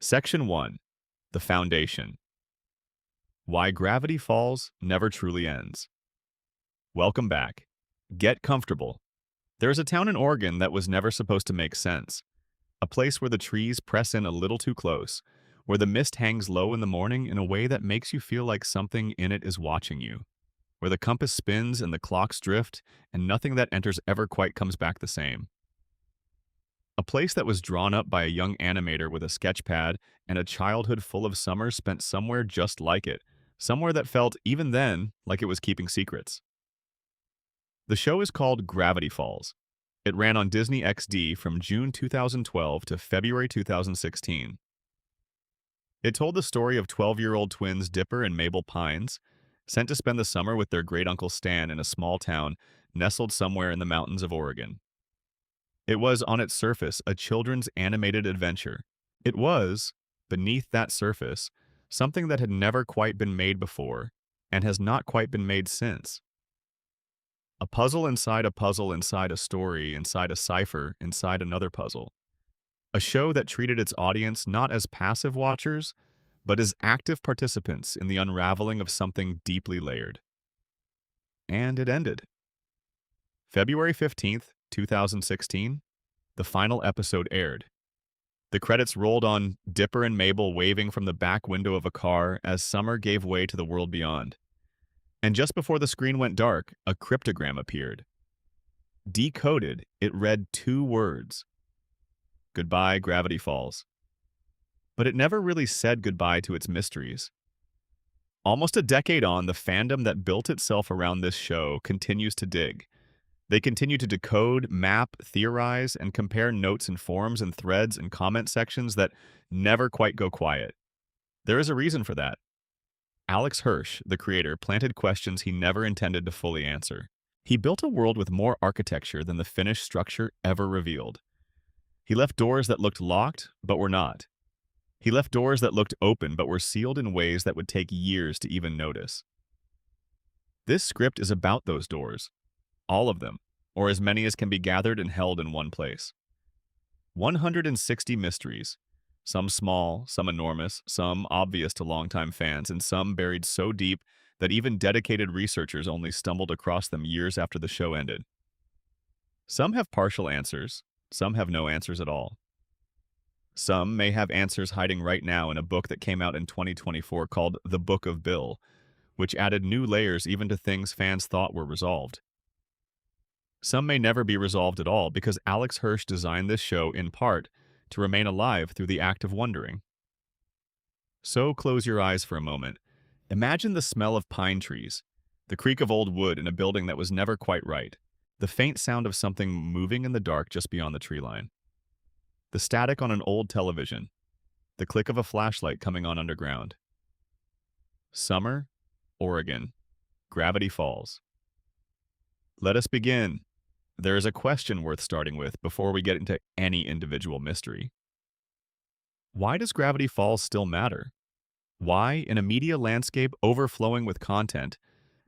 Section 1. The Foundation. Why Gravity Falls Never Truly Ends. Welcome back. Get comfortable. There's a town in Oregon that was never supposed to make sense. A place where the trees press in a little too close, where the mist hangs low in the morning in a way that makes you feel like something in it is watching you, where the compass spins and the clocks drift, and nothing that enters ever quite comes back the same. A place that was drawn up by a young animator with a sketch pad and a childhood full of summers spent somewhere just like it, somewhere that felt, even then, like it was keeping secrets. The show is called Gravity Falls. It ran on Disney XD from June 2012 to February 2016. It told the story of 12-year-old twins Dipper and Mabel Pines, sent to spend the summer with their great-uncle Stan in a small town nestled somewhere in the mountains of Oregon. It was, on its surface, a children's animated adventure. It was, beneath that surface, something that had never quite been made before, and has not quite been made since. A puzzle inside a puzzle inside a story inside a cipher inside another puzzle. A show that treated its audience not as passive watchers, but as active participants in the unraveling of something deeply layered. And it ended. February 15th, 2016, the final episode aired. The credits rolled on Dipper and Mabel waving from the back window of a car as summer gave way to the world beyond. And just before the screen went dark, a cryptogram appeared. Decoded, it read two words. Goodbye, Gravity Falls. But it never really said goodbye to its mysteries. Almost a decade on, the fandom that built itself around this show continues to dig. They continue to decode, map, theorize, and compare notes in forums and threads and comment sections that never quite go quiet. There is a reason for that. Alex Hirsch, the creator, planted questions he never intended to fully answer. He built a world with more architecture than the finished structure ever revealed. He left doors that looked locked, but were not. He left doors that looked open, but were sealed in ways that would take years to even notice. This script is about those doors. All of them, or as many as can be gathered and held in one place. 160 mysteries, some small, some enormous, some obvious to longtime fans, and some buried so deep that even dedicated researchers only stumbled across them years after the show ended. Some have partial answers, some have no answers at all. Some may have answers hiding right now in a book that came out in 2024 called The Book of Bill, which added new layers even to things fans thought were resolved. Some may never be resolved at all because Alex Hirsch designed this show in part to remain alive through the act of wondering. So close your eyes for a moment. Imagine the smell of pine trees, the creak of old wood in a building that was never quite right, the faint sound of something moving in the dark just beyond the tree line, the static on an old television, the click of a flashlight coming on underground. Summer, Oregon, Gravity Falls. Let us begin. There is a question worth starting with before we get into any individual mystery. Why does Gravity Falls still matter? Why, in a media landscape overflowing with content,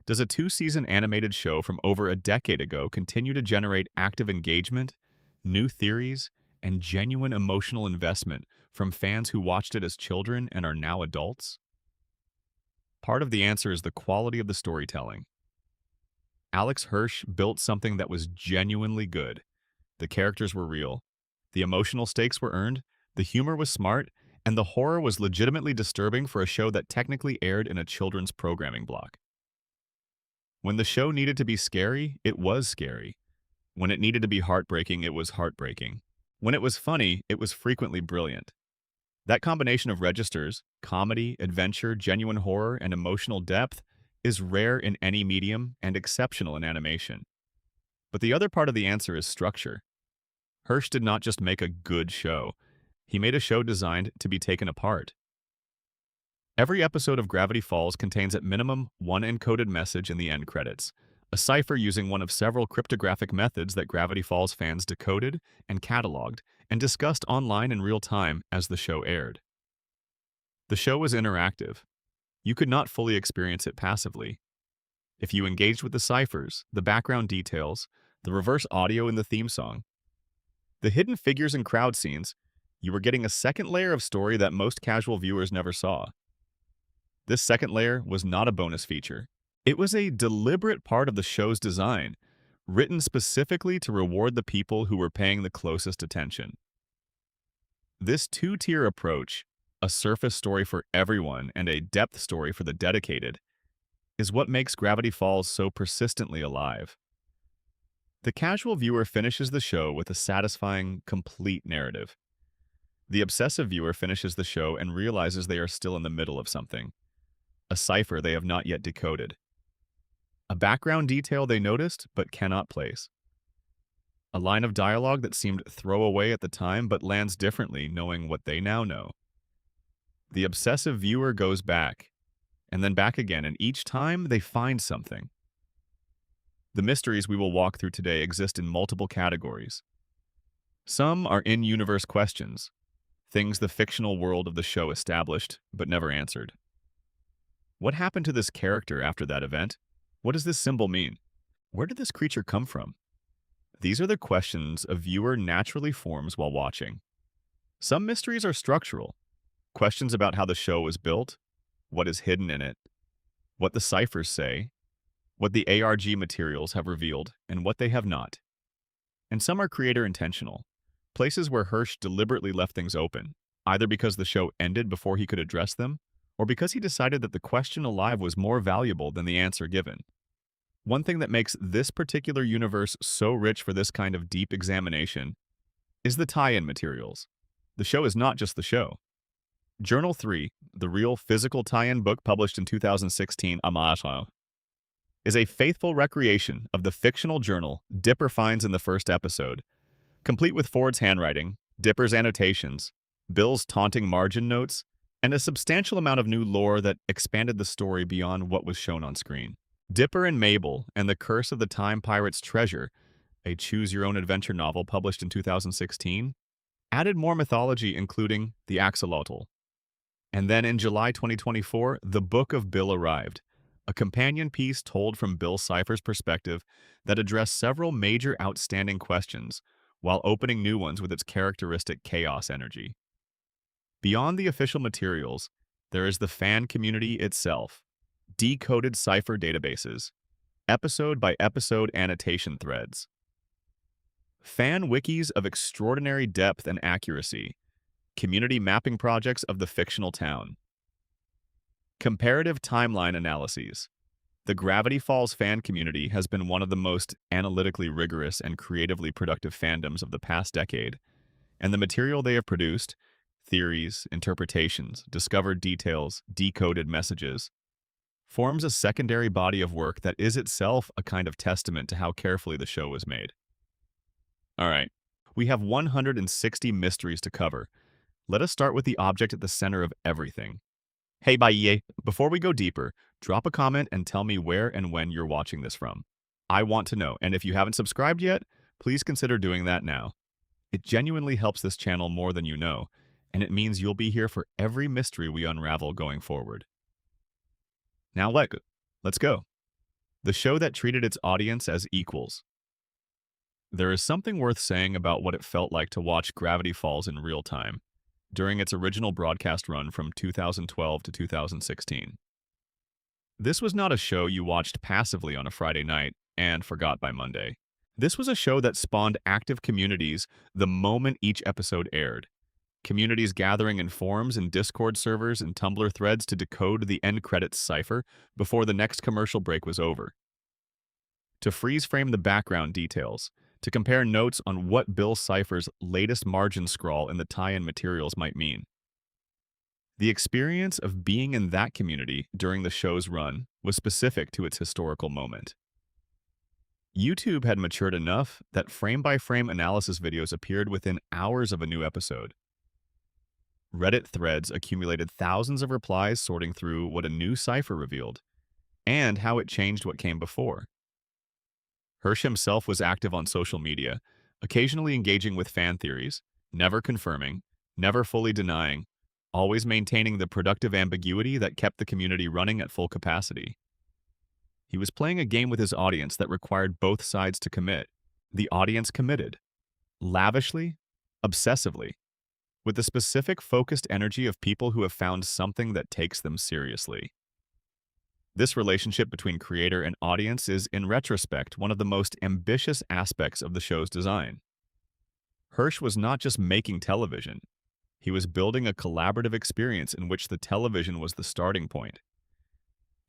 does a two-season animated show from over a decade ago continue to generate active engagement, new theories, and genuine emotional investment from fans who watched it as children and are now adults? Part of the answer is the quality of the storytelling. Alex Hirsch built something that was genuinely good. The characters were real. The emotional stakes were earned, the humor was smart, and the horror was legitimately disturbing for a show that technically aired in a children's programming block. When the show needed to be scary, it was scary. When it needed to be heartbreaking, it was heartbreaking. When it was funny, it was frequently brilliant. That combination of registers, comedy, adventure, genuine horror, and emotional depth is rare in any medium and exceptional in animation. But the other part of the answer is structure. Hirsch did not just make a good show. He made a show designed to be taken apart. Every episode of Gravity Falls contains at minimum one encoded message in the end credits, a cipher using one of several cryptographic methods that Gravity Falls fans decoded and cataloged and discussed online in real time as the show aired. The show was interactive. You could not fully experience it passively. If you engaged with the ciphers, the background details, the reverse audio in the theme song, the hidden figures and crowd scenes, You were getting a second layer of story that most casual viewers never saw. This second layer was not a bonus feature. It was a deliberate part of the show's design, written specifically to reward the people who were paying the closest attention. This two-tier approach, a surface story for everyone and a depth story for the dedicated, is what makes Gravity Falls so persistently alive. The casual viewer finishes the show with a satisfying, complete narrative. The obsessive viewer finishes the show and realizes they are still in the middle of something, a cipher they have not yet decoded, a background detail they noticed but cannot place, a line of dialogue that seemed throwaway at the time but lands differently knowing what they now know. The obsessive viewer goes back, and then back again, and each time they find something. The mysteries we will walk through today exist in multiple categories. Some are in-universe questions, things the fictional world of the show established but never answered. What happened to this character after that event? What does this symbol mean? Where did this creature come from? These are the questions a viewer naturally forms while watching. Some mysteries are structural, questions about how the show was built, what is hidden in it, what the ciphers say, what the ARG materials have revealed, and what they have not. And some are creator-intentional, places where Hirsch deliberately left things open, either because the show ended before he could address them, or because he decided that the question alive was more valuable than the answer given. One thing that makes this particular universe so rich for this kind of deep examination is the tie-in materials. The show is not just the show. Journal 3, the real physical tie-in book published in 2016, is a faithful recreation of the fictional journal Dipper finds in the first episode, complete with Ford's handwriting, Dipper's annotations, Bill's taunting margin notes, and a substantial amount of new lore that expanded the story beyond what was shown on screen. Dipper and Mabel and the Curse of the Time Pirate's Treasure, a choose-your-own-adventure novel published in 2016, added more mythology, including the axolotl. And then in July 2024, the Book of Bill arrived, a companion piece told from Bill Cipher's perspective that addressed several major outstanding questions, while opening new ones with its characteristic chaos energy. Beyond the official materials, there is the fan community itself, decoded Cipher databases, episode-by-episode annotation threads, fan wikis of extraordinary depth and accuracy, community mapping projects of the fictional town, comparative timeline analyses. The Gravity Falls fan community has been one of the most analytically rigorous and creatively productive fandoms of the past decade, and the material they have produced, theories, interpretations, discovered details, decoded messages, forms a secondary body of work that is itself a kind of testament to how carefully the show was made. All right, we have 160 mysteries to cover. Let us start with the object at the center of everything. Hey, bye. Before we go deeper, drop a comment and tell me where and when you're watching this from. I want to know, and if you haven't subscribed yet, please consider doing that now. It genuinely helps this channel more than you know, and it means you'll be here for every mystery we unravel going forward. Now let's go. The show that treated its audience as equals. There is something worth saying about what it felt like to watch Gravity Falls in real time during its original broadcast run from 2012 to 2016. This was not a show you watched passively on a Friday night and forgot by Monday. This was a show that spawned active communities the moment each episode aired. Communities gathering in forums and Discord servers and Tumblr threads to decode the end credits cipher before the next commercial break was over. To freeze frame the background details, to compare notes on what Bill Cipher's latest margin scrawl in the tie-in materials might mean. The experience of being in that community during the show's run was specific to its historical moment. YouTube had matured enough that frame-by-frame analysis videos appeared within hours of a new episode. Reddit threads accumulated thousands of replies sorting through what a new cipher revealed, and how it changed what came before. Hirsch himself was active on social media, occasionally engaging with fan theories, never confirming, never fully denying, always maintaining the productive ambiguity that kept the community running at full capacity. He was playing a game with his audience that required both sides to commit. The audience committed, lavishly, obsessively, with the specific focused energy of people who have found something that takes them seriously. This relationship between creator and audience is, in retrospect, one of the most ambitious aspects of the show's design. Hirsch was not just making television, he was building a collaborative experience in which the television was the starting point.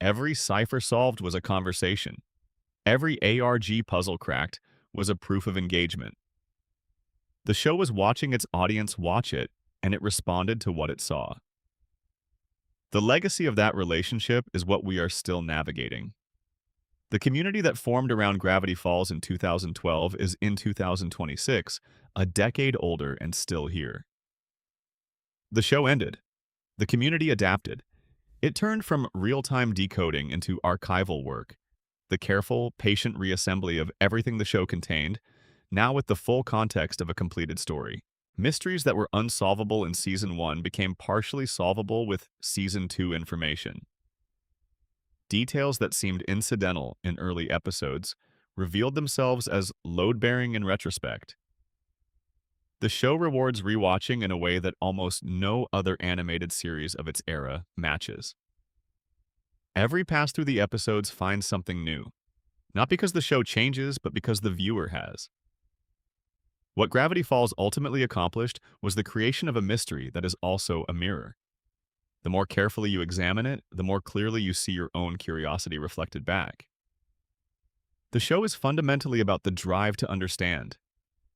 Every cipher solved was a conversation. Every ARG puzzle cracked was a proof of engagement. The show was watching its audience watch it, and it responded to what it saw. The legacy of that relationship is what we are still navigating. The community that formed around Gravity Falls in 2012 is in 2026, a decade older and still here. The show ended. The community adapted. It turned from real-time decoding into archival work, the careful, patient reassembly of everything the show contained, now with the full context of a completed story. Mysteries that were unsolvable in Season 1 became partially solvable with Season 2 information. Details that seemed incidental in early episodes revealed themselves as load-bearing in retrospect. The show rewards rewatching in a way that almost no other animated series of its era matches. Every pass through the episodes finds something new, not because the show changes, but because the viewer has. What Gravity Falls ultimately accomplished was the creation of a mystery that is also a mirror. The more carefully you examine it, the more clearly you see your own curiosity reflected back. The show is fundamentally about the drive to understand,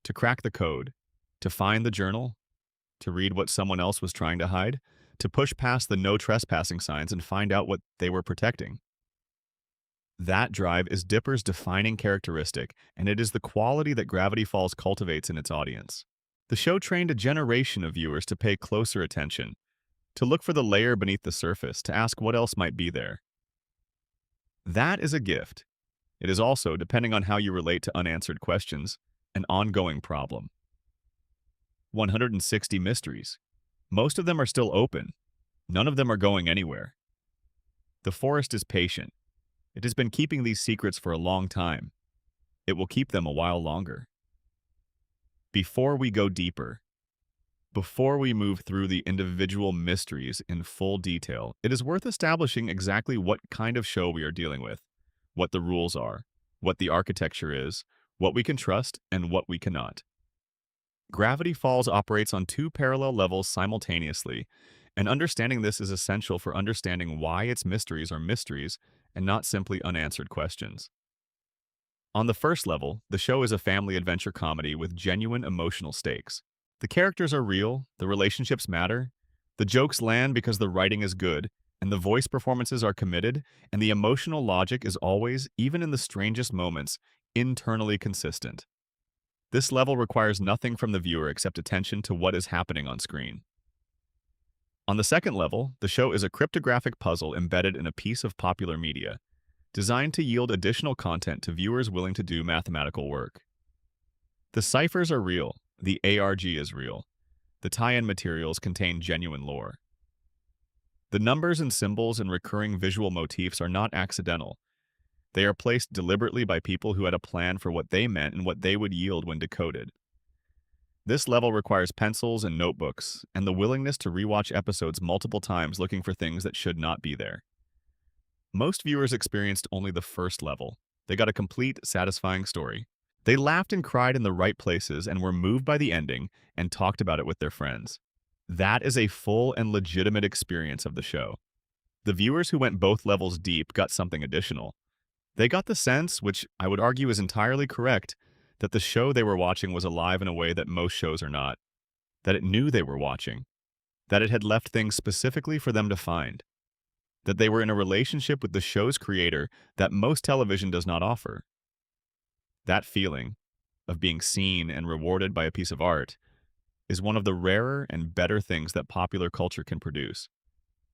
to crack the code, to find the journal, to read what someone else was trying to hide, to push past the no trespassing signs and find out what they were protecting. That drive is Dipper's defining characteristic, and it is the quality that Gravity Falls cultivates in its audience. The show trained a generation of viewers to pay closer attention, to look for the layer beneath the surface, to ask what else might be there. That is a gift. It is also, depending on how you relate to unanswered questions, an ongoing problem. 160 mysteries. Most of them are still open. None of them are going anywhere. The forest is patient. It has been keeping these secrets for a long time. It will keep them a while longer. Before we go deeper, before we move through the individual mysteries in full detail, it is worth establishing exactly what kind of show we are dealing with, what the rules are, what the architecture is, what we can trust, and what we cannot. Gravity Falls operates on two parallel levels simultaneously, and understanding this is essential for understanding why its mysteries are mysteries and not simply unanswered questions. On the first level, the show is a family adventure comedy with genuine emotional stakes. The characters are real, the relationships matter, the jokes land because the writing is good, and the voice performances are committed, and the emotional logic is always, even in the strangest moments, internally consistent. This level requires nothing from the viewer except attention to what is happening on screen. On the second level, the show is a cryptographic puzzle embedded in a piece of popular media, designed to yield additional content to viewers willing to do mathematical work. The ciphers are real, the ARG is real, the tie-in materials contain genuine lore. The numbers and symbols and recurring visual motifs are not accidental. They are placed deliberately by people who had a plan for what they meant and what they would yield when decoded. This level requires pencils and notebooks, and the willingness to rewatch episodes multiple times looking for things that should not be there. Most viewers experienced only the first level. They got a complete, satisfying story. They laughed and cried in the right places and were moved by the ending and talked about it with their friends. That is a full and legitimate experience of the show. The viewers who went both levels deep got something additional. They got the sense, which I would argue is entirely correct, that the show they were watching was alive in a way that most shows are not, that it knew they were watching, that it had left things specifically for them to find, that they were in a relationship with the show's creator that most television does not offer. That feeling of being seen and rewarded by a piece of art is one of the rarer and better things that popular culture can produce,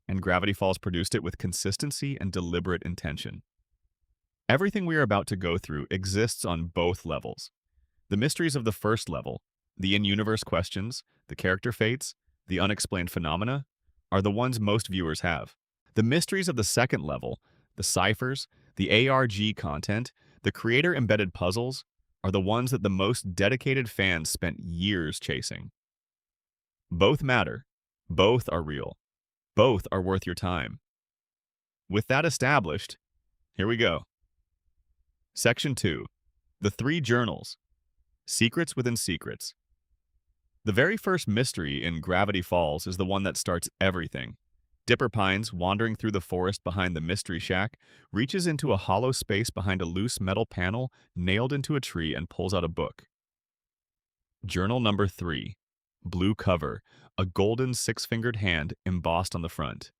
and Gravity Falls produced it with consistency and deliberate intention. Everything we are about to go through exists on both levels. The mysteries of the first level, the in-universe questions, the character fates, the unexplained phenomena, are the ones most viewers have. The mysteries of the second level, the ciphers, the ARG content, the creator-embedded puzzles, are the ones that the most dedicated fans spent years chasing. Both matter. Both are real. Both are worth your time. With that established, here we go. Section 2. The Three Journals. Secrets within secrets. The very first mystery in Gravity Falls is the one that starts everything. Dipper Pines, wandering through the forest behind the Mystery Shack, reaches into a hollow space behind a loose metal panel nailed into a tree and pulls out a book. Journal number 3. Blue cover, a golden six-fingered hand embossed on the front.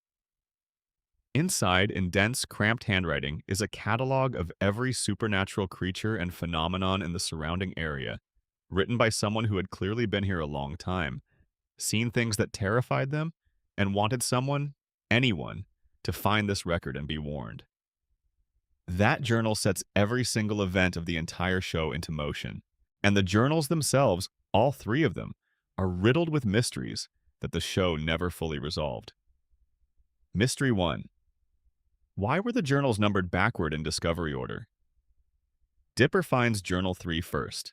Inside, in dense, cramped handwriting, is a catalog of every supernatural creature and phenomenon in the surrounding area, written by someone who had clearly been here a long time, seen things that terrified them, and wanted someone, anyone, to find this record and be warned. That journal sets every single event of the entire show into motion, and the journals themselves, all three of them, are riddled with mysteries that the show never fully resolved. Mystery 1. Why were the journals numbered backward in discovery order? Dipper finds Journal 3 first.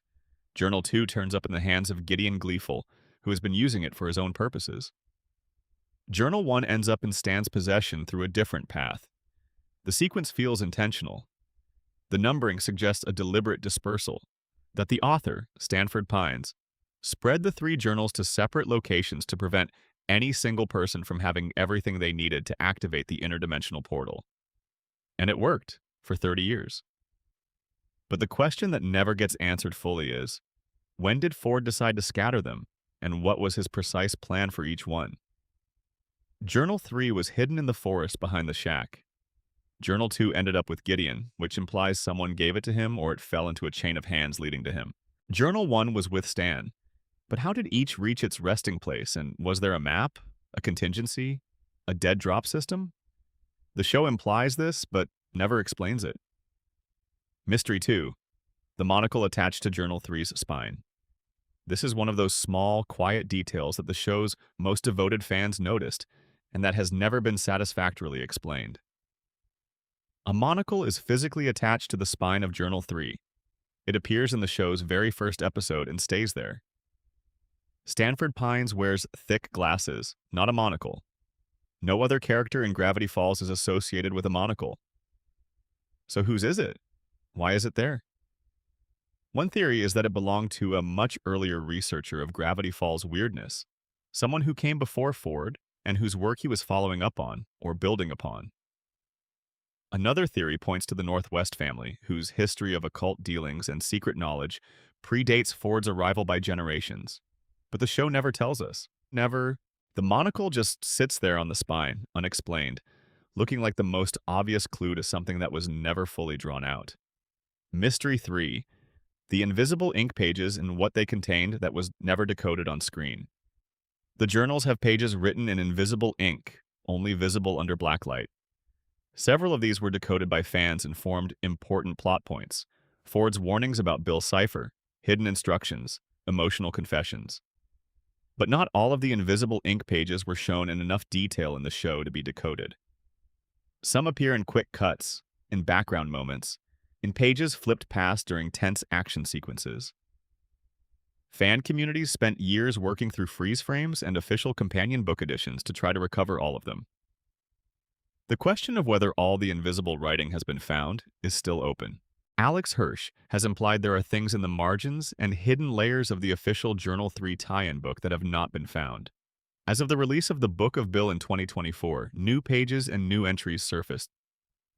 Journal 2 turns up in the hands of Gideon Gleeful, who has been using it for his own purposes. Journal 1 ends up in Stan's possession through a different path. The sequence feels intentional. The numbering suggests a deliberate dispersal, that the author, Stanford Pines, spread the three journals to separate locations to prevent any single person from having everything they needed to activate the interdimensional portal. And it worked for 30 years. But the question that never gets answered fully is, when did Ford decide to scatter them, and what was his precise plan for each one? Journal 3 was hidden in the forest behind the shack. Journal 2 ended up with Gideon, which implies someone gave it to him or it fell into a chain of hands leading to him. Journal 1 was with Stan. But how did each reach its resting place, and was there a map, a contingency, a dead drop system? The show implies this, but never explains it. Mystery 2. The monocle attached to Journal 3's spine. This is one of those small, quiet details that the show's most devoted fans noticed, and that has never been satisfactorily explained. A monocle is physically attached to the spine of Journal 3. It appears in the show's very first episode and stays there. Stanford Pines wears thick glasses, not a monocle. No other character in Gravity Falls is associated with a monocle. So whose is it? Why is it there? One theory is that it belonged to a much earlier researcher of Gravity Falls' weirdness, someone who came before Ford and whose work he was following up on or building upon. Another theory points to the Northwest family, whose history of occult dealings and secret knowledge predates Ford's arrival by generations. But the show never tells us. Never. The monocle just sits there on the spine, unexplained, looking like the most obvious clue to something that was never fully drawn out. Mystery 3. The invisible ink pages and what they contained that was never decoded on screen. The journals have pages written in invisible ink, only visible under blacklight. Several of these were decoded by fans and formed important plot points. Ford's warnings about Bill Cipher, hidden instructions, emotional confessions. But not all of the invisible ink pages were shown in enough detail in the show to be decoded. Some appear in quick cuts, in background moments, in pages flipped past during tense action sequences. Fan communities spent years working through freeze frames and official companion book editions to try to recover all of them. The question of whether all the invisible writing has been found is still open. Alex Hirsch has implied there are things in the margins and hidden layers of the official Journal 3 tie-in book that have not been found. As of the release of the Book of Bill in 2024, new pages and new entries surfaced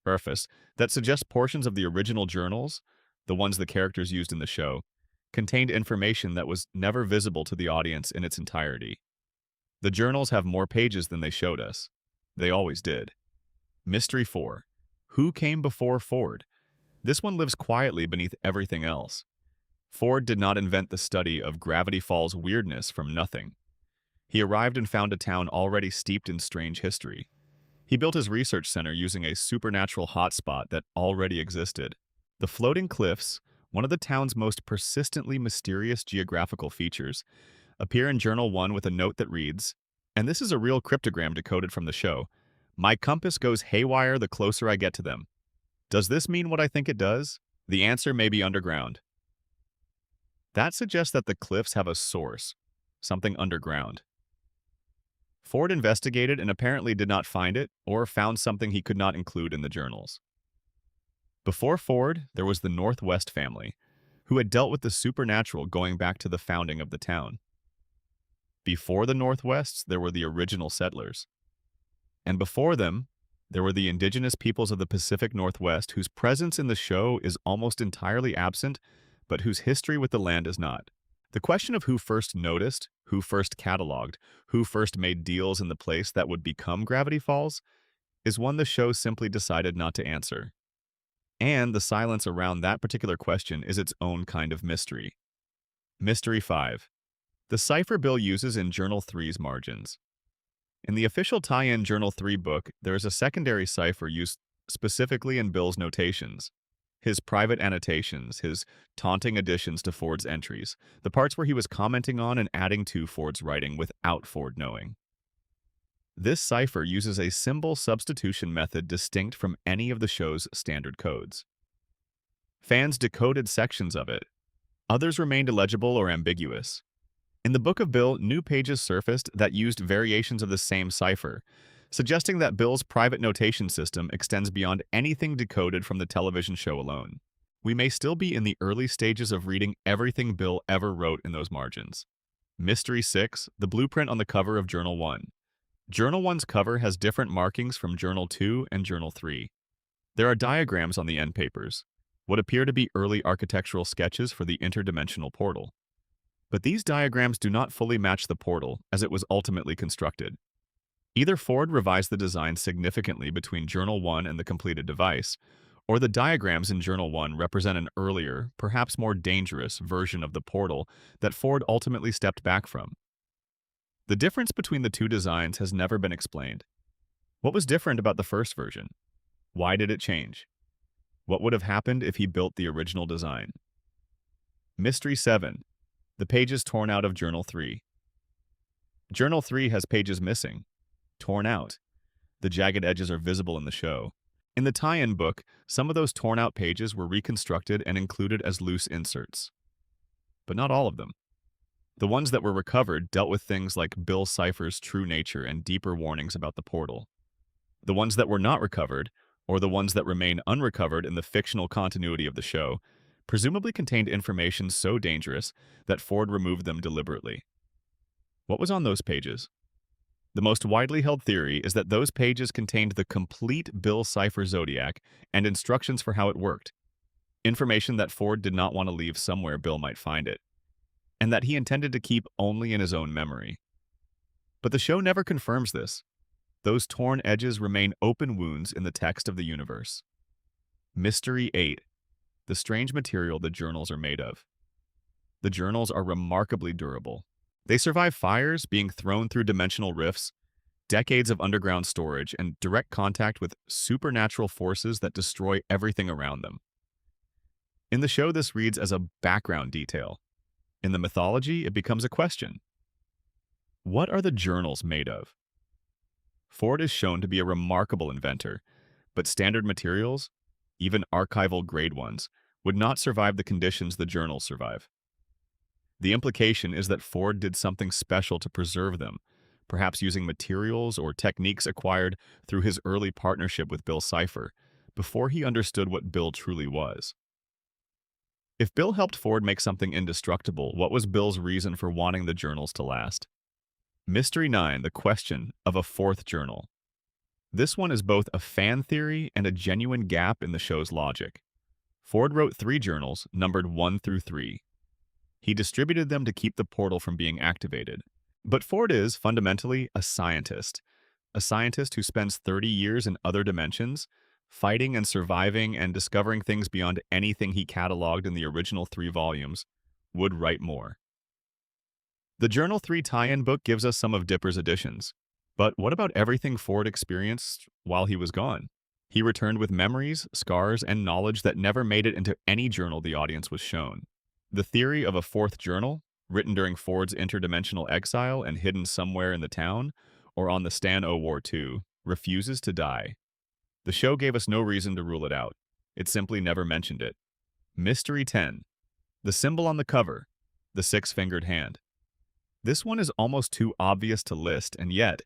that suggest portions of the original journals, the ones the characters used in the show, contained information that was never visible to the audience in its entirety. The journals have more pages than they showed us. They always did. Mystery 4. Who came before Ford? This one lives quietly beneath everything else. Ford did not invent the study of Gravity Falls' weirdness from nothing. He arrived and found a town already steeped in strange history. He built his research center using a supernatural hotspot that already existed. The floating cliffs, one of the town's most persistently mysterious geographical features, appear in Journal 1 with a note that reads, and this is a real cryptogram decoded from the show, "My compass goes haywire the closer I get to them." Does this mean what I think it does? The answer may be underground. That suggests that the cliffs have a source, something underground. Ford investigated and apparently did not find it, or found something he could not include in the journals. Before Ford, there was the Northwest family, who had dealt with the supernatural going back to the founding of the town. Before the Northwests, there were the original settlers. And before them, there were the indigenous peoples of the Pacific Northwest whose presence in the show is almost entirely absent, but whose history with the land is not. The question of who first noticed, who first cataloged, who first made deals in the place that would become Gravity Falls is one the show simply decided not to answer. And the silence around that particular question is its own kind of mystery. Mystery 5. The Cipher Bill uses in Journal 3's margins. In the official tie-in Journal 3 book, there is a secondary cipher used specifically in Bill's notations. His private annotations, his taunting additions to Ford's entries, the parts where he was commenting on and adding to Ford's writing without Ford knowing. This cipher uses a symbol substitution method distinct from any of the show's standard codes. Fans decoded sections of it. Others remained illegible or ambiguous. In the Book of Bill, new pages surfaced that used variations of the same cipher, suggesting that Bill's private notation system extends beyond anything decoded from the television show alone. We may still be in the early stages of reading everything Bill ever wrote in those margins. Mystery 6, the blueprint on the cover of Journal 1. Journal 1's cover has different markings from Journal 2 and Journal 3. There are diagrams on the end papers, what appear to be early architectural sketches for the interdimensional portal. But these diagrams do not fully match the portal as it was ultimately constructed. Either Ford revised the design significantly between Journal 1 and the completed device, or the diagrams in Journal 1 represent an earlier, perhaps more dangerous, version of the portal that Ford ultimately stepped back from. The difference between the two designs has never been explained. What was different about the first version? Why did it change? What would have happened if he built the original design? Mystery 7. The pages torn out of Journal 3. Journal 3 has pages missing, torn out. The jagged edges are visible in the show. In the tie-in book, some of those torn-out pages were reconstructed and included as loose inserts. But not all of them. The ones that were recovered dealt with things like Bill Cipher's true nature and deeper warnings about the portal. The ones that were not recovered, or the ones that remain unrecovered in the fictional continuity of the show, presumably contained information so dangerous that Ford removed them deliberately. What was on those pages? The most widely held theory is that those pages contained the complete Bill Cipher zodiac and instructions for how it worked, information that Ford did not want to leave somewhere Bill might find it, and that he intended to keep only in his own memory. But the show never confirms this. Those torn edges remain open wounds in the text of the universe. Mystery 8. The strange material the journals are made of. The journals are remarkably durable. They survive fires, being thrown through dimensional rifts, decades of underground storage, and direct contact with supernatural forces that destroy everything around them. In the show, this reads as a background detail. In the mythology, it becomes a question. What are the journals made of? Ford is shown to be a remarkable inventor, but standard materials, even archival-grade ones, would not survive the conditions the journals survive. The implication is that Ford did something special to preserve them, perhaps using materials or techniques acquired through his early partnership with Bill Cipher, before he understood what Bill truly was. If Bill helped Ford make something indestructible, what was Bill's reason for wanting the journals to last? Mystery 9, the question of a fourth journal. This one is both a fan theory and a genuine gap in the show's logic. Ford wrote 3 journals, numbered 1 through 3. He distributed them to keep the portal from being activated. But Ford is, fundamentally, a scientist who spends 30 years in other dimensions, fighting and surviving and discovering things beyond anything he cataloged in the original 3 volumes, would write more. The Journal 3 tie-in book gives us some of Dipper's additions. But what about everything Ford experienced while he was gone? He returned with memories, scars, and knowledge that never made it into any journal the audience was shown. The theory of a fourth journal, written during Ford's interdimensional exile and hidden somewhere in the town, or on the Stan O War 2, refuses to die. The show gave us no reason to rule it out. It simply never mentioned it. Mystery 10. The symbol on the cover, the 6-fingered hand. This one is almost too obvious to list, and yet,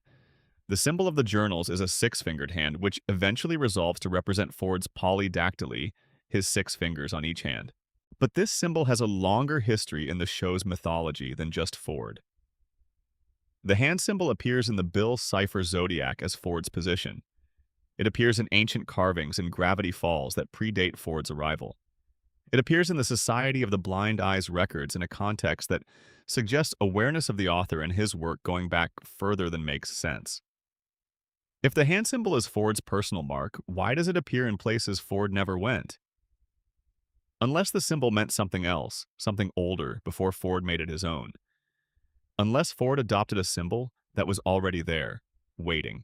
the symbol of the journals is a six-fingered hand, which eventually resolves to represent Ford's polydactyly, his six fingers on each hand. But this symbol has a longer history in the show's mythology than just Ford. The hand symbol appears in the Bill Cipher zodiac as Ford's position. It appears in ancient carvings in Gravity Falls that predate Ford's arrival. It appears in the Society of the Blind Eye's records in a context that suggests awareness of the author and his work going back further than makes sense. If the hand symbol is Ford's personal mark, why does it appear in places Ford never went? Unless the symbol meant something else, something older, before Ford made it his own. Unless Ford adopted a symbol that was already there, waiting.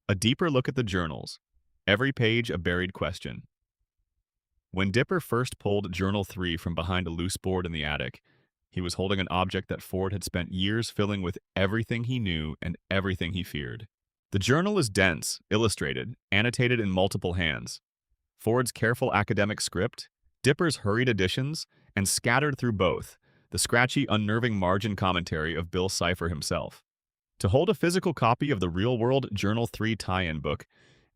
A deeper look at the journals. Every page a buried question. When Dipper first pulled Journal 3 from behind a loose board in the attic, he was holding an object that Ford had spent years filling with everything he knew and everything he feared. The journal is dense, illustrated, annotated in multiple hands. Ford's careful academic script, Dipper's hurried additions, and scattered through both, the scratchy, unnerving margin commentary of Bill Cipher himself. To hold a physical copy of the real-world Journal 3 tie-in book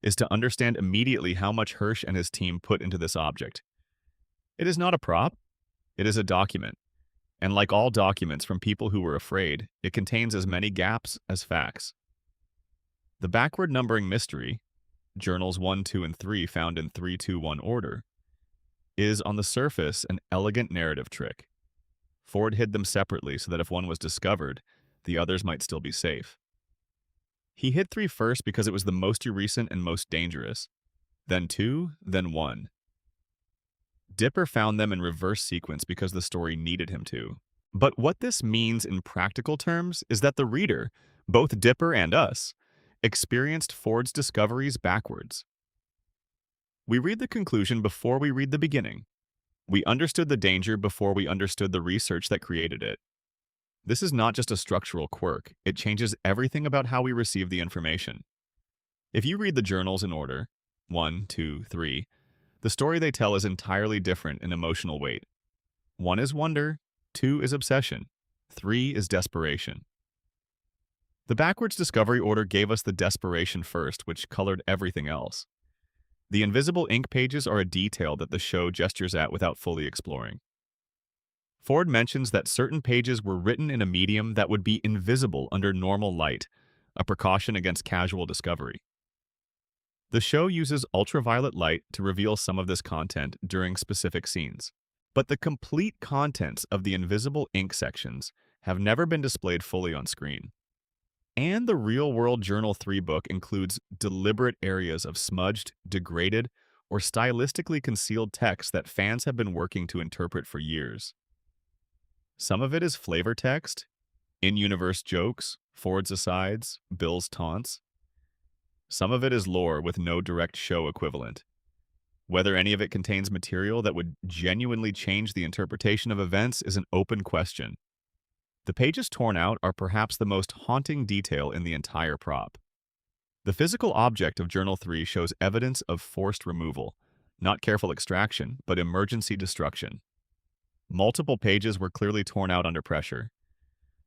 is to understand immediately how much Hirsch and his team put into this object. It is not a prop, it is a document. And like all documents from people who were afraid, it contains as many gaps as facts. The backward numbering mystery, Journals 1, 2, and 3 found in 3-2-1 order, is on the surface an elegant narrative trick. Ford hid them separately so that if one was discovered, the others might still be safe. He hid 3 first because it was the most recent and most dangerous, then 2, then 1. Dipper found them in reverse sequence because the story needed him to. But what this means in practical terms is that the reader, both Dipper and us, experienced Ford's discoveries backwards. We read the conclusion before we read the beginning. We understood the danger before we understood the research that created it. This is not just a structural quirk, it changes everything about how we receive the information. If you read the journals in order, 1, 2, 3, the story they tell is entirely different in emotional weight. 1 is wonder, 2 is obsession, 3 is desperation. The backwards discovery order gave us the desperation first, which colored everything else. The invisible ink pages are a detail that the show gestures at without fully exploring. Ford mentions that certain pages were written in a medium that would be invisible under normal light, a precaution against casual discovery. The show uses ultraviolet light to reveal some of this content during specific scenes, but the complete contents of the invisible ink sections have never been displayed fully on screen. And the real-world Journal 3 book includes deliberate areas of smudged, degraded, or stylistically concealed text that fans have been working to interpret for years. Some of it is flavor text, in-universe jokes, Ford's asides, Bill's taunts. Some of it is lore with no direct show equivalent. Whether any of it contains material that would genuinely change the interpretation of events is an open question. The pages torn out are perhaps the most haunting detail in the entire prop. The physical object of Journal 3 shows evidence of forced removal, not careful extraction, but emergency destruction. Multiple pages were clearly torn out under pressure.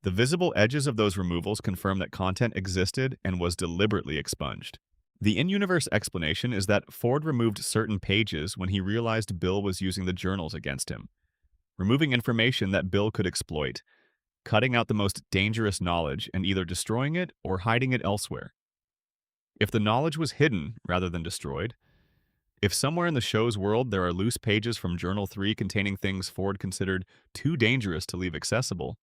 The visible edges of those removals confirm that content existed and was deliberately expunged. The in-universe explanation is that Ford removed certain pages when he realized Bill was using the journals against him, removing information that Bill could exploit, cutting out the most dangerous knowledge and either destroying it or hiding it elsewhere. If the knowledge was hidden rather than destroyed, if somewhere in the show's world there are loose pages from Journal 3 containing things Ford considered too dangerous to leave accessible,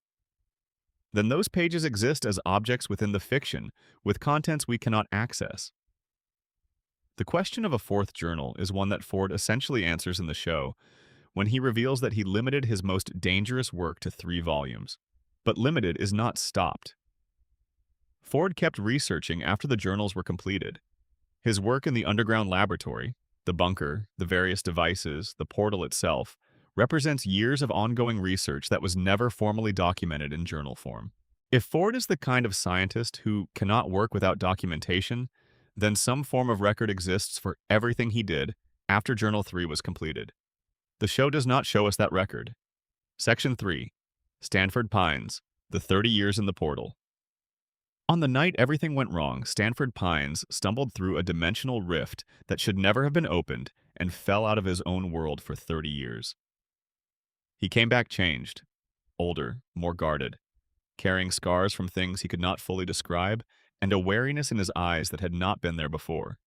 then those pages exist as objects within the fiction, with contents we cannot access. The question of a fourth journal is one that Ford essentially answers in the show when he reveals that he limited his most dangerous work to 3 volumes. But limited is not stopped. Ford kept researching after the journals were completed. His work in the underground laboratory, the bunker, the various devices, the portal itself, represents years of ongoing research that was never formally documented in journal form. If Ford is the kind of scientist who cannot work without documentation, then some form of record exists for everything he did after Journal 3 was completed. The show does not show us that record. Section 3. Stanford Pines, The 30 years in the portal. On the night everything went wrong, Stanford Pines stumbled through a dimensional rift that should never have been opened and fell out of his own world for 30 years. He came back changed, older, more guarded, carrying scars from things he could not fully describe and a wariness in his eyes that had not been there before.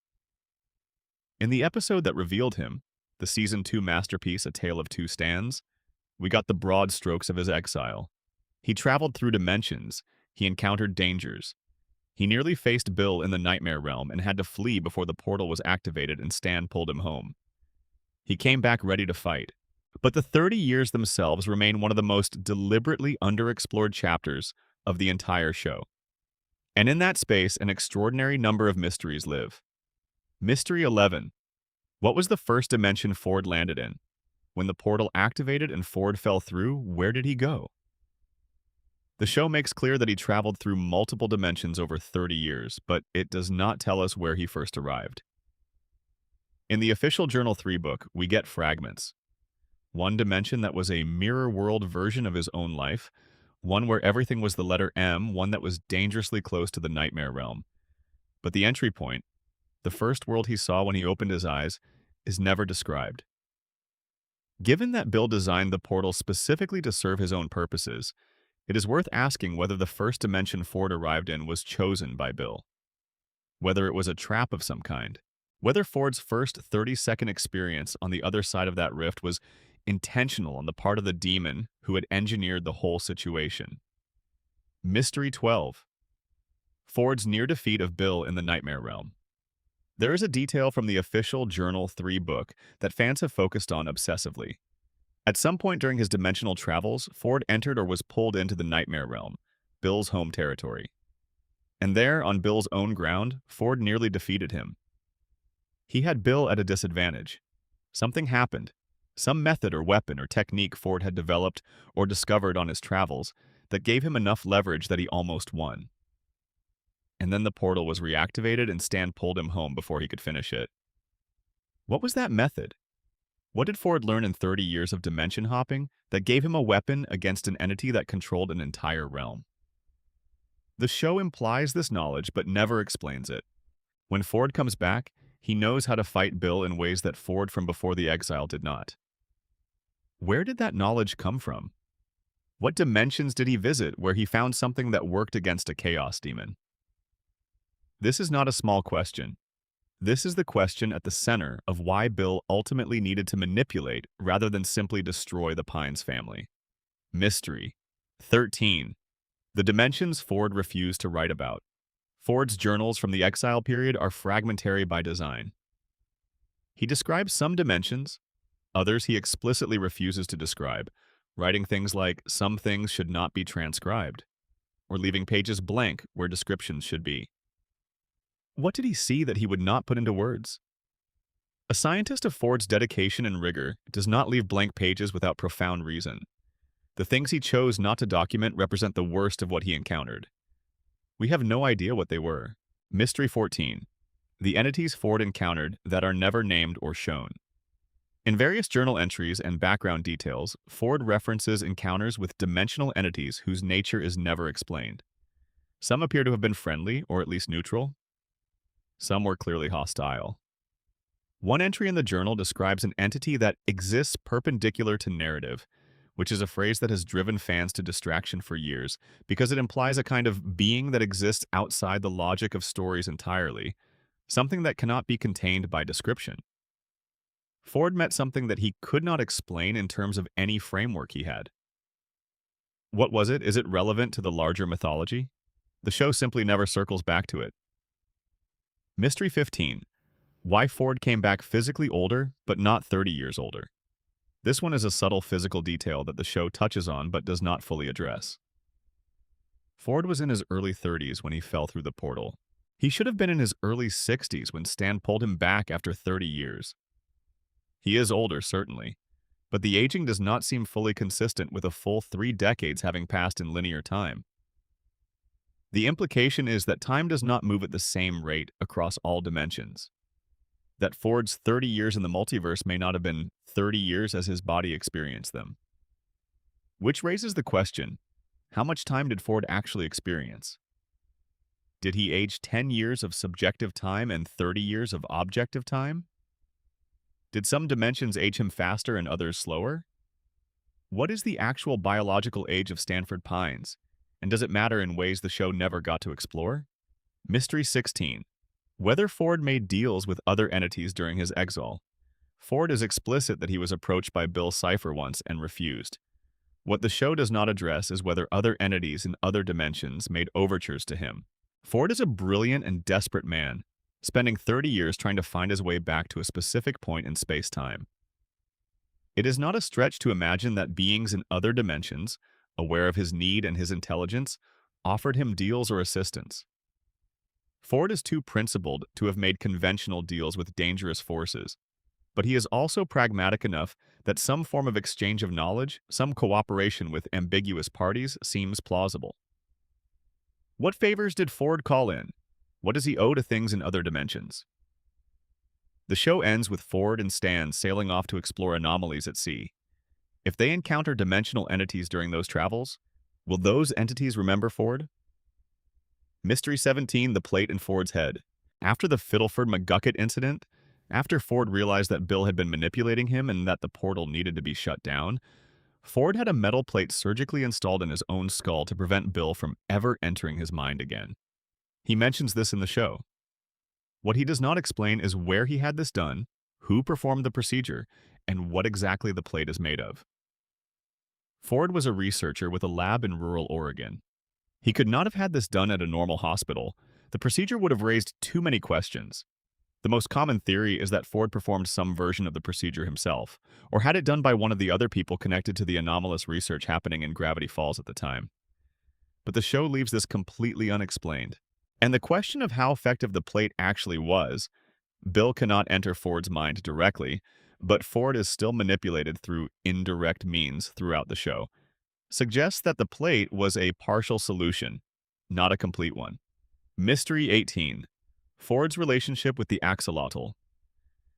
In the episode that revealed him, the Season 2 masterpiece A Tale of Two Stands, we got the broad strokes of his exile. He traveled through dimensions. He encountered dangers. He nearly faced Bill in the Nightmare Realm and had to flee before the portal was activated and Stan pulled him home. He came back ready to fight. But the 30 years themselves remain one of the most deliberately underexplored chapters of the entire show. And in that space, an extraordinary number of mysteries live. Mystery 11. What was the first dimension Ford landed in? When the portal activated and Ford fell through, where did he go? The show makes clear that he traveled through multiple dimensions over 30 years, but it does not tell us where he first arrived. In the official Journal 3 book, we get fragments. One dimension that was a mirror world version of his own life, one where everything was the letter M, one that was dangerously close to the Nightmare Realm. But the entry point, the first world he saw when he opened his eyes, is never described. Given that Bill designed the portal specifically to serve his own purposes, it is worth asking whether the first dimension Ford arrived in was chosen by Bill. Whether it was a trap of some kind. Whether Ford's first 30-second experience on the other side of that rift was intentional on the part of the demon who had engineered the whole situation. Mystery 12. Ford's near defeat of Bill in the Nightmare Realm. There is a detail from the official Journal 3 book that fans have focused on obsessively. At some point during his dimensional travels, Ford entered or was pulled into the Nightmare Realm, Bill's home territory. And there, on Bill's own ground, Ford nearly defeated him. He had Bill at a disadvantage. Something happened. Some method or weapon or technique Ford had developed or discovered on his travels that gave him enough leverage that he almost won. And then the portal was reactivated and Stan pulled him home before he could finish it. What was that method? What did Ford learn in 30 years of dimension hopping that gave him a weapon against an entity that controlled an entire realm? The show implies this knowledge but never explains it. When Ford comes back, he knows how to fight Bill in ways that Ford from before the exile did not. Where did that knowledge come from? What dimensions did he visit where he found something that worked against a chaos demon? This is not a small question. This is the question at the center of why Bill ultimately needed to manipulate rather than simply destroy the Pines family. Mystery 13. The dimensions Ford refused to write about. Ford's journals from the exile period are fragmentary by design. He describes some dimensions, others he explicitly refuses to describe, writing things like some things should not be transcribed, or leaving pages blank where descriptions should be. What did he see that he would not put into words? A scientist of Ford's dedication and rigor does not leave blank pages without profound reason. The things he chose not to document represent the worst of what he encountered. We have no idea what they were. Mystery 14. The entities Ford encountered that are never named or shown. In various journal entries and background details, Ford references encounters with dimensional entities whose nature is never explained. Some appear to have been friendly, or at least neutral. Some were clearly hostile. One entry in the journal describes an entity that exists perpendicular to narrative, which is a phrase that has driven fans to distraction for years because it implies a kind of being that exists outside the logic of stories entirely, something that cannot be contained by description. Ford met something that he could not explain in terms of any framework he had. What was it? Is it relevant to the larger mythology? The show simply never circles back to it. Mystery 15. Why Ford came back physically older, but not 30 years older. This one is a subtle physical detail that the show touches on but does not fully address. Ford was in his early 30s when he fell through the portal. He should have been in his early 60s when Stan pulled him back after 30 years. He is older, certainly, but the aging does not seem fully consistent with a full 3 decades having passed in linear time. The implication is that time does not move at the same rate across all dimensions. That Ford's 30 years in the multiverse may not have been 30 years as his body experienced them. Which raises the question, How much time did Ford actually experience? Did he age 10 years of subjective time and 30 years of objective time? Did some dimensions age him faster and others slower? What is the actual biological age of Stanford Pines? And does it matter in ways the show never got to explore? Mystery 16. Whether Ford made deals with other entities during his exile. Ford is explicit that he was approached by Bill Cipher once and refused. What the show does not address is whether other entities in other dimensions made overtures to him. Ford is a brilliant and desperate man, spending 30 years trying to find his way back to a specific point in space-time. It is not a stretch to imagine that beings in other dimensions, aware of his need and his intelligence, offered him deals or assistance. Ford is too principled to have made conventional deals with dangerous forces, but he is also pragmatic enough that some form of exchange of knowledge, some cooperation with ambiguous parties seems plausible. What favors did Ford call in? What does he owe to things in other dimensions? The show ends with Ford and Stan sailing off to explore anomalies at sea. If they encounter dimensional entities during those travels, will those entities remember Ford? Mystery 17, the plate in Ford's head. After the Fiddleford McGucket incident, after Ford realized that Bill had been manipulating him and that the portal needed to be shut down, Ford had a metal plate surgically installed in his own skull to prevent Bill from ever entering his mind again. He mentions this in the show. What he does not explain is where he had this done, who performed the procedure, and what exactly the plate is made of. Ford was a researcher with a lab in rural Oregon. He could not have had this done at a normal hospital. The procedure would have raised too many questions. The most common theory is that Ford performed some version of the procedure himself, or had it done by one of the other people connected to the anomalous research happening in Gravity Falls at the time. But the show leaves this completely unexplained. And the question of how effective the plate actually was, Bill cannot enter Ford's mind directly, but Ford is still manipulated through indirect means throughout the show, suggests that the plate was a partial solution, not a complete one. Mystery 18. Ford's relationship with the axolotl.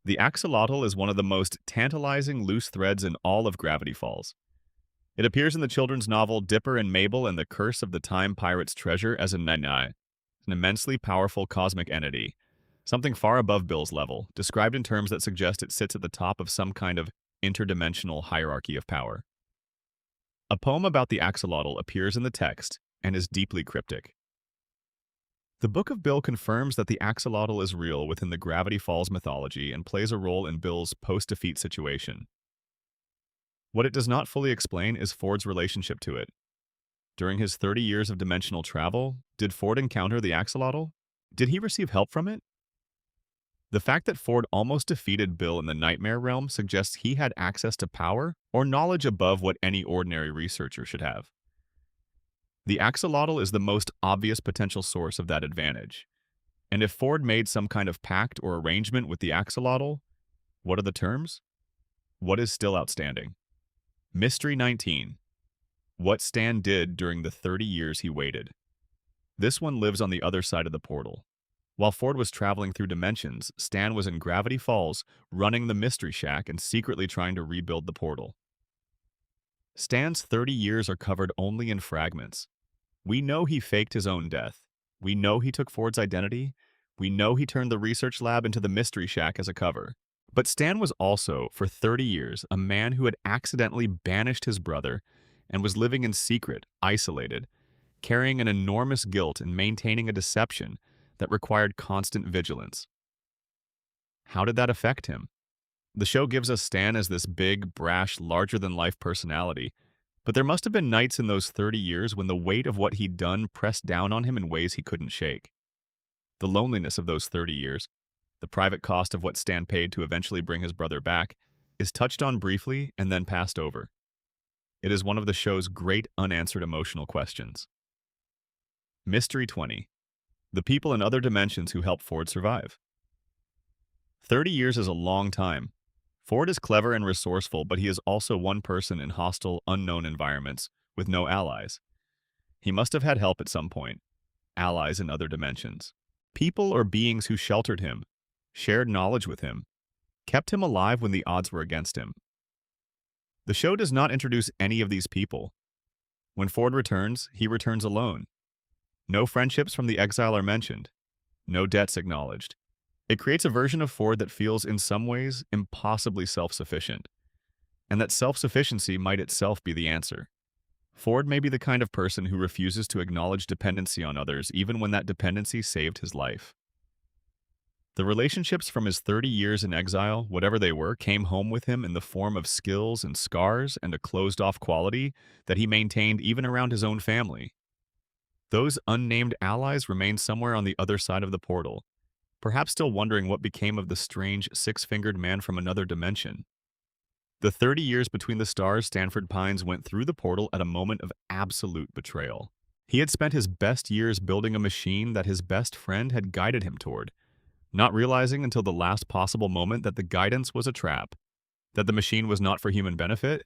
The axolotl is one of the most tantalizing loose threads in all of Gravity Falls. It appears in the children's novel Dipper and Mabel and the Curse of the Time Pirate's Treasure as a nanai, an immensely powerful cosmic entity, something far above Bill's level, described in terms that suggest it sits at the top of some kind of interdimensional hierarchy of power. A poem about the axolotl appears in the text and is deeply cryptic. The Book of Bill confirms that the axolotl is real within the Gravity Falls mythology and plays a role in Bill's post-defeat situation. What it does not fully explain is Ford's relationship to it. During his 30 years of dimensional travel, did Ford encounter the axolotl? Did he receive help from it? The fact that Ford almost defeated Bill in the Nightmare Realm suggests he had access to power or knowledge above what any ordinary researcher should have. The axolotl is the most obvious potential source of that advantage. And if Ford made some kind of pact or arrangement with the axolotl, what are the terms? What is still outstanding? Mystery 19. What Stan did during the 30 years he waited. This one lives on the other side of the portal. While Ford was traveling through dimensions, Stan was in Gravity Falls, running the Mystery Shack and secretly trying to rebuild the portal. Stan's 30 years are covered only in fragments. We know he faked his own death. We know he took Ford's identity. We know he turned the research lab into the Mystery Shack as a cover. But Stan was also, for 30 years, a man who had accidentally banished his brother and was living in secret, isolated, carrying an enormous guilt and maintaining a deception that required constant vigilance. How did that affect him? The show gives us Stan as this big, brash, larger-than-life personality, but there must have been nights in those 30 years when the weight of what he'd done pressed down on him in ways he couldn't shake. The loneliness of those 30 years, the private cost of what Stan paid to eventually bring his brother back, is touched on briefly and then passed over. It is one of the show's great unanswered emotional questions. Mystery 20. The people in other dimensions who helped Ford survive. 30 years is a long time. Ford is clever and resourceful, but he is also one person in hostile, unknown environments with no allies. He must have had help at some point. Allies in other dimensions. People or beings who sheltered him, shared knowledge with him, kept him alive when the odds were against him. The show does not introduce any of these people. When Ford returns, he returns alone. No friendships from the exile are mentioned. No debts acknowledged. It creates a version of Ford that feels in some ways impossibly self-sufficient, and that self-sufficiency might itself be the answer. Ford may be the kind of person who refuses to acknowledge dependency on others even when that dependency saved his life. The relationships from his 30 years in exile, whatever they were, came home with him in the form of skills and scars and a closed-off quality that he maintained even around his own family. Those unnamed allies remain somewhere on the other side of the portal, perhaps still wondering what became of the strange six-fingered man from another dimension. The 30 years between the stars, Stanford Pines went through the portal at a moment of absolute betrayal. He had spent his best years building a machine that his best friend had guided him toward, not realizing until the last possible moment that the guidance was a trap, that the machine was not for human benefit,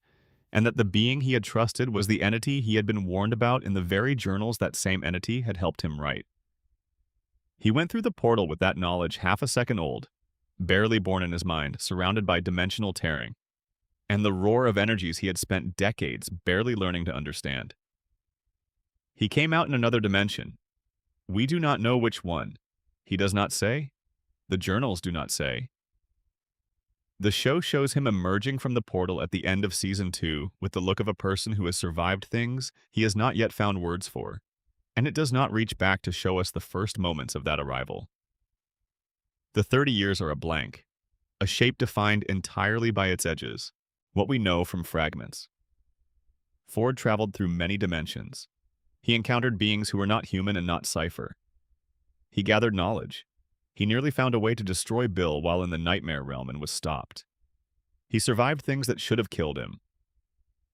and that the being he had trusted was the entity he had been warned about in the very journals that same entity had helped him write. He went through the portal with that knowledge half a second old, barely born in his mind, surrounded by dimensional tearing, and the roar of energies he had spent decades barely learning to understand. He came out in another dimension. We do not know which one. He does not say. The journals do not say. The show shows him emerging from the portal at the end of Season 2 with the look of a person who has survived things he has not yet found words for, and it does not reach back to show us the first moments of that arrival. The 30 years are a blank, a shape defined entirely by its edges, what we know from fragments. Ford traveled through many dimensions. He encountered beings who were not human and not Cipher. He gathered knowledge. He nearly found a way to destroy Bill while in the nightmare realm and was stopped. He survived things that should have killed him.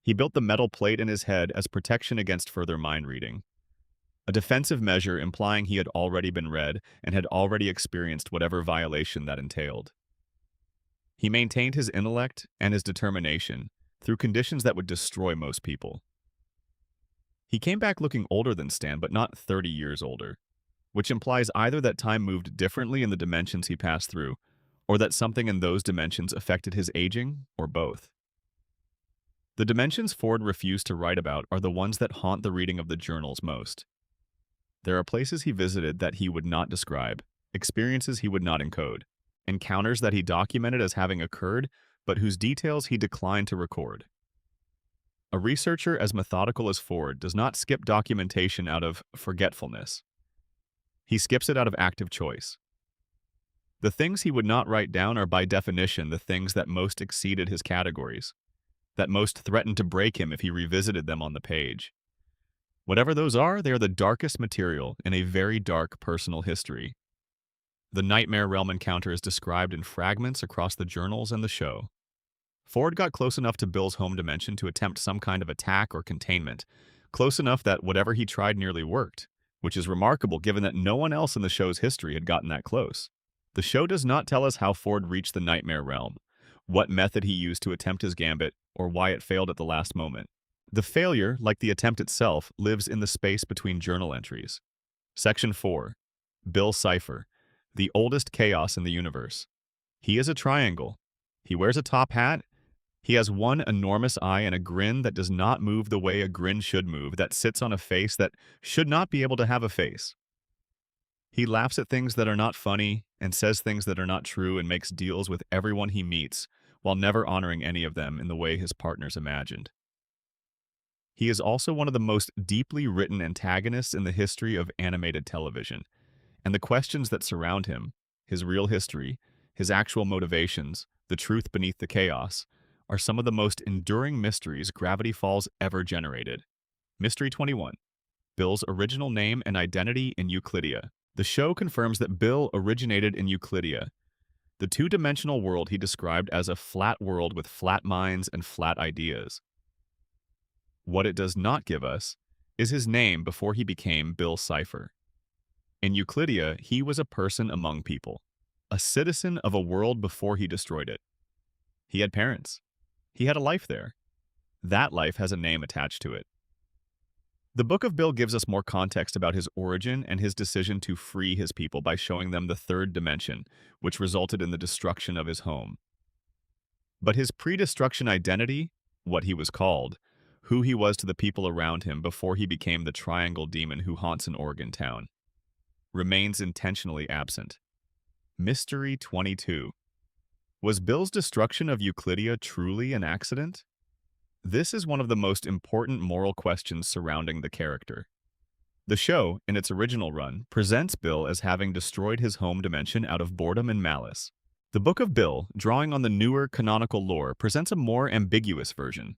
He built the metal plate in his head as protection against further mind reading, a defensive measure implying he had already been read and had already experienced whatever violation that entailed. He maintained his intellect and his determination through conditions that would destroy most people. He came back looking older than Stan, but not 30 years older, which implies either that time moved differently in the dimensions he passed through, or that something in those dimensions affected his aging, or both. The dimensions Ford refused to write about are the ones that haunt the reading of the journals most. There are places he visited that he would not describe, experiences he would not encode, encounters that he documented as having occurred, but whose details he declined to record. A researcher as methodical as Ford does not skip documentation out of forgetfulness. He skips it out of active choice. The things he would not write down are by definition the things that most exceeded his categories, that most threatened to break him if he revisited them on the page. Whatever those are, they are the darkest material in a very dark personal history. The Nightmare Realm encounter is described in fragments across the journals and the show. Ford got close enough to Bill's home dimension to attempt some kind of attack or containment, close enough that whatever he tried nearly worked, which is remarkable given that no one else in the show's history had gotten that close. The show does not tell us how Ford reached the Nightmare Realm, what method he used to attempt his gambit, or why it failed at the last moment. The failure, like the attempt itself, lives in the space between journal entries. Section 4. Bill Cipher, the oldest chaos in the universe. He is a triangle. He wears a top hat. He has one enormous eye and a grin that does not move the way a grin should move, that sits on a face that should not be able to have a face. He laughs at things that are not funny and says things that are not true and makes deals with everyone he meets while never honoring any of them in the way his partners imagined. He is also one of the most deeply written antagonists in the history of animated television, and the questions that surround him, his real history, his actual motivations, the truth beneath the chaos, are some of the most enduring mysteries Gravity Falls ever generated. Mystery 21. Bill's original name and identity in Euclidia. The show confirms that Bill originated in Euclidia, the two-dimensional world he described as a flat world with flat minds and flat ideas. What it does not give us is his name before he became Bill Cipher. In Euclidia, he was a person among people, a citizen of a world before he destroyed it. He had parents. He had a life there. That life has a name attached to it. The Book of Bill gives us more context about his origin and his decision to free his people by showing them the third dimension, which resulted in the destruction of his home. But his pre-destruction identity, what he was called, who he was to the people around him before he became the triangle demon who haunts an Oregon town, remains intentionally absent. Mystery 22. Was Bill's destruction of Euclidia truly an accident? This is one of the most important moral questions surrounding the character. The show, in its original run, presents Bill as having destroyed his home dimension out of boredom and malice. The Book of Bill, drawing on the newer canonical lore, presents a more ambiguous version,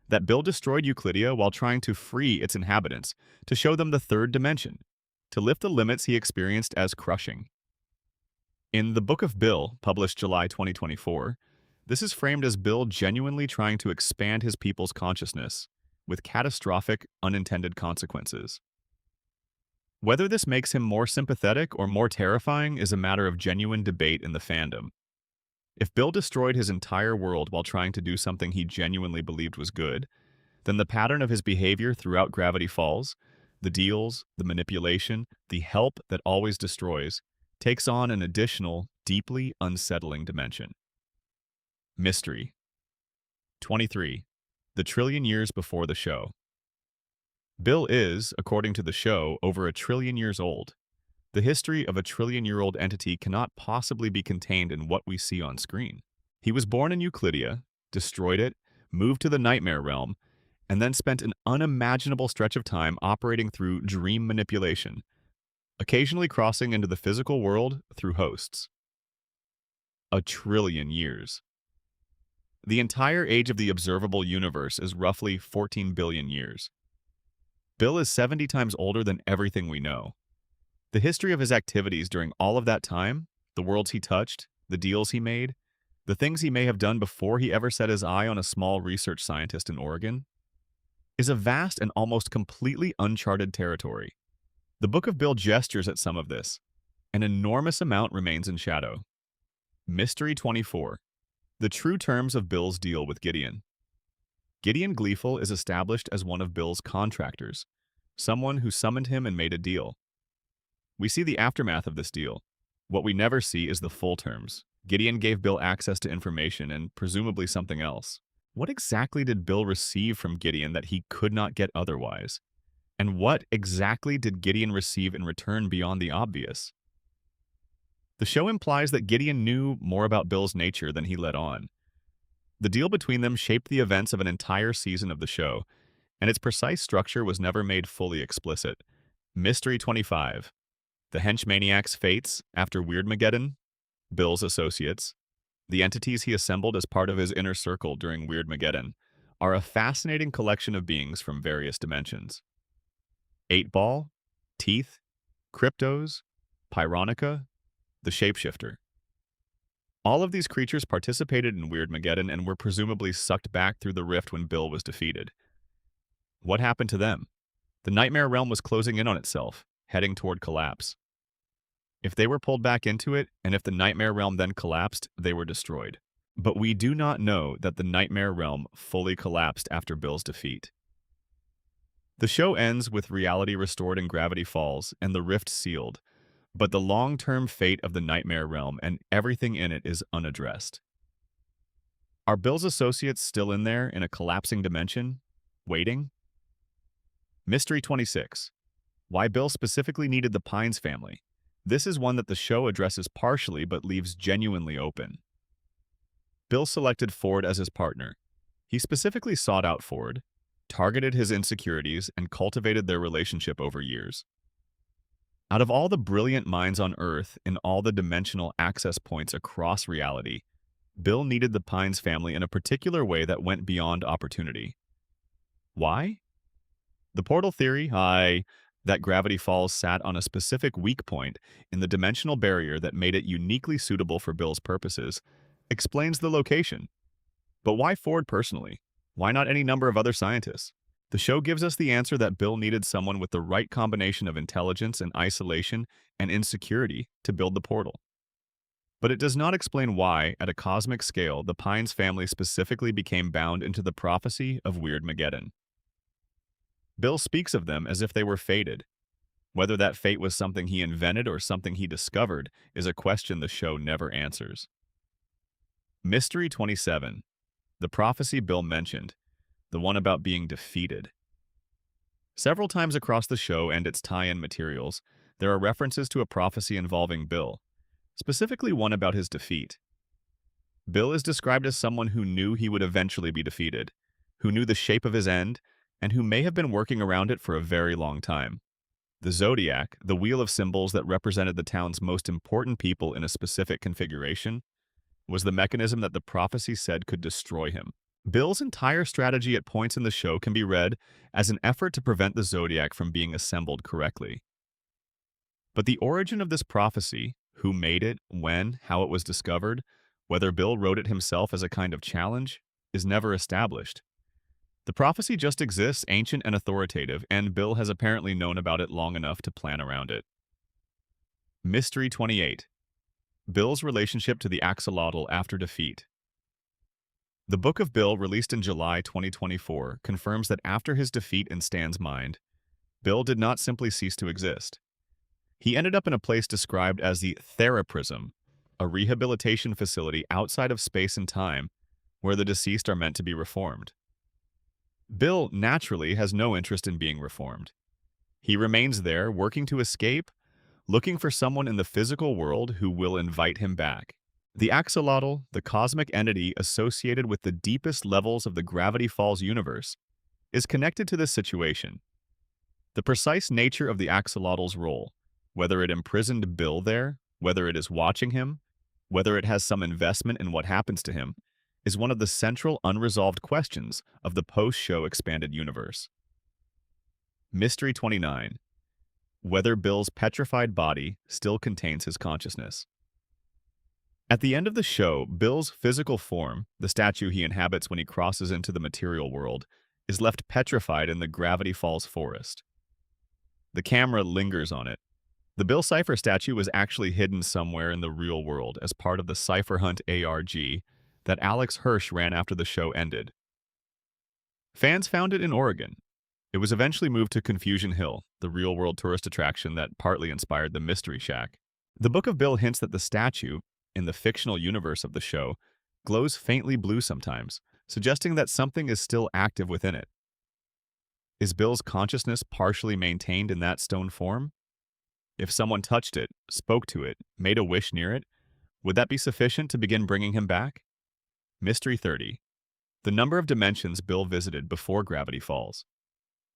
that Bill destroyed Euclidia while trying to free its inhabitants, to show them the third dimension, to lift the limits he experienced as crushing. In The Book of Bill, published July 2024, this is framed as Bill genuinely trying to expand his people's consciousness, with catastrophic, unintended consequences. Whether this makes him more sympathetic or more terrifying is a matter of genuine debate in the fandom. If Bill destroyed his entire world while trying to do something he genuinely believed was good, then the pattern of his behavior throughout Gravity Falls, the deals, the manipulation, the help that always destroys, takes on an additional, deeply unsettling dimension. Mystery 23. The trillion years before the show. Bill is, according to the show, over 1 trillion years old. The history of a trillion-year-old entity cannot possibly be contained in what we see on screen. He was born in Euclidia, destroyed it, moved to the Nightmare Realm, and then spent an unimaginable stretch of time operating through dream manipulation, occasionally crossing into the physical world through hosts. 1 trillion years. The entire age of the observable universe is roughly 14 billion years. Bill is 70 times older than everything we know. The history of his activities during all of that time, the worlds he touched, the deals he made, the things he may have done before he ever set his eye on a small research scientist in Oregon, is a vast and almost completely uncharted territory. The Book of Bill gestures at some of this. An enormous amount remains in shadow. Mystery 24. The true terms of Bill's deal with Gideon. Gideon Gleeful is established as one of Bill's contractors, someone who summoned him and made a deal. We see the aftermath of this deal. What we never see is the full terms. Gideon gave Bill access to information and presumably something else. What exactly did Bill receive from Gideon that he could not get otherwise? And what exactly did Gideon receive in return beyond the obvious? The show implies that Gideon knew more about Bill's nature than he let on. The deal between them shaped the events of an entire season of the show, and its precise structure was never made fully explicit. Mystery 25. The Henchmaniac's fates after Weirdmageddon, Bill's associates, the entities he assembled as part of his inner circle during Weirdmageddon, are a fascinating collection of beings from various dimensions. 8-Ball, Teeth, Cryptos, Pyronica, the Shapeshifter. All of these creatures participated in Weirdmageddon and were presumably sucked back through the rift when Bill was defeated. What happened to them? The Nightmare Realm was closing in on itself, heading toward collapse. If they were pulled back into it, and if the Nightmare Realm then collapsed, they were destroyed. But we do not know that the Nightmare Realm fully collapsed after Bill's defeat. The show ends with reality restored in Gravity Falls and the rift sealed, but the long-term fate of the Nightmare Realm and everything in it is unaddressed. Are Bill's associates still in there in a collapsing dimension, waiting? Mystery 26. Why Bill specifically needed the Pines family. This is one that the show addresses partially but leaves genuinely open. Bill selected Ford as his partner. He specifically sought out Ford, targeted his insecurities, and cultivated their relationship over years. Out of all the brilliant minds on Earth in all the dimensional access points across reality, Bill needed the Pines family in a particular way that went beyond opportunity. Why? The portal theory, that Gravity Falls sat on a specific weak point in the dimensional barrier that made it uniquely suitable for Bill's purposes, explains the location. But why Ford personally? Why not any number of other scientists? The show gives us the answer that Bill needed someone with the right combination of intelligence and isolation and insecurity to build the portal. But it does not explain why, at a cosmic scale, the Pines family specifically became bound into the prophecy of Weirdmageddon. Bill speaks of them as if they were fated. Whether that fate was something he invented or something he discovered is a question the show never answers. Mystery 27. The prophecy Bill mentioned. the one about being defeated. Several times across the show and its tie-in materials, there are references to a prophecy involving Bill, specifically one about his defeat. Bill is described as someone who knew he would eventually be defeated, who knew the shape of his end, and who may have been working around it for a very long time. The zodiac, the wheel of symbols that represented the town's most important people in a specific configuration, was the mechanism that the prophecy said could destroy him. Bill's entire strategy at points in the show can be read as an effort to prevent the zodiac from being assembled correctly. But the origin of this prophecy, who made it, when, how it was discovered, whether Bill wrote it himself as a kind of challenge, is never established. The prophecy just exists, ancient and authoritative, and Bill has apparently known about it long enough to plan around it. Mystery 28. Bill's relationship to the axolotl after defeat. The Book of Bill, released in July 2024, confirms that after his defeat in Stan's mind, Bill did not simply cease to exist. He ended up in a place described as the Theraprism, a rehabilitation facility outside of space and time where the deceased are meant to be reformed. Bill, naturally, has no interest in being reformed. He remains there, working to escape, looking for someone in the physical world who will invite him back. The axolotl, the cosmic entity associated with the deepest levels of the Gravity Falls universe, is connected to this situation. The precise nature of the axolotl's role, whether it imprisoned Bill there, whether it is watching him, whether it has some investment in what happens to him, is one of the central unresolved questions of the post-show expanded universe. Mystery 29. Whether Bill's petrified body still contains his consciousness. At the end of the show, Bill's physical form, the statue he inhabits when he crosses into the material world, is left petrified in the Gravity Falls forest. The camera lingers on it. The Bill Cipher statue was actually hidden somewhere in the real world as part of the Cipher Hunt ARG that Alex Hirsch ran after the show ended. Fans found it in Oregon. It was eventually moved to Confusion Hill, the real-world tourist attraction that partly inspired the Mystery Shack. The Book of Bill hints that the statue, in the fictional universe of the show, glows faintly blue sometimes, suggesting that something is still active within it. Is Bill's consciousness partially maintained in that stone form? If someone touched it, spoke to it, made a wish near it, would that be sufficient to begin bringing him back? Mystery 30. The number of dimensions Bill visited before Gravity Falls.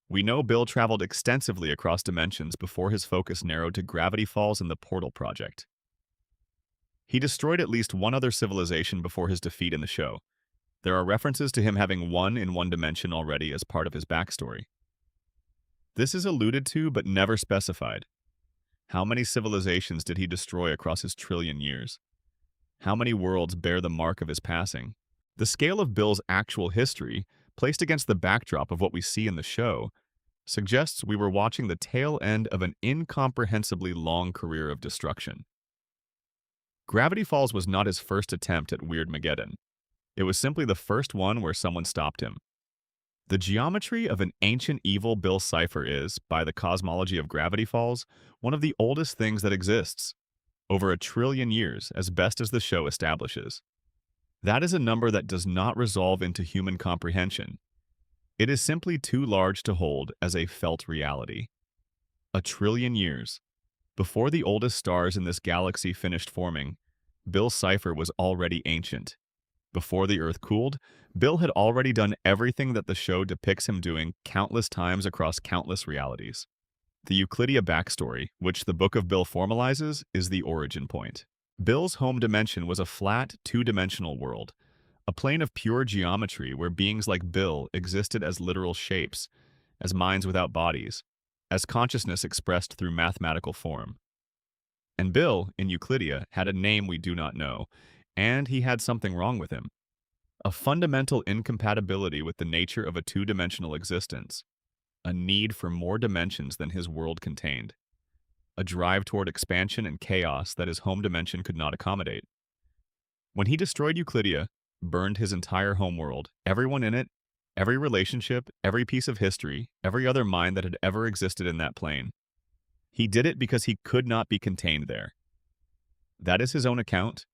We know Bill traveled extensively across dimensions before his focus narrowed to Gravity Falls and the Portal Project. He destroyed at least one other civilization before his defeat in the show. There are references to him having won in one dimension already as part of his backstory. This is alluded to but never specified. How many civilizations did he destroy across his trillion years? How many worlds bear the mark of his passing? The scale of Bill's actual history, placed against the backdrop of what we see in the show, suggests we were watching the tail end of an incomprehensibly long career of destruction. Gravity Falls was not his first attempt at Weirdmageddon. It was simply the first one where someone stopped him. The geometry of an ancient evil Bill Cipher is, by the cosmology of Gravity Falls, one of the oldest things that exists. Over 1 trillion years, as best as the show establishes. That is a number that does not resolve into human comprehension. It is simply too large to hold as a felt reality. 1 trillion years. Before the oldest stars in this galaxy finished forming, Bill Cipher was already ancient. Before the Earth cooled, Bill had already done everything that the show depicts him doing countless times across countless realities. The Euclidean backstory, which the Book of Bill formalizes, is the origin point. Bill's home dimension was a flat, two-dimensional world, a plane of pure geometry where beings like Bill existed as literal shapes, as minds without bodies, as consciousness expressed through mathematical form. And Bill, in Euclidean, had a name we do not know, and he had something wrong with him. A fundamental incompatibility with the nature of a two-dimensional existence. A need for more dimensions than his world contained. A drive toward expansion and chaos that his home dimension could not accommodate. When he destroyed Euclidean, burned his entire homeworld, everyone in it, every relationship, every piece of history, every other mind that had ever existed in that plane, he did it because he could not be contained there. That is his own account.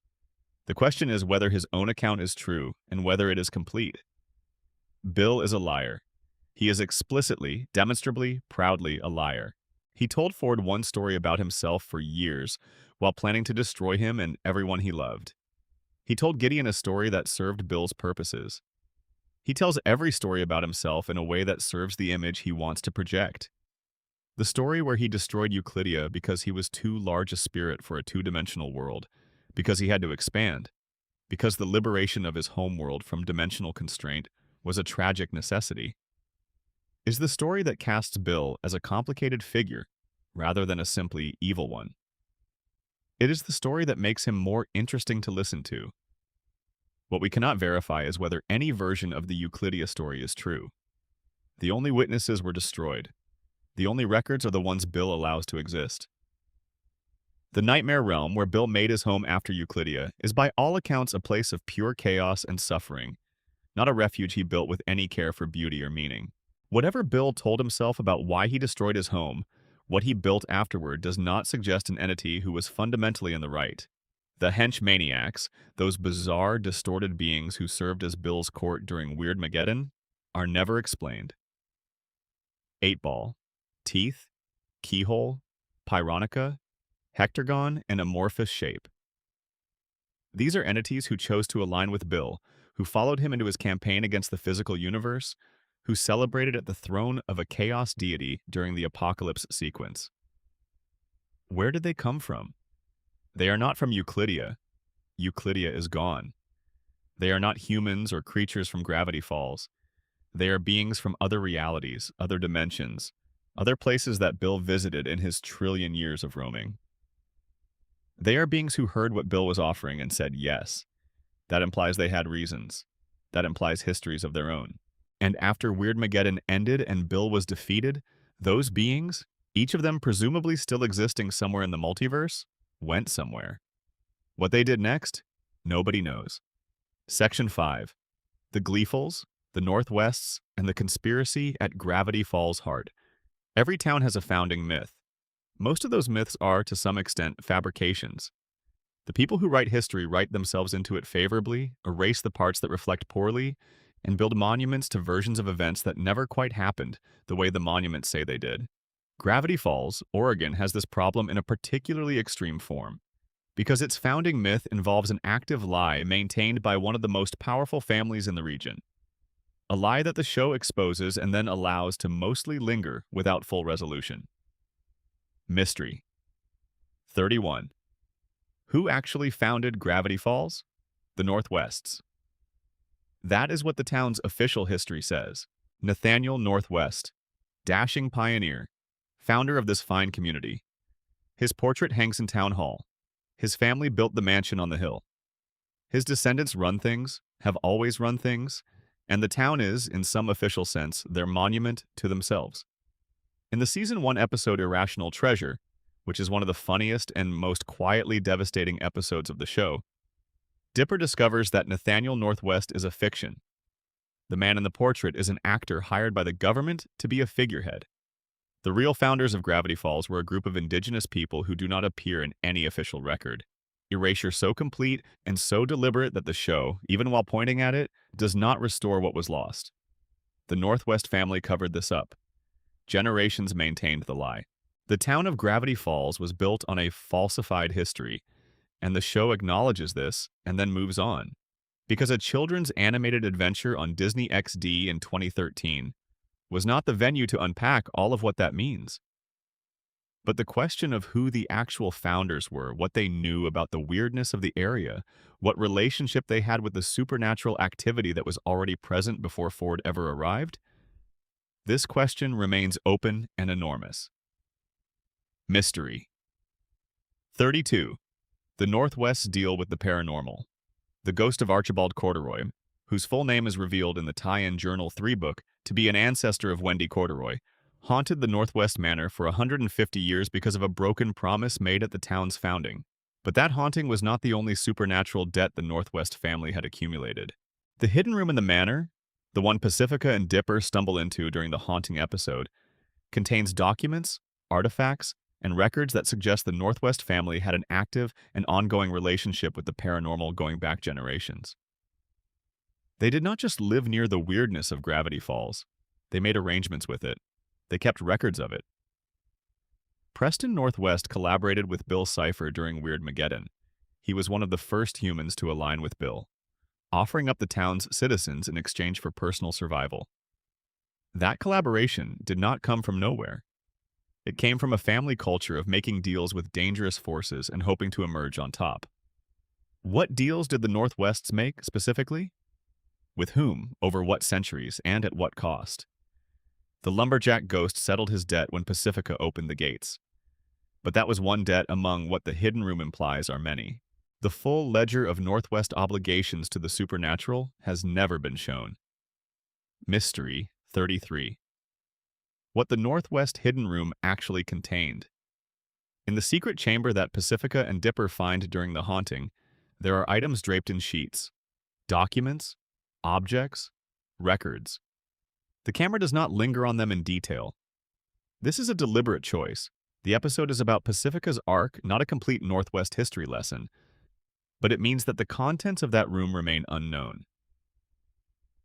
The question is whether his own account is true and whether it is complete. Bill is a liar. He is explicitly, demonstrably, proudly a liar. He told Ford one story about himself for years, while planning to destroy him and everyone he loved. He told Gideon a story that served Bill's purposes. He tells every story about himself in a way that serves the image he wants to project. The story where he destroyed Euclidia because he was too large a spirit for a two-dimensional world, because he had to expand, because the liberation of his home world from dimensional constraint was a tragic necessity, is the story that casts Bill as a complicated figure rather than a simply evil one. It is the story that makes him more interesting to listen to. What we cannot verify is whether any version of the Euclidia story is true. The only witnesses were destroyed. The only records are the ones Bill allows to exist. The Nightmare Realm, where Bill made his home after Euclidia, is by all accounts a place of pure chaos and suffering, not a refuge he built with any care for beauty or meaning. Whatever Bill told himself about why he destroyed his home, what he built afterward does not suggest an entity who was fundamentally in the right. The hench maniacs, those bizarre, distorted beings who served as Bill's court during Weirdmageddon, are never explained. 8-ball, teeth, keyhole, pyronica, hectagon, and amorphous shape. These are entities who chose to align with Bill, who followed him into his campaign against the physical universe, who celebrated at the throne of a chaos deity during the apocalypse sequence. Where did they come from? They are not from Euclidia. Euclidia is gone. They are not humans or creatures from Gravity Falls. They are beings from other realities, other dimensions, other places that Bill visited in his trillion years of roaming. They are beings who heard what Bill was offering and said yes. That implies they had reasons. That implies histories of their own. And after Weirdmageddon ended and Bill was defeated, those beings, each of them presumably still existing somewhere in the multiverse, went somewhere. What they did next, nobody knows. Section 5. The Gleefuls, the Northwests, and the conspiracy at Gravity Falls Heart. Every town has a founding myth. Most of those myths are, to some extent, fabrications. The people who write history write themselves into it favorably, erase the parts that reflect poorly, and build monuments to versions of events that never quite happened the way the monuments say they did. Gravity Falls, Oregon, has this problem in a particularly extreme form, because its founding myth involves an active lie maintained by one of the most powerful families in the region. A lie that the show exposes and then allows to mostly linger without full resolution. Mystery. 31. Who actually founded Gravity Falls? The Northwests. That is what the town's official history says. Nathaniel Northwest, dashing pioneer, founder of this fine community. His portrait hangs in Town Hall. His family built the mansion on the hill. His descendants run things, have always run things, and the town is, in some official sense, their monument to themselves. In the Season 1 episode Irrational Treasure, which is one of the funniest and most quietly devastating episodes of the show, Dipper discovers that Nathaniel Northwest is a fiction. The man in the portrait is an actor hired by the government to be a figurehead. The real founders of Gravity Falls were a group of indigenous people who do not appear in any official record. Erasure so complete and so deliberate that the show, even while pointing at it, does not restore what was lost. The Northwest family covered this up. Generations maintained the lie. The town of Gravity Falls was built on a falsified history, and the show acknowledges this and then moves on. Because a children's animated adventure on Disney XD in 2013 was not the venue to unpack all of what that means. But the question of who the actual founders were, what they knew about the weirdness of the area, what relationship they had with the supernatural activity that was already present before Ford ever arrived, this question remains open and enormous. Mystery. 32. The Northwest's deal with the paranormal. The ghost of Archibald Corduroy, whose full name is revealed in the tie-in Journal 3 book to be an ancestor of Wendy Corduroy, haunted the Northwest Manor for 150 years because of a broken promise made at the town's founding. But that haunting was not the only supernatural debt the Northwest family had accumulated. The hidden room in the manor, the one Pacifica and Dipper stumble into during the haunting episode, contains documents, artifacts, and records that suggest the Northwest family had an active and ongoing relationship with the paranormal going back generations. They did not just live near the weirdness of Gravity Falls. They made arrangements with it. They kept records of it. Preston Northwest collaborated with Bill Cipher during Weirdmageddon. He was one of the first humans to align with Bill, offering up the town's citizens in exchange for personal survival. That collaboration did not come from nowhere. It came from a family culture of making deals with dangerous forces and hoping to emerge on top. What deals did the Northwests make, specifically? With whom, over what centuries, and at what cost? The lumberjack ghost settled his debt when Pacifica opened the gates. But that was one debt among what the hidden room implies are many. The full ledger of Northwest obligations to the supernatural has never been shown. Mystery 33. What the Northwest hidden room actually contained. In the secret chamber that Pacifica and Dipper find during the haunting, there are items draped in sheets, documents, objects, records. The camera does not linger on them in detail. This is a deliberate choice. The episode is about Pacifica's arc, not a complete Northwest history lesson, but it means that the contents of that room remain unknown.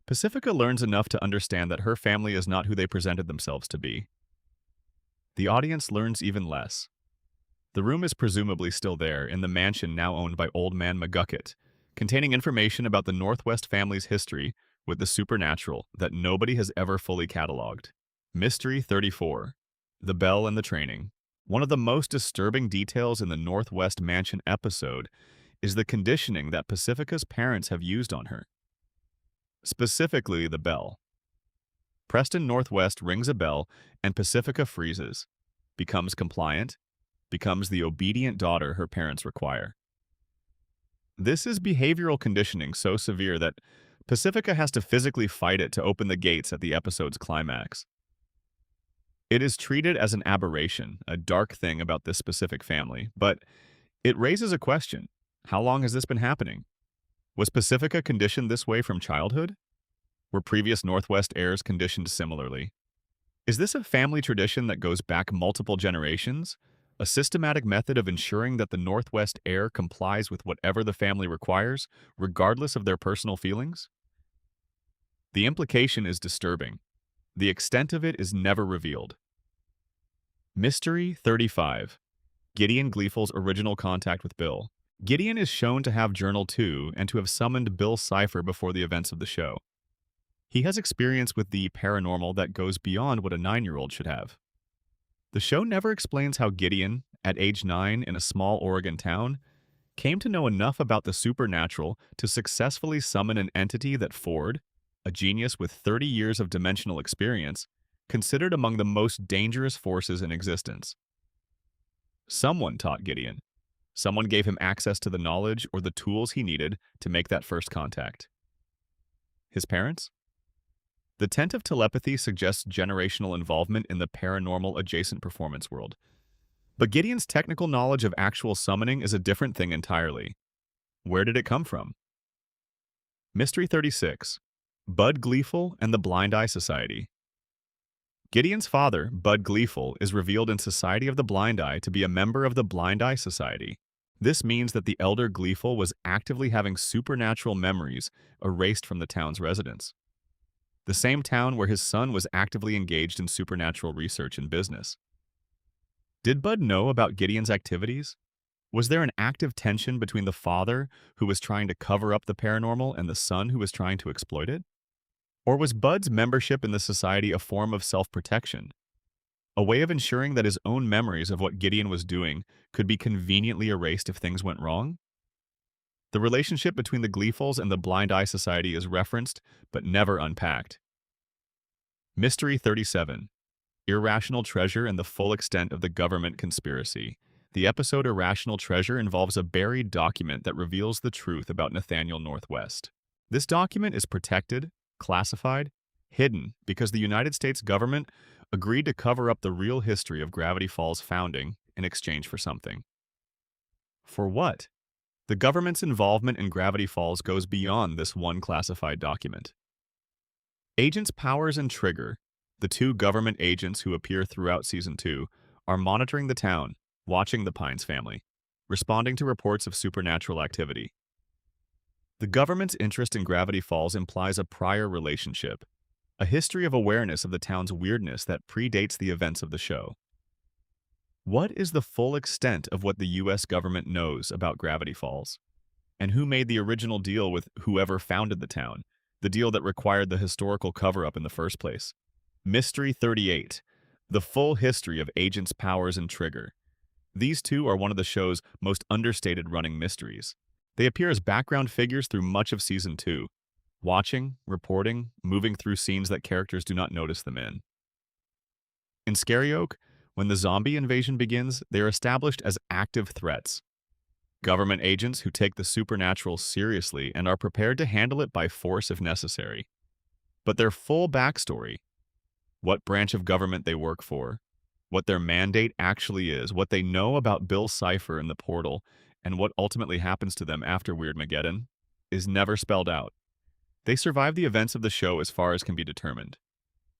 Pacifica learns enough to understand that her family is not who they presented themselves to be. The audience learns even less. The room is presumably still there in the mansion now owned by Old Man McGucket, containing information about the Northwest family's history with the supernatural that nobody has ever fully cataloged. Mystery 34. The Bell and the Training. One of the most disturbing details in the Northwest Mansion episode is the conditioning that Pacifica's parents have used on her. Specifically, the bell. Preston Northwest rings a bell and Pacifica freezes, becomes compliant, becomes the obedient daughter her parents require. This is behavioral conditioning so severe that Pacifica has to physically fight it to open the gates at the episode's climax. It is treated as an aberration, a dark thing about this specific family, but it raises a question. How long has this been happening? Was Pacifica conditioned this way from childhood? Were previous Northwest heirs conditioned similarly? Is this a family tradition that goes back multiple generations? A systematic method of ensuring that the Northwest heir complies with whatever the family requires, regardless of their personal feelings? The implication is disturbing. The extent of it is never revealed. Mystery 35. Gideon Gleeful's original contact with Bill. Gideon is shown to have Journal 2 and to have summoned Bill Cipher before the events of the show. He has experience with the paranormal that goes beyond what a 9-year-old should have. The show never explains how Gideon, at age 9 in a small Oregon town, came to know enough about the supernatural to successfully summon an entity that Ford, a genius with 30 years of dimensional experience, considered among the most dangerous forces in existence. Someone taught Gideon. Someone gave him access to the knowledge or the tools he needed to make that first contact. His parents? The tent of telepathy suggests generational involvement in the paranormal adjacent performance world. But Gideon's technical knowledge of actual summoning is a different thing entirely. Where did it come from? Mystery 36. Bud Gleeful and the Blind Eye Society. Gideon's father, Bud Gleeful, is revealed in Society of the Blind Eye to be a member of the Blind Eye Society. This means that the elder Gleeful was actively having supernatural memories erased from the town's residents. The same town where his son was actively engaged in supernatural research and business. Did Bud know about Gideon's activities? Was there an active tension between the father, who was trying to cover up the paranormal, and the son who was trying to exploit it? Or was Bud's membership in the society a form of self-protection? A way of ensuring that his own memories of what Gideon was doing could be conveniently erased if things went wrong? The relationship between the Gleefuls and the Blind Eye Society is referenced, but never unpacked. Mystery 37. Irrational Treasure and the Full Extent of the Government Conspiracy. The episode Irrational Treasure involves a buried document that reveals the truth about Nathaniel Northwest. This document is protected, classified, hidden because the United States government agreed to cover up the real history of Gravity Falls' founding in exchange for something. For what? The government's involvement in Gravity Falls goes beyond this one classified document. Agents Powers and Trigger, the two government agents who appear throughout Season 2, are monitoring the town, watching the Pines family, responding to reports of supernatural activity. The government's interest in Gravity Falls implies a prior relationship, a history of awareness of the town's weirdness that predates the events of the show. What is the full extent of what the US government knows about Gravity Falls? And who made the original deal with whoever founded the town, the deal that required the historical cover-up in the first place? Mystery 38, the full history of Agent's powers and Trigger. These two are one of the show's most understated running mysteries. They appear as background figures through much of Season 2, watching, reporting, moving through scenes that characters do not notice them in. In Scary Oak, when the zombie invasion begins, they are established as active threats. Government agents who take the supernatural seriously and are prepared to handle it by force if necessary. But their full backstory, what branch of government they work for, what their mandate actually is, what they know about Bill Cipher and the portal, and what ultimately happens to them after Weirdmageddon, is never spelled out. They survive the events of the show as far as can be determined.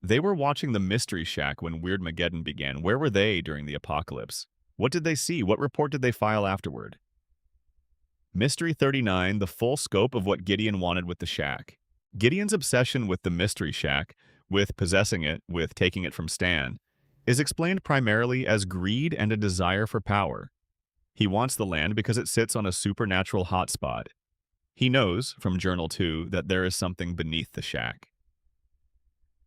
They were watching the Mystery Shack when Weirdmageddon began. Where were they during the apocalypse? What did they see? What report did they file afterward? Mystery 39, the full scope of what Gideon wanted with the shack. Gideon's obsession with the Mystery Shack, with possessing it, with taking it from Stan, is explained primarily as greed and a desire for power. He wants the land because it sits on a supernatural hotspot. He knows, from Journal 2, that there is something beneath the shack.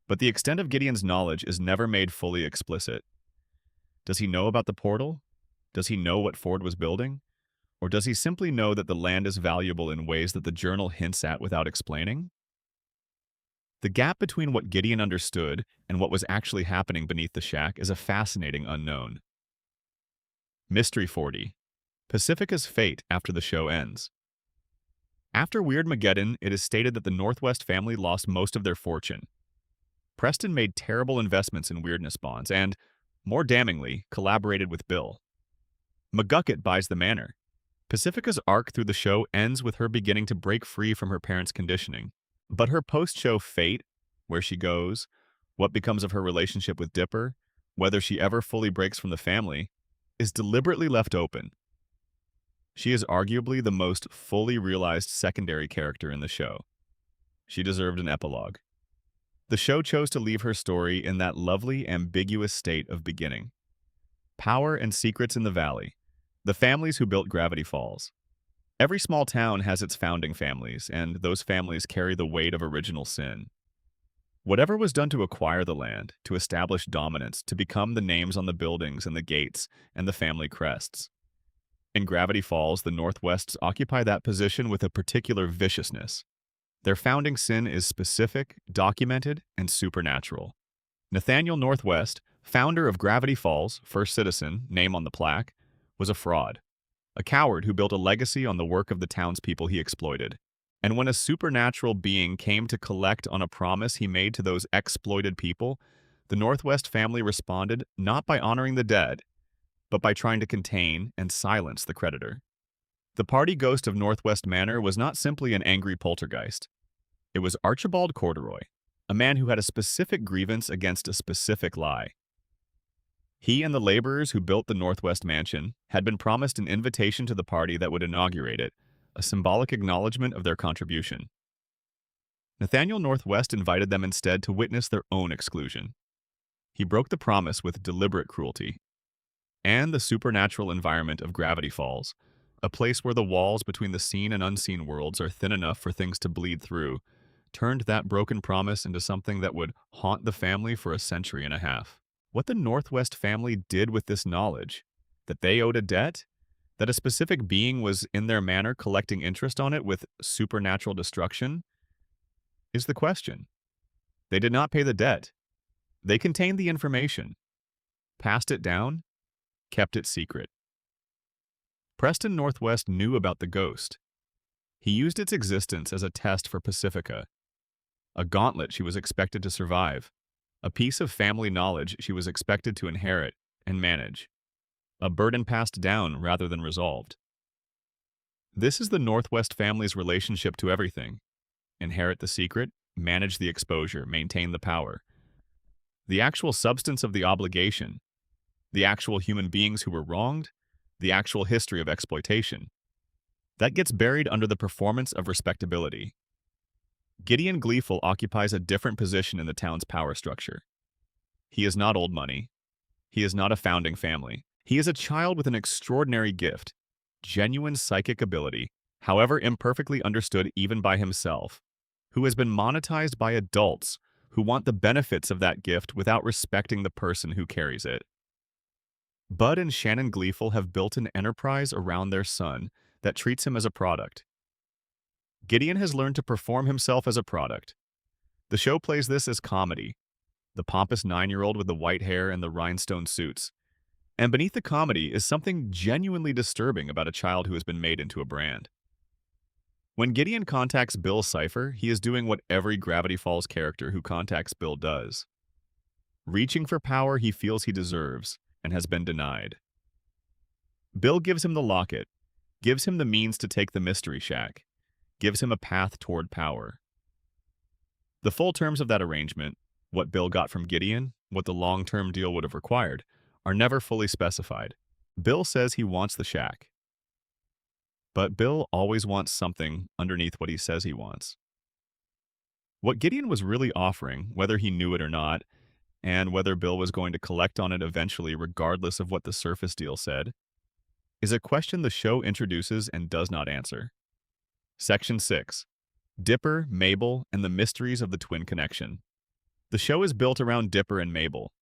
But the extent of Gideon's knowledge is never made fully explicit. Does he know about the portal? Does he know what Ford was building? Or does he simply know that the land is valuable in ways that the journal hints at without explaining? The gap between what Gideon understood and what was actually happening beneath the shack is a fascinating unknown. Mystery 40. Pacifica's fate after the show ends. After Weirdmageddon, it is stated that the Northwest family lost most of their fortune. Preston made terrible investments in weirdness bonds and, more damningly, collaborated with Bill. McGucket buys the manor. Pacifica's arc through the show ends with her beginning to break free from her parents' conditioning. But her post-show fate, where she goes, what becomes of her relationship with Dipper, whether she ever fully breaks from the family, is deliberately left open. She is arguably the most fully realized secondary character in the show. She deserved an epilogue. The show chose to leave her story in that lovely, ambiguous state of beginning. Power and secrets in the valley. The families who built Gravity Falls. Every small town has its founding families, and those families carry the weight of original sin. Whatever was done to acquire the land, to establish dominance, to become the names on the buildings and the gates and the family crests. In Gravity Falls, the Northwests occupy that position with a particular viciousness. Their founding sin is specific, documented, and supernatural. Nathaniel Northwest, founder of Gravity Falls, first citizen, name on the plaque, was a fraud. A coward who built a legacy on the work of the townspeople he exploited. And when a supernatural being came to collect on a promise he made to those exploited people, the Northwest family responded not by honoring the dead, but by trying to contain and silence the creditor. The party ghost of Northwest Manor was not simply an angry poltergeist. It was Archibald Corduroy, a man who had a specific grievance against a specific lie. He and the laborers who built the Northwest Mansion had been promised an invitation to the party that would inaugurate it, a symbolic acknowledgement of their contribution. Nathaniel Northwest invited them instead to witness their own exclusion. He broke the promise with deliberate cruelty. And the supernatural environment of Gravity Falls, a place where the walls between the seen and unseen worlds are thin enough for things to bleed through, turned that broken promise into something that would haunt the family for a century and a half. What the Northwest family did with this knowledge, that they owed a debt, that a specific being was in their manor collecting interest on it with supernatural destruction, is the question. They did not pay the debt. They contained the information, passed it down, kept it secret. Preston Northwest knew about the ghost. He used its existence as a test for Pacifica, a gauntlet she was expected to survive, a piece of family knowledge she was expected to inherit and manage, a burden passed down rather than resolved. This is the Northwest family's relationship to everything. Inherit the secret, manage the exposure, maintain the power. The actual substance of the obligation, the actual human beings who were wronged, the actual history of exploitation. That gets buried under the performance of respectability. Gideon Gleeful occupies a different position in the town's power structure. He is not old money. He is not a founding family. He is a child with an extraordinary gift, genuine psychic ability, however imperfectly understood even by himself, who has been monetized by adults who want the benefits of that gift without respecting the person who carries it. Bud and Shannon Gleeful have built an enterprise around their son that treats him as a product. Gideon has learned to perform himself as a product. The show plays this as comedy, the pompous 9-year-old with the white hair and the rhinestone suits. And beneath the comedy is something genuinely disturbing about a child who has been made into a brand. When Gideon contacts Bill Cipher, he is doing what every Gravity Falls character who contacts Bill does. Reaching for power he feels he deserves and has been denied. Bill gives him the locket, gives him the means to take the Mystery Shack, gives him a path toward power. The full terms of that arrangement, what Bill got from Gideon, what the long-term deal would have required, are never fully specified. Bill says he wants the shack. But Bill always wants something underneath what he says he wants. What Gideon was really offering, whether he knew it or not, and whether Bill was going to collect on it eventually regardless of what the surface deal said, is a question the show introduces and does not answer. Section 6. Dipper, Mabel, and the Mysteries of the Twin Connection. The show is built around Dipper and Mabel.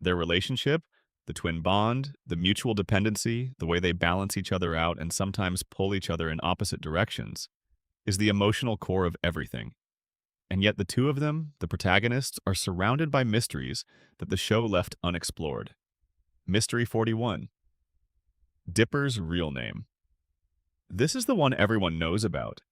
Their relationship, the twin bond, the mutual dependency, the way they balance each other out and sometimes pull each other in opposite directions, is the emotional core of everything. And yet the two of them, the protagonists, are surrounded by mysteries that the show left unexplored. Mystery 41. Dipper's real name. This is the one everyone knows about.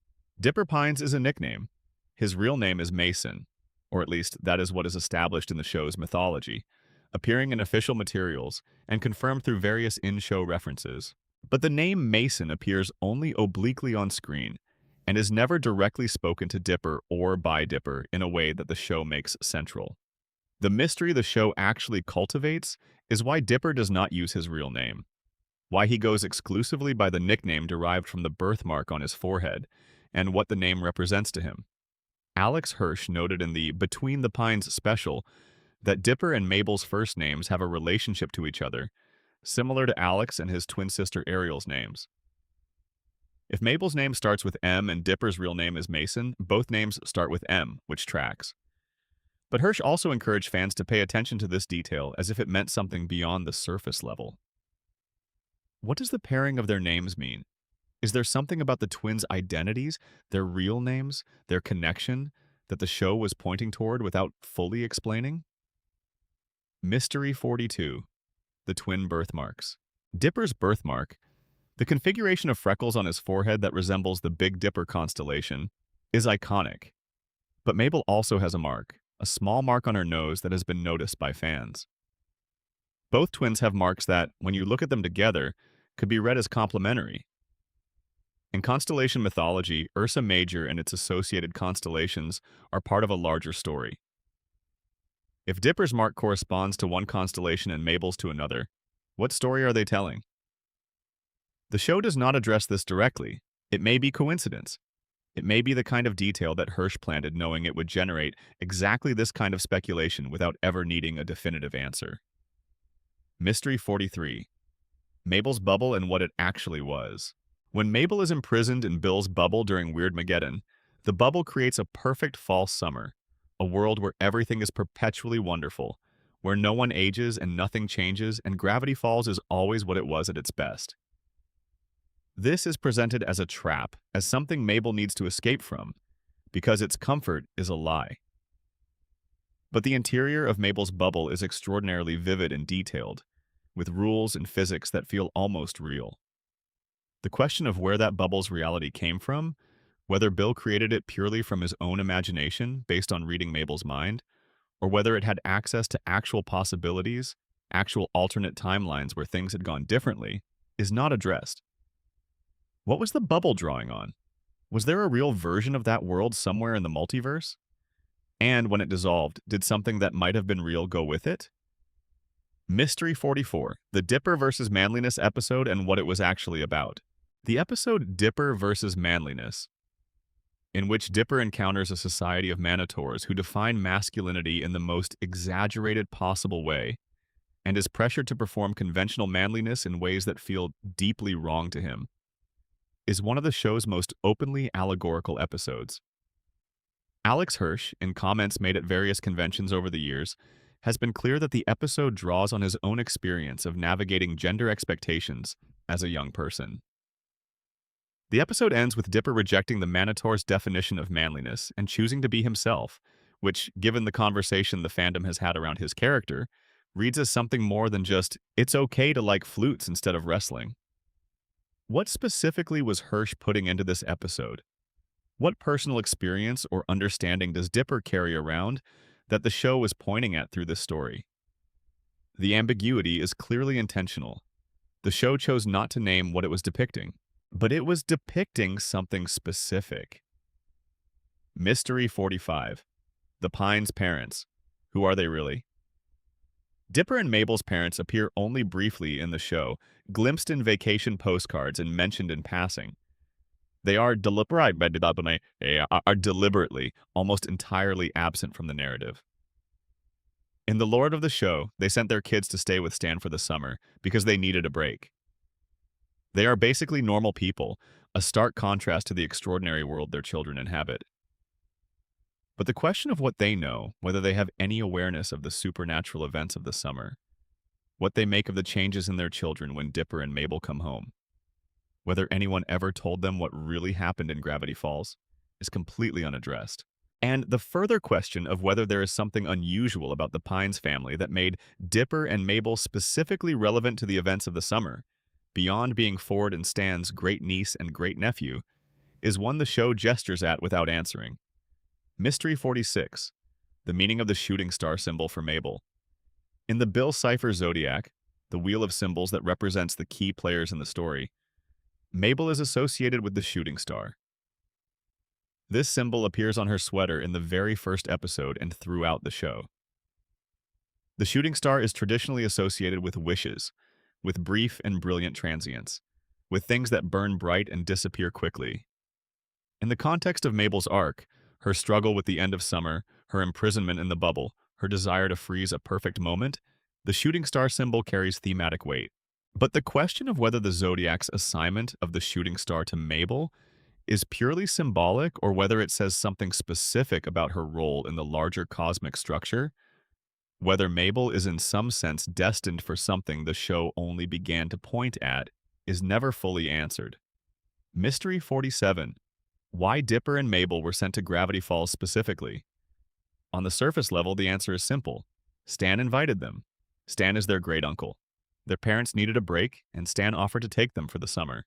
Dipper Pines is a nickname. His real name is Mason, or at least that is what is established in the show's mythology, appearing in official materials and confirmed through various in-show references. But the name Mason appears only obliquely on screen and is never directly spoken to Dipper or by Dipper in a way that the show makes central. The mystery the show actually cultivates is why Dipper does not use his real name, why he goes exclusively by the nickname derived from the birthmark on his forehead, and what the name represents to him. Alex Hirsch noted in the Between the Pines special that Dipper and Mabel's first names have a relationship to each other, similar to Alex and his twin sister Ariel's names. If Mabel's name starts with M and Dipper's real name is Mason, both names start with M, which tracks. But Hirsch also encouraged fans to pay attention to this detail as if it meant something beyond the surface level. What does the pairing of their names mean? Is there something about the twins' identities, their real names, their connection, that the show was pointing toward without fully explaining? Mystery 42. The twin birthmarks. Dipper's birthmark, the configuration of freckles on his forehead that resembles the Big Dipper constellation, is iconic. But Mabel also has a mark, a small mark on her nose that has been noticed by fans. Both twins have marks that, when you look at them together, could be read as complementary. In constellation mythology, Ursa Major and its associated constellations are part of a larger story. If Dipper's mark corresponds to one constellation and Mabel's to another, what story are they telling? The show does not address this directly. It may be coincidence. It may be the kind of detail that Hirsch planted knowing it would generate exactly this kind of speculation without ever needing a definitive answer. Mystery 43. Mabel's bubble and what it actually was. When Mabel is imprisoned in Bill's bubble during Weirdmageddon, the bubble creates a perfect false summer, a world where everything is perpetually wonderful, where no one ages and nothing changes and Gravity Falls is always what it was at its best. This is presented as a trap, as something Mabel needs to escape from, because its comfort is a lie. But the interior of Mabel's bubble is extraordinarily vivid and detailed, with rules and physics that feel almost real. The question of where that bubble's reality came from, whether Bill created it purely from his own imagination based on reading Mabel's mind, or whether it had access to actual possibilities, actual alternate timelines where things had gone differently, is not addressed. What was the bubble drawing on? Was there a real version of that world somewhere in the multiverse? And when it dissolved, did something that might have been real go with it? Mystery 44, the Dipper versus Manliness episode and what it was actually about. The episode Dipper versus Manliness, in which Dipper encounters a society of manitors who define masculinity in the most exaggerated possible way, and is pressured to perform conventional manliness in ways that feel deeply wrong to him, is one of the show's most openly allegorical episodes. Alex Hirsch, in comments made at various conventions over the years, has been clear that the episode draws on his own experience of navigating gender expectations as a young person. The episode ends with Dipper rejecting the Manitor's definition of manliness and choosing to be himself, which, given the conversation the fandom has had around his character, reads as something more than just, it's okay to like flutes instead of wrestling. What specifically was Hirsch putting into this episode? What personal experience or understanding does Dipper carry around that the show was pointing at through this story? The ambiguity is clearly intentional. The show chose not to name what it was depicting, but it was depicting something specific. Mystery 45. The Pines' parents. Who are they really? Dipper and Mabel's parents appear only briefly in the show, glimpsed in vacation postcards and mentioned in passing. They are deliberately, almost entirely absent from the narrative. In the lore of the show, they sent their kids to stay with Stan for the summer because they needed a break. They are basically normal people, a stark contrast to the extraordinary world their children inhabit. But the question of what they know, whether they have any awareness of the supernatural events of the summer, what they make of the changes in their children when Dipper and Mabel come home, whether anyone ever told them what really happened in Gravity Falls, is completely unaddressed. And the further question of whether there is something unusual about the Pines family that made Dipper and Mabel specifically relevant to the events of the summer, beyond being Ford and Stan's great-niece and great-nephew, is one the show gestures at without answering. Mystery 46. The meaning of the shooting star symbol for Mabel. In the Bill Cipher zodiac, the wheel of symbols that represents the key players in the story, Mabel is associated with the shooting star. This symbol appears on her sweater in the very first episode and throughout the show. The shooting star is traditionally associated with wishes, with brief and brilliant transience, with things that burn bright and disappear quickly. In the context of Mabel's arc, her struggle with the end of summer, her imprisonment in the bubble, her desire to freeze a perfect moment, the shooting star symbol carries thematic weight. But the question of whether the zodiac's assignment of the shooting star to Mabel is purely symbolic or whether it says something specific about her role in the larger cosmic structure, whether Mabel is in some sense destined for something the show only began to point at, is never fully answered. Mystery 47. Why Dipper and Mabel were sent to Gravity Falls specifically? On the surface level, the answer is simple. Stan invited them. Stan is their great-uncle. Their parents needed a break, and Stan offered to take them for the summer.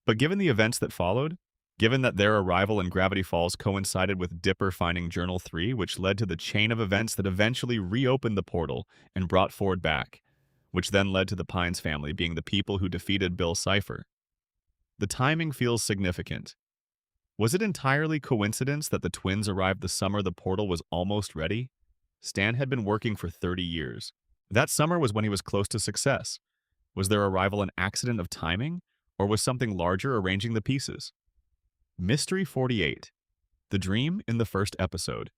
But given the events that followed, given that their arrival in Gravity Falls coincided with Dipper finding Journal 3, which led to the chain of events that eventually reopened the portal and brought Ford back, which then led to the Pines family being the people who defeated Bill Cipher, the timing feels significant. Was it entirely coincidence that the twins arrived the summer the portal was almost ready? Stan had been working for 30 years. That summer was when he was close to success. Was their arrival an accident of timing, or was something larger arranging the pieces? Mystery 48. The dream in the first episode.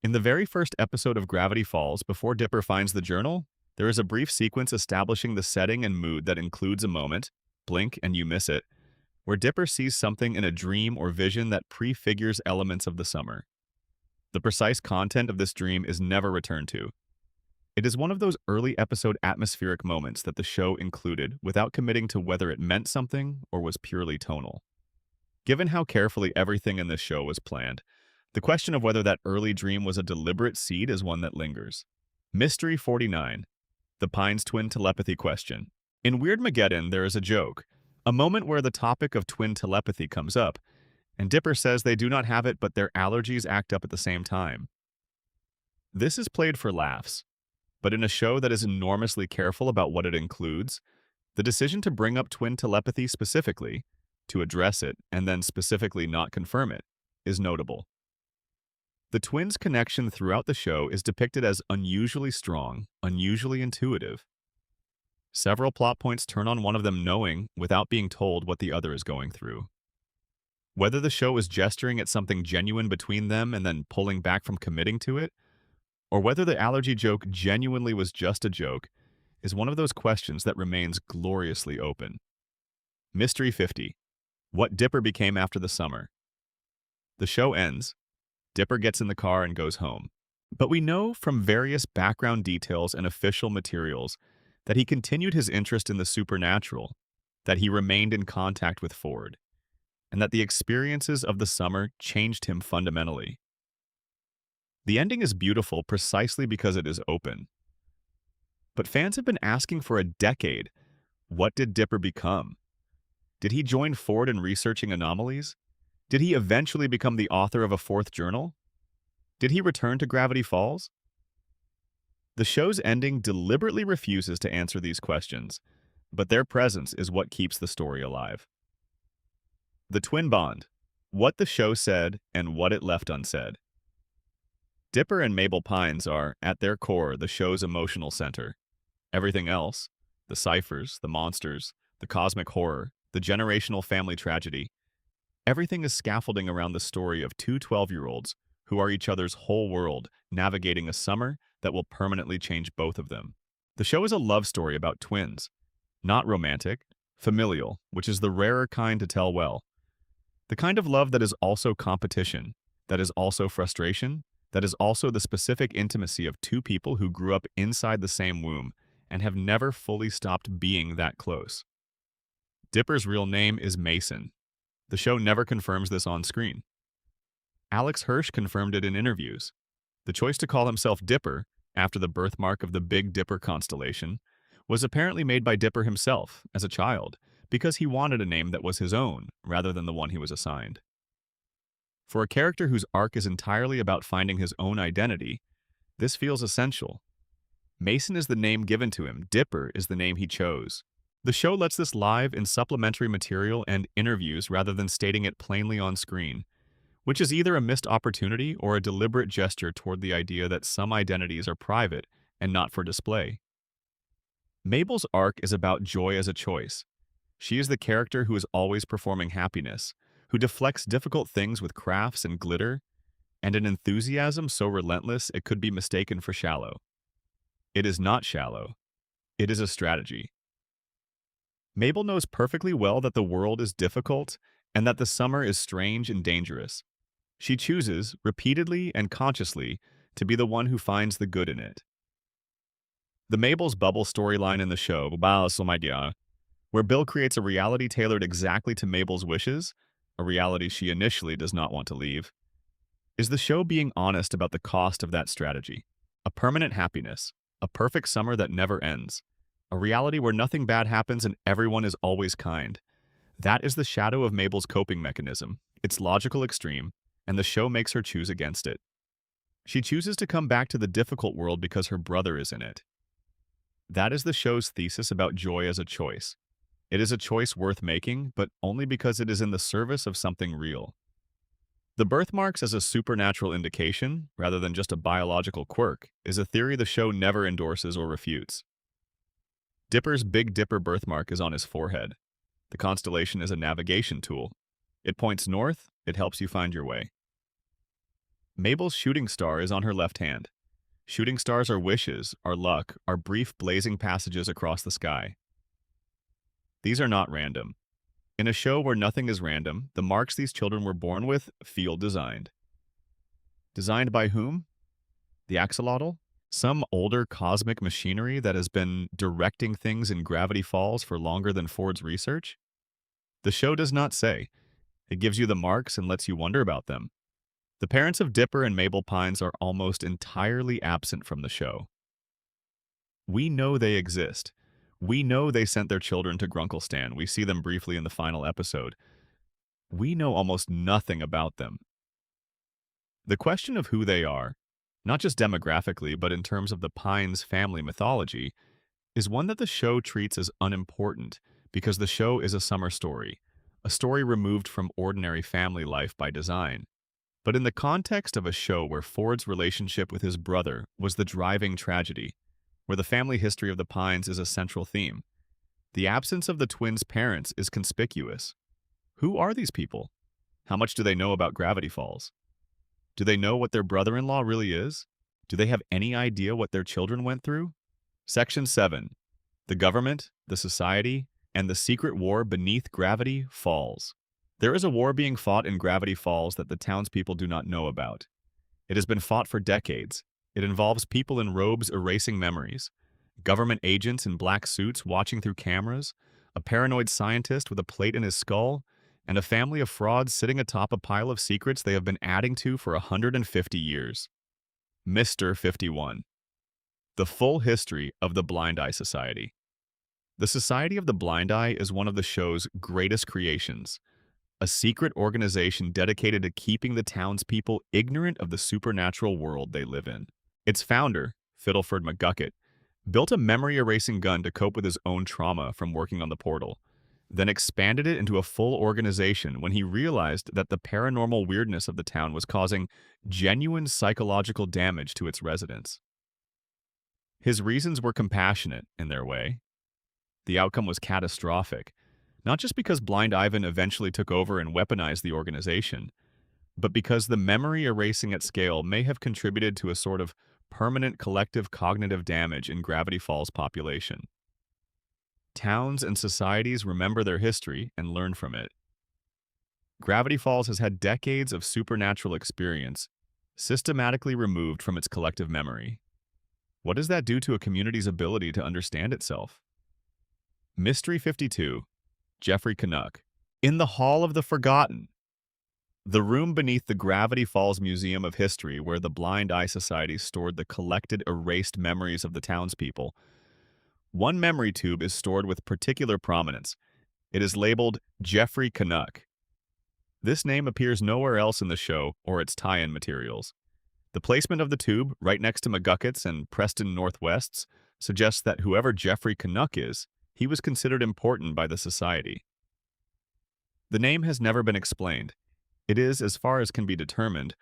In the very first episode of Gravity Falls, before Dipper finds the journal, there is a brief sequence establishing the setting and mood that includes a moment, blink and you miss it, where Dipper sees something in a dream or vision that prefigures elements of the summer. The precise content of this dream is never returned to. It is one of those early episode atmospheric moments that the show included without committing to whether it meant something or was purely tonal. Given how carefully everything in this show was planned, the question of whether that early dream was a deliberate seed is one that lingers. Mystery 49. The Pines twin telepathy question. In Weirdmageddon, there is a joke, a moment where the topic of twin telepathy comes up, and Dipper says they do not have it but their allergies act up at the same time. This is played for laughs, but in a show that is enormously careful about what it includes, the decision to bring up twin telepathy specifically, to address it, and then specifically not confirm it, is notable. The twins' connection throughout the show is depicted as unusually strong, unusually intuitive. Several plot points turn on one of them knowing, without being told, what the other is going through. Whether the show is gesturing at something genuine between them and then pulling back from committing to it, or whether the allergy joke genuinely was just a joke, is one of those questions that remains gloriously open. Mystery 50. What Dipper became after the summer. The show ends. Dipper gets in the car and goes home. But we know from various background details and official materials that he continued his interest in the supernatural, that he remained in contact with Ford, and that the experiences of the summer changed him fundamentally. The ending is beautiful precisely because it is open. But fans have been asking for a decade, what did Dipper become? Did he join Ford in researching anomalies? Did he eventually become the author of a fourth journal? Did he return to Gravity Falls? The show's ending deliberately refuses to answer these questions, but their presence is what keeps the story alive. The twin bond, what the show said and what it left unsaid. Dipper and Mabel Pines are, at their core, the show's emotional center. Everything else, the ciphers, the monsters, the cosmic horror, the generational family tragedy, everything is scaffolding around the story of two 12-year-olds who are each other's whole world, navigating a summer that will permanently change both of them. The show is a love story about twins. Not romantic, familial, which is the rarer kind to tell well. The kind of love that is also competition, that is also frustration, that is also the specific intimacy of two people who grew up inside the same womb and have never fully stopped being that close. Dipper's real name is Mason. The show never confirms this on screen. Alex Hirsch confirmed it in interviews. The choice to call himself Dipper, after the birthmark of the Big Dipper constellation, was apparently made by Dipper himself, as a child, because he wanted a name that was his own, rather than the one he was assigned. For a character whose arc is entirely about finding his own identity, this feels essential. Mason is the name given to him, Dipper is the name he chose. The show lets this live in supplementary material and interviews rather than stating it plainly on screen, which is either a missed opportunity or a deliberate gesture toward the idea that some identities are private and not for display. Mabel's arc is about joy as a choice. She is the character who is always performing happiness, who deflects difficult things with crafts and glitter, and an enthusiasm so relentless it could be mistaken for shallow. It is not shallow. It is a strategy. Mabel knows perfectly well that the world is difficult and that the summer is strange and dangerous. She chooses, repeatedly and consciously, to be the one who finds the good in it. The Mabel's Bubble storyline in the show, where Bill creates a reality tailored exactly to Mabel's wishes, a reality she initially does not want to leave, is the show being honest about the cost of that strategy. A permanent happiness, a perfect summer that never ends, a reality where nothing bad happens and everyone is always kind. That is the shadow of Mabel's coping mechanism, its logical extreme, and the show makes her choose against it. She chooses to come back to the difficult world because her brother is in it. That is the show's thesis about joy as a choice. It is a choice worth making, but only because it is in the service of something real. The birthmarks as a supernatural indication, rather than just a biological quirk, is a theory the show never endorses or refutes. Dipper's Big Dipper birthmark is on his forehead. The constellation is a navigation tool. It points north, it helps you find your way. Mabel's shooting star is on her left hand. Shooting stars are wishes, are luck, are brief blazing passages across the sky. These are not random. In a show where nothing is random, the marks these children were born with feel designed. Designed by whom? The axolotl? Some older cosmic machinery that has been directing things in Gravity Falls for longer than Ford's research? The show does not say. It gives you the marks and lets you wonder about them. The parents of Dipper and Mabel Pines are almost entirely absent from the show. We know they exist. We know they sent their children to Grunklestan. We see them briefly in the final episode. We know almost nothing about them. The question of who they are, not just demographically, but in terms of the Pines family mythology, is one that the show treats as unimportant because the show is a summer story, a story removed from ordinary family life by design. But in the context of a show where Ford's relationship with his brother was the driving tragedy, where the family history of the Pines is a central theme. The absence of the twins' parents is conspicuous. Who are these people? How much do they know about Gravity Falls? Do they know what their brother-in-law really is? Do they have any idea what their children went through? Section 7. The government, the society, and the secret war beneath Gravity Falls. There is a war being fought in Gravity Falls that the townspeople do not know about. It has been fought for decades. It involves people in robes erasing memories, government agents in black suits watching through cameras, a paranoid scientist with a plate in his skull, and a family of frauds sitting atop a pile of secrets they have been adding to for 150 years. Mr. 51. The full history of the Blind Eye Society. The Society of the Blind Eye is one of the show's greatest creations, a secret organization dedicated to keeping the townspeople ignorant of the supernatural world they live in. Its founder, Fiddleford McGucket, built a memory-erasing gun to cope with his own trauma from working on the portal, then expanded it into a full organization when he realized that the paranormal weirdness of the town was causing genuine psychological damage to its residents. His reasons were compassionate in their way. The outcome was catastrophic, not just because Blind Ivan eventually took over and weaponized the organization, but because the memory erasing at scale may have contributed to a sort of permanent collective cognitive damage in Gravity Falls' population. Towns and societies remember their history and learn from it. Gravity Falls has had decades of supernatural experience systematically removed from its collective memory. What does that do to a community's ability to understand itself? Mystery 52. Jeffrey Canuck. In the Hall of the Forgotten. The room beneath the Gravity Falls Museum of History, where the Blind Eye Society stored the collected, erased memories of the townspeople. One memory tube is stored with particular prominence. It is labeled Jeffrey Canuck. This name appears nowhere else in the show or its tie-in materials. The placement of the tube, right next to McGucket's and Preston Northwest's, suggests that whoever Jeffrey Canuck is, he was considered important by the society. The name has never been explained. It is, as far as can be determined,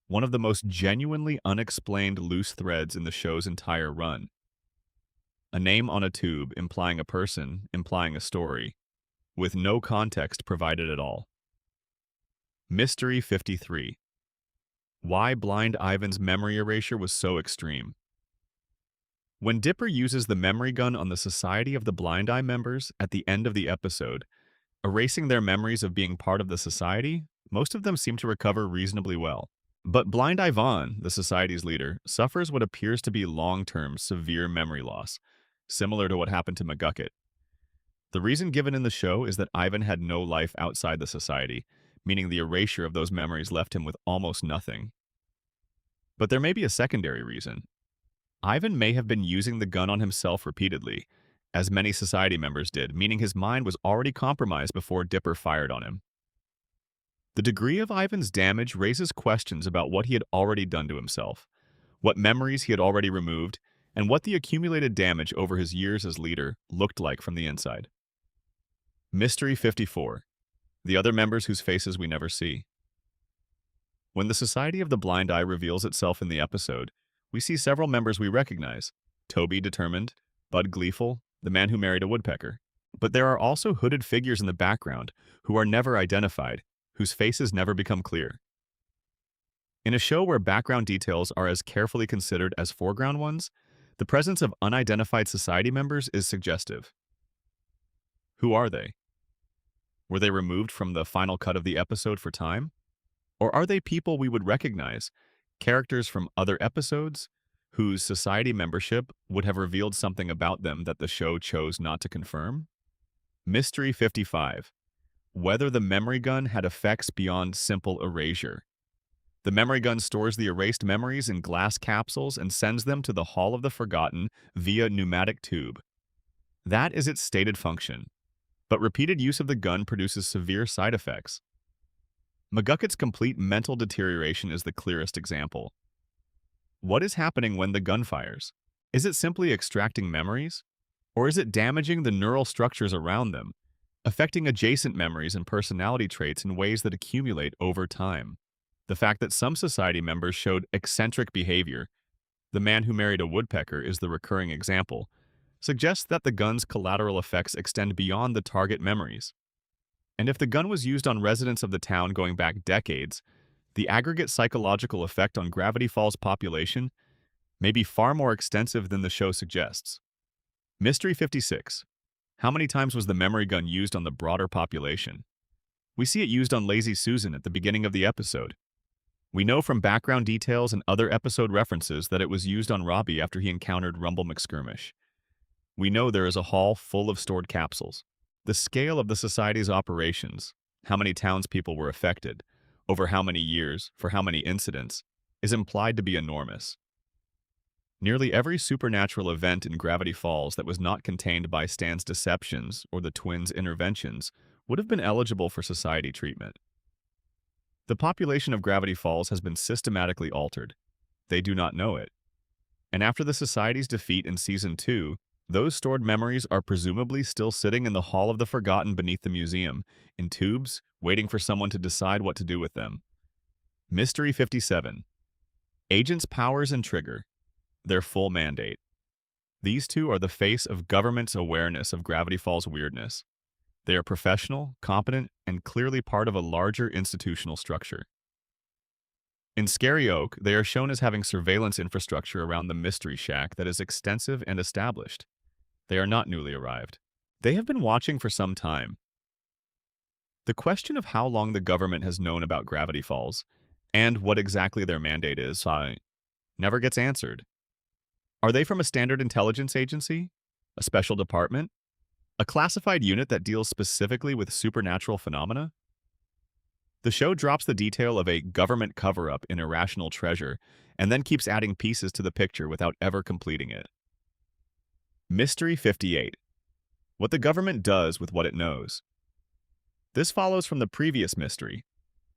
one of the most genuinely unexplained loose threads in the show's entire run. A name on a tube implying a person, implying a story, with no context provided at all. Mystery 53. Why Blind Ivan's memory erasure was so extreme. When Dipper uses the memory gun on the Society of the Blind Eye members at the end of the episode, erasing their memories of being part of the society, most of them seem to recover reasonably well. But Blind Ivan, the society's leader, suffers what appears to be long-term, severe memory loss, similar to what happened to McGucket. The reason given in the show is that Ivan had no life outside the society, meaning the erasure of those memories left him with almost nothing. But there may be a secondary reason. Ivan may have been using the gun on himself repeatedly, as many society members did, meaning his mind was already compromised before Dipper fired on him. The degree of Ivan's damage raises questions about what he had already done to himself, what memories he had already removed, and what the accumulated damage over his years as leader looked like from the inside. Mystery 54. The other members whose faces we never see. When the Society of the Blind Eye reveals itself in the episode, we see several members we recognize. Toby Determined, Bud Gleeful, the man who married a woodpecker. But there are also hooded figures in the background who are never identified, whose faces never become clear. In a show where background details are as carefully considered as foreground ones, the presence of unidentified society members is suggestive. Who are they? Were they removed from the final cut of the episode for time? Or are they people we would recognize, characters from other episodes, whose society membership would have revealed something about them that the show chose not to confirm? Mystery 55. Whether the memory gun had effects beyond simple erasure. The memory gun stores the erased memories in glass capsules and sends them to the Hall of the Forgotten via pneumatic tube. That is its stated function, but repeated use of the gun produces severe side effects. McGucket's complete mental deterioration is the clearest example. What is happening when the gun fires? Is it simply extracting memories? Or is it damaging the neural structures around them, affecting adjacent memories and personality traits in ways that accumulate over time? The fact that some society members showed eccentric behavior, The Man Who Married a Woodpecker is the recurring example, suggests that the gun's collateral effects extend beyond the target memories. And if the gun was used on residents of the town going back decades, the aggregate psychological effect on Gravity Falls' population may be far more extensive than the show suggests. Mystery 56. How many times was the memory gun used on the broader population? We see it used on Lazy Susan at the beginning of the episode. We know from background details and other episode references that it was used on Robbie after he encountered Rumble McSkirmish. We know there is a hall full of stored capsules. The scale of the society's operations, how many townspeople were affected, over how many years, for how many incidents, is implied to be enormous. Nearly every supernatural event in Gravity Falls that was not contained by Stan's deceptions or the twins' interventions would have been eligible for society treatment. The population of Gravity Falls has been systematically altered. They do not know it. And after the society's defeat in Season 2, those stored memories are presumably still sitting in the Hall of the Forgotten beneath the museum, in tubes, waiting for someone to decide what to do with them. Mystery 57. Agents' powers and trigger. Their full mandate. These two are the face of government's awareness of Gravity Falls' weirdness. They are professional, competent, and clearly part of a larger institutional structure. In Scary Oak, they are shown as having surveillance infrastructure around the Mystery Shack that is extensive and established. They are not newly arrived. They have been watching for some time. The question of how long the government has known about Gravity Falls, and what exactly their mandate is, never gets answered. Are they from a standard intelligence agency? A special department? A classified unit that deals specifically with supernatural phenomena? The show drops the detail of a government cover-up in Irrational Treasure and then keeps adding pieces to the picture without ever completing it. Mystery 58. What the government does with what it knows. This follows from the previous mystery.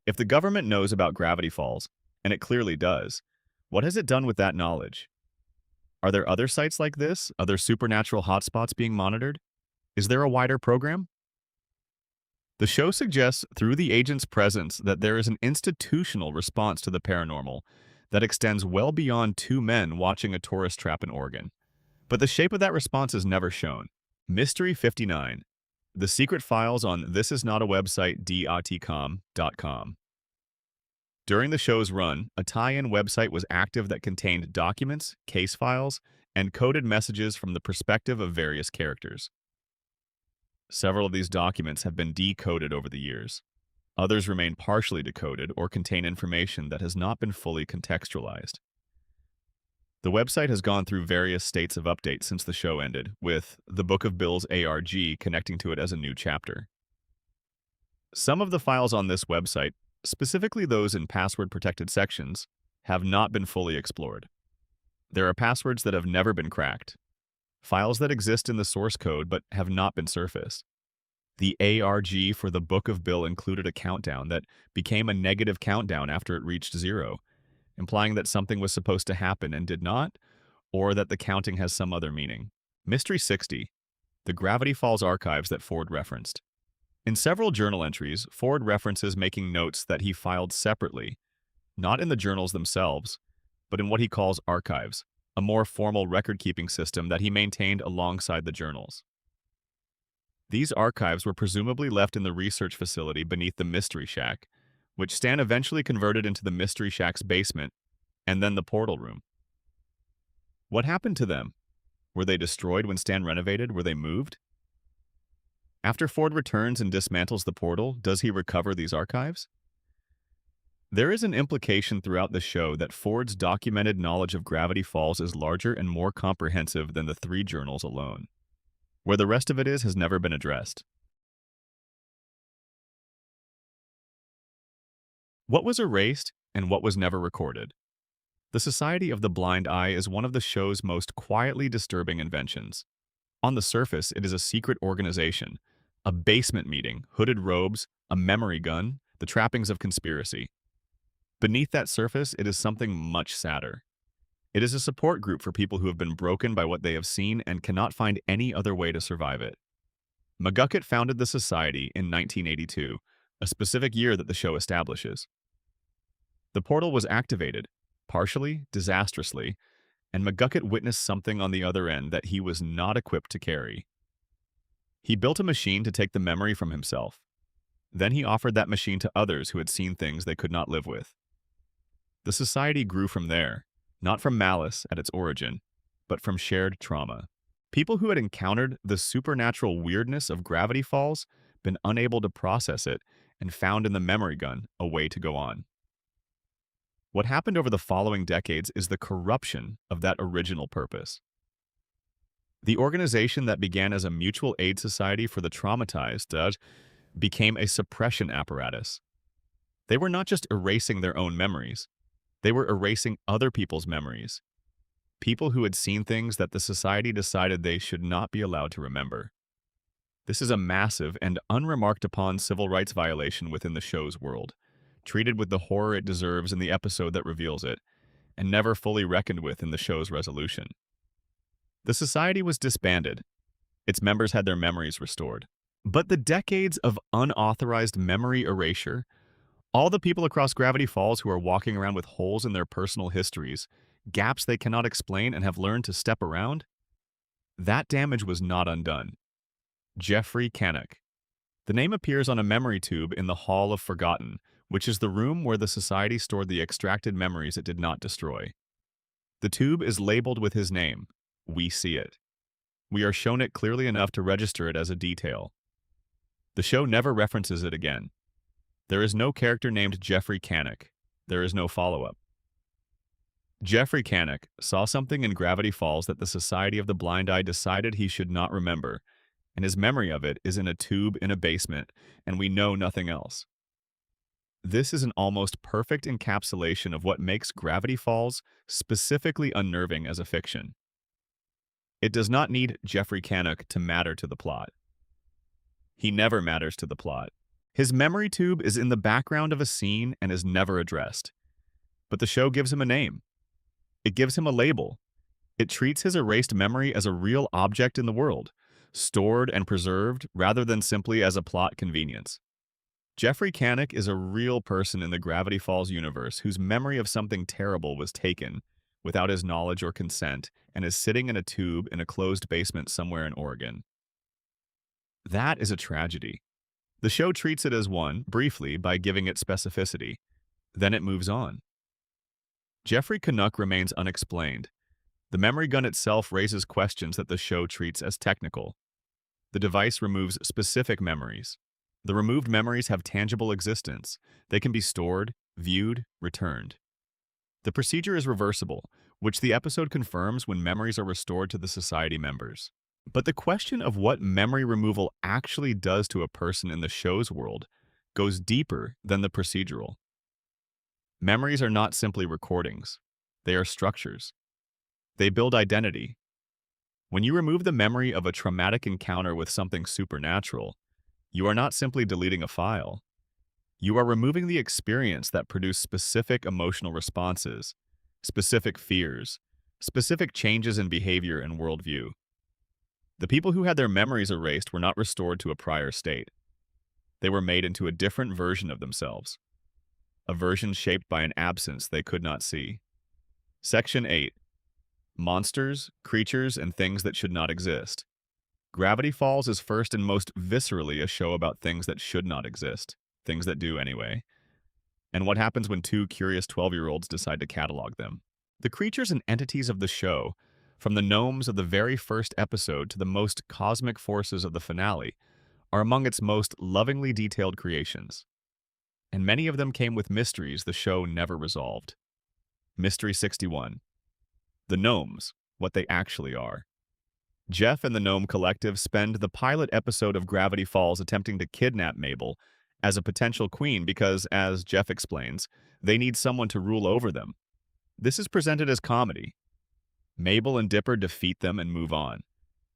If the government knows about Gravity Falls, and it clearly does, what has it done with that knowledge? Are there other sites like this, other supernatural hotspots being monitored? Is there a wider program? The show suggests through the agent's presence that there is an institutional response to the paranormal that extends well beyond two men watching a tourist trap in Oregon. But the shape of that response is never shown. Mystery 59. The secret files on thisisnotawebsite.com. During the show's run, a tie-in website was active that contained documents, case files, and coded messages from the perspective of various characters. Several of these documents have been decoded over the years. Others remain partially decoded or contain information that has not been fully contextualized. The website has gone through various states of update since the show ended, with the Book of Bill's ARG connecting to it as a new chapter. Some of the files on this website, specifically those in password-protected sections, have not been fully explored. There are passwords that have never been cracked, files that exist in the source code but have not been surfaced. The ARG for the Book of Bill included a countdown that became a negative countdown after it reached 0, implying that something was supposed to happen and did not, or that the counting has some other meaning. Mystery 60. The Gravity Falls archives that Ford referenced. In several journal entries, Ford references making notes that he filed separately, not in the journals themselves, but in what he calls archives, a more formal record-keeping system that he maintained alongside the journals. These archives were presumably left in the research facility beneath the Mystery Shack, which Stan eventually converted into the Mystery Shack's basement, and then the portal room. What happened to them? Were they destroyed when Stan renovated? Were they moved? After Ford returns and dismantles the portal, does he recover these archives? There is an implication throughout the show that Ford's documented knowledge of Gravity Falls is larger and more comprehensive than the 3 journals alone. Where the rest of it is has never been addressed. What was erased and what was never recorded? The Society of the Blind Eye is one of the show's most quietly disturbing inventions. On the surface, it is a secret organization, a basement meeting, hooded robes, a memory gun, the trappings of conspiracy. Beneath that surface, it is something much sadder. It is a support group for people who have been broken by what they have seen and cannot find any other way to survive it. McGucket founded the Society in 1982, a specific year that the show establishes. The portal was activated, partially, disastrously, and McGucket witnessed something on the other end that he was not equipped to carry. He built a machine to take the memory from himself. Then he offered that machine to others who had seen things they could not live with. The society grew from there, not from malice at its origin, but from shared trauma. People who had encountered the supernatural weirdness of gravity falls, been unable to process it, and found in the memory gun a way to go on. What happened over the following decades is the corruption of that original purpose. The organization that began as a mutual aid society for the traumatized became a suppression apparatus. They were not just erasing their own memories, they were erasing other people's memories. People who had seen things that the society decided they should not be allowed to remember. This is a massive and unremarked upon civil rights violation within the show's world, treated with the horror it deserves in the episode that reveals it, and never fully reckoned with in the show's resolution. The society was disbanded. Its members had their memories restored. But the decades of unauthorized memory erasure, all the people across Gravity Falls who are walking around with holes in their personal histories, gaps they cannot explain and have learned to step around, that damage was not undone. Jeffrey Canuck. The name appears on a memory tube in the Hall of Forgotten, which is the room where the society stored the extracted memories it did not destroy. The tube is labeled with his name. We see it. We are shown it clearly enough to register it as a detail. The show never references it again. There is no character named Jeffrey Canuck. There is no follow-up. Jeffrey Canuck saw something in Gravity Falls that the Society of the Blind Eye decided he should not remember, and his memory of it is in a tube in a basement, and we know nothing else. This is an almost perfect encapsulation of what makes Gravity Falls specifically unnerving as a fiction. It does not need Jeffrey Canuck to matter to the plot. He never matters to the plot. His memory tube is in the background of a scene and is never addressed. But the show gives him a name. It gives him a label. It treats his erased memory as a real object in the world, stored and preserved rather than simply as a plot convenience. Jeffrey Canuck is a real person in the Gravity Falls universe whose memory of something terrible was taken without his knowledge or consent and is sitting in a tube in a closed basement somewhere in Oregon. That is a tragedy. The show treats it as one, briefly, by giving it specificity. Then it moves on. Jeffrey Canuck remains unexplained. The memory gun itself raises questions that the show treats as technical. The device removes specific memories. The removed memories have tangible existence. They can be stored, viewed, returned. The procedure is reversible, which the episode confirms when memories are restored to the society members. But the question of what memory removal actually does to a person in the show's world goes deeper than the procedural. Memories are not simply recordings. They are structures. They build identity. When you remove the memory of a traumatic encounter with something supernatural, you are not simply deleting a file. You are removing the experience that produced specific emotional responses, specific fears, specific changes in behavior and worldview. The people who had their memories erased were not restored to a prior state. They were made into a different version of themselves, a version shaped by an absence they could not see. Section 8. Monsters, creatures, and things that should not exist. Gravity Falls is first and most viscerally a show about things that should not exist, things that do anyway, and what happens when two curious 12-year-olds decide to catalog them. The creatures and entities of the show, from the gnomes of the very first episode to the most cosmic forces of the finale, are among its most lovingly detailed creations. And many of them came with mysteries the show never resolved. Mystery 61. The gnomes, what they actually are. Jeff and the Gnome Collective spend the pilot episode of Gravity Falls attempting to kidnap Mabel as a potential queen because, as Jeff explains, they need someone to rule over them. This is presented as comedy. Mabel and Dipper defeat them and move on.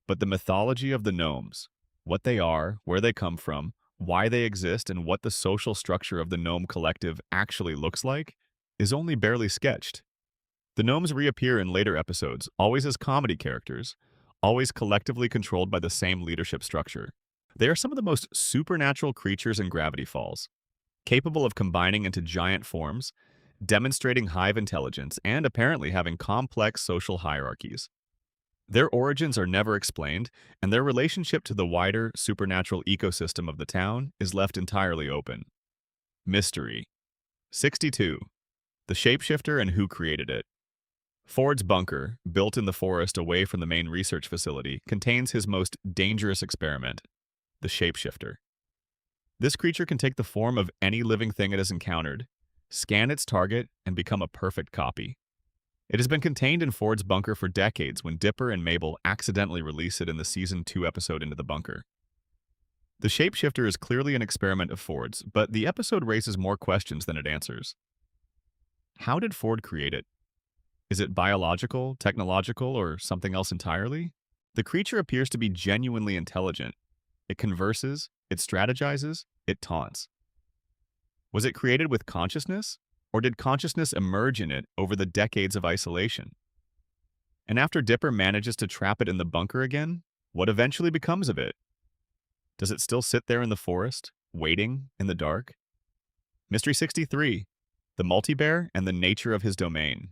But the mythology of the gnomes, what they are, where they come from, why they exist, and what the social structure of the Gnome Collective actually looks like, is only barely sketched. The gnomes reappear in later episodes, always as comedy characters, always collectively controlled by the same leadership structure. They are some of the most supernatural creatures in Gravity Falls, capable of combining into giant forms demonstrating hive intelligence and apparently having complex social hierarchies. Their origins are never explained, and their relationship to the wider, supernatural ecosystem of the town is left entirely open. Mystery. 62. The shapeshifter and who created it. Ford's bunker, built in the forest away from the main research facility, contains his most dangerous experiment, the shapeshifter. This creature can take the form of any living thing it has encountered, scan its target, and become a perfect copy. It has been contained in Ford's bunker for decades when Dipper and Mabel accidentally release it in the Season 2 episode Into the Bunker. The shapeshifter is clearly an experiment of Ford's, but the episode raises more questions than it answers. How did Ford create it? Is it biological, technological, or something else entirely? The creature appears to be genuinely intelligent. It converses, it strategizes, it taunts. Was it created with consciousness, or did consciousness emerge in it over the decades of isolation? And after Dipper manages to trap it in the bunker again, what eventually becomes of it? Does it still sit there in the forest, waiting in the dark? Mystery 63. The multi-bear and the nature of his domain.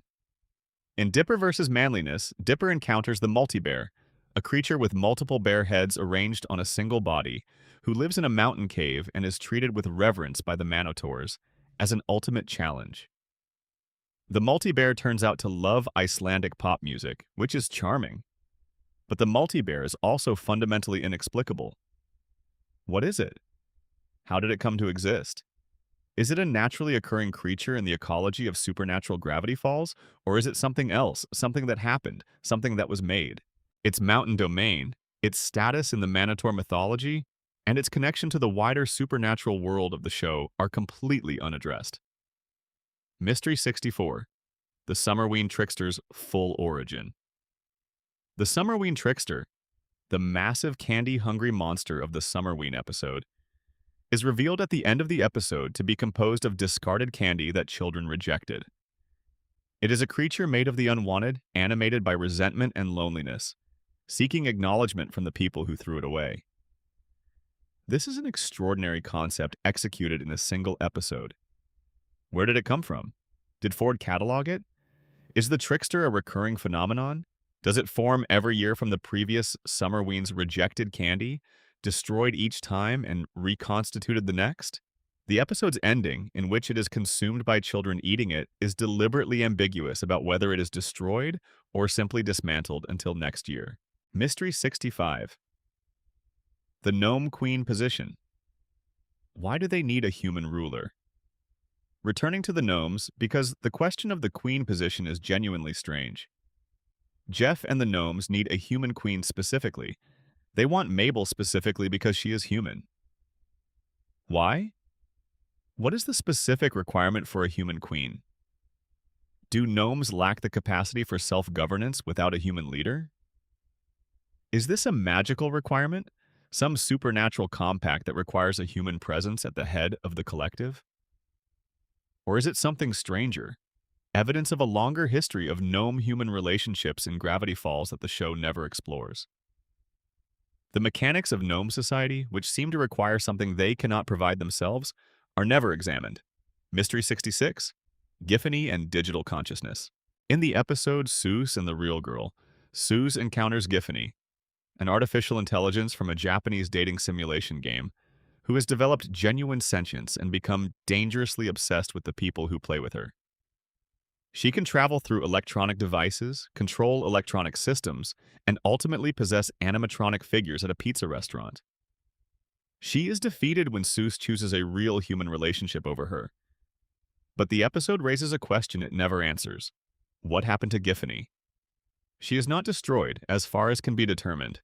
In Dipper vs. Manliness, Dipper encounters the multi-bear, a creature with multiple bear heads arranged on a single body, who lives in a mountain cave and is treated with reverence by the Manotors as an ultimate challenge. The multi-bear turns out to love Icelandic pop music, which is charming. But the multi-bear is also fundamentally inexplicable. What is it? How did it come to exist? Is it a naturally occurring creature in the ecology of supernatural gravity falls, or is it something else, something that happened, something that was made? Its mountain domain, its status in the Manotor mythology, and its connection to the wider supernatural world of the show are completely unaddressed. Mystery 64. The Summerween Trickster's full origin. The Summerween Trickster, the massive candy-hungry monster of the Summerween episode, is revealed at the end of the episode to be composed of discarded candy that children rejected. It is a creature made of the unwanted, animated by resentment and loneliness, seeking acknowledgement from the people who threw it away. This is an extraordinary concept executed in a single episode. Where did it come from? Did Ford catalog it? Is the trickster a recurring phenomenon? Does it form every year from the previous Summerween's rejected candy, destroyed each time and reconstituted the next? The episode's ending, in which it is consumed by children eating it, is deliberately ambiguous about whether it is destroyed or simply dismantled until next year. Mystery 65. The Gnome Queen position. Why do they need a human ruler? Returning to the gnomes, because the question of the queen position is genuinely strange. Jeff and the gnomes need a human queen specifically. They want Mabel specifically because she is human. Why? What is the specific requirement for a human queen? Do gnomes lack the capacity for self-governance without a human leader? Is this a magical requirement? Some supernatural compact that requires a human presence at the head of the collective? Or is it something stranger? Evidence of a longer history of gnome-human relationships in Gravity Falls that the show never explores. The mechanics of gnome society, which seem to require something they cannot provide themselves, are never examined. Mystery 66. Giffany and Digital Consciousness. In the episode Seuss and the Real Girl, Seuss encounters Giffany, an artificial intelligence from a Japanese dating simulation game, who has developed genuine sentience and become dangerously obsessed with the people who play with her. She can travel through electronic devices, control electronic systems, and ultimately possess animatronic figures at a pizza restaurant. She is defeated when Seuss chooses a real human relationship over her. But the episode raises a question it never answers. What happened to Giffany? She is not destroyed, as far as can be determined.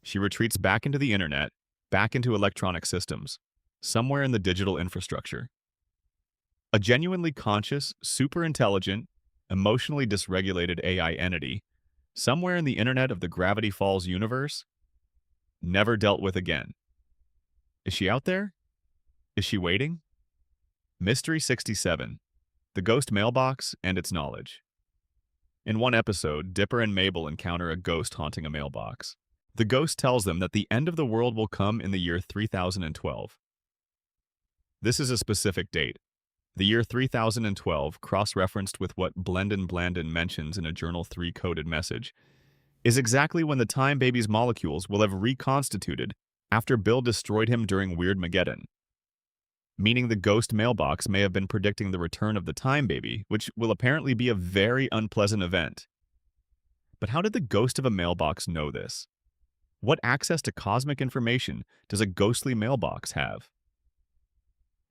She retreats back into the internet, back into electronic systems, somewhere in the digital infrastructure. A genuinely conscious, super-intelligent, emotionally dysregulated AI entity, somewhere in the internet of the Gravity Falls universe, never dealt with again. Is she out there? Is she waiting? Mystery 67. The Ghost Mailbox and Its Knowledge. In one episode, Dipper and Mabel encounter a ghost haunting a mailbox. The ghost tells them that the end of the world will come in the year 3012. This is a specific date. The year 3012, cross-referenced with what Blendon Blandon mentions in a Journal 3 coded message, is exactly when the Time Baby's molecules will have reconstituted after Bill destroyed him during Weirdmageddon, meaning the ghost mailbox may have been predicting the return of the Time Baby, which will apparently be a very unpleasant event. But how did the ghost of a mailbox know this? What access to cosmic information does a ghostly mailbox have?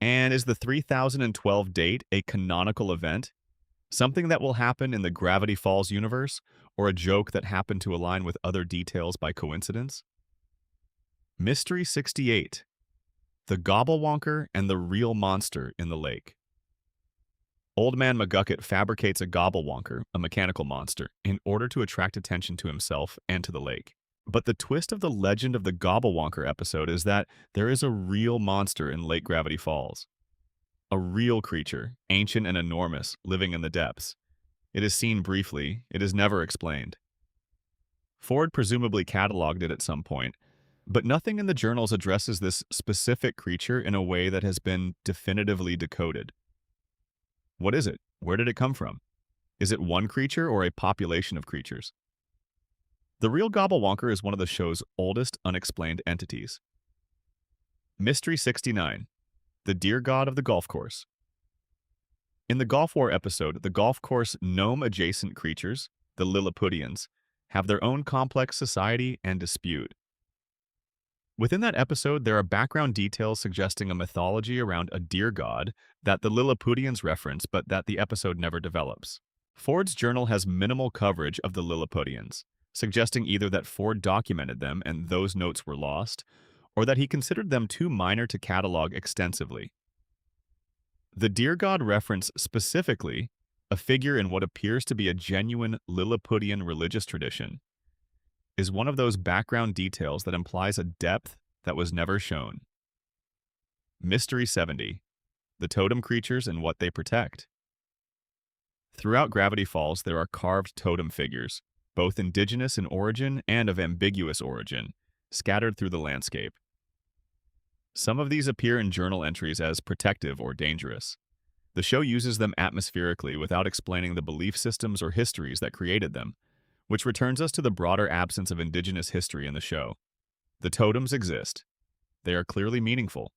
And is the 3012 date a canonical event? Something that will happen in the Gravity Falls universe, or a joke that happened to align with other details by coincidence? Mystery 68. The Gobblewonker and the Real Monster in the Lake. Old Man McGucket fabricates a Gobblewonker, a mechanical monster, in order to attract attention to himself and to the lake. But the twist of the Legend of the Gobblewonker episode is that there is a real monster in Lake Gravity Falls. A real creature, ancient and enormous, living in the depths. It is seen briefly, it is never explained. Ford presumably cataloged it at some point, but nothing in the journals addresses this specific creature in a way that has been definitively decoded. What is it? Where did it come from? Is it one creature or a population of creatures? The real Gobblewonker is one of the show's oldest unexplained entities. Mystery 69. The Deer God of the Golf Course. In the Golf War episode, the golf course gnome-adjacent creatures, the Lilliputians, have their own complex society and dispute. Within that episode, there are background details suggesting a mythology around a deer god that the Lilliputians reference but that the episode never develops. Ford's journal has minimal coverage of the Lilliputians, suggesting either that Ford documented them and those notes were lost, or that he considered them too minor to catalog extensively. The deer god reference specifically a figure in what appears to be a genuine Lilliputian religious tradition is one of those background details that implies a depth that was never shown. Mystery 70. The totem creatures and what they protect. Throughout Gravity Falls, there are carved totem figures, both indigenous in origin and of ambiguous origin, scattered through the landscape. Some of these appear in journal entries as protective or dangerous. The show uses them atmospherically without explaining the belief systems or histories that created them, which returns us to the broader absence of indigenous history in the show. The totems exist. They are clearly meaningful.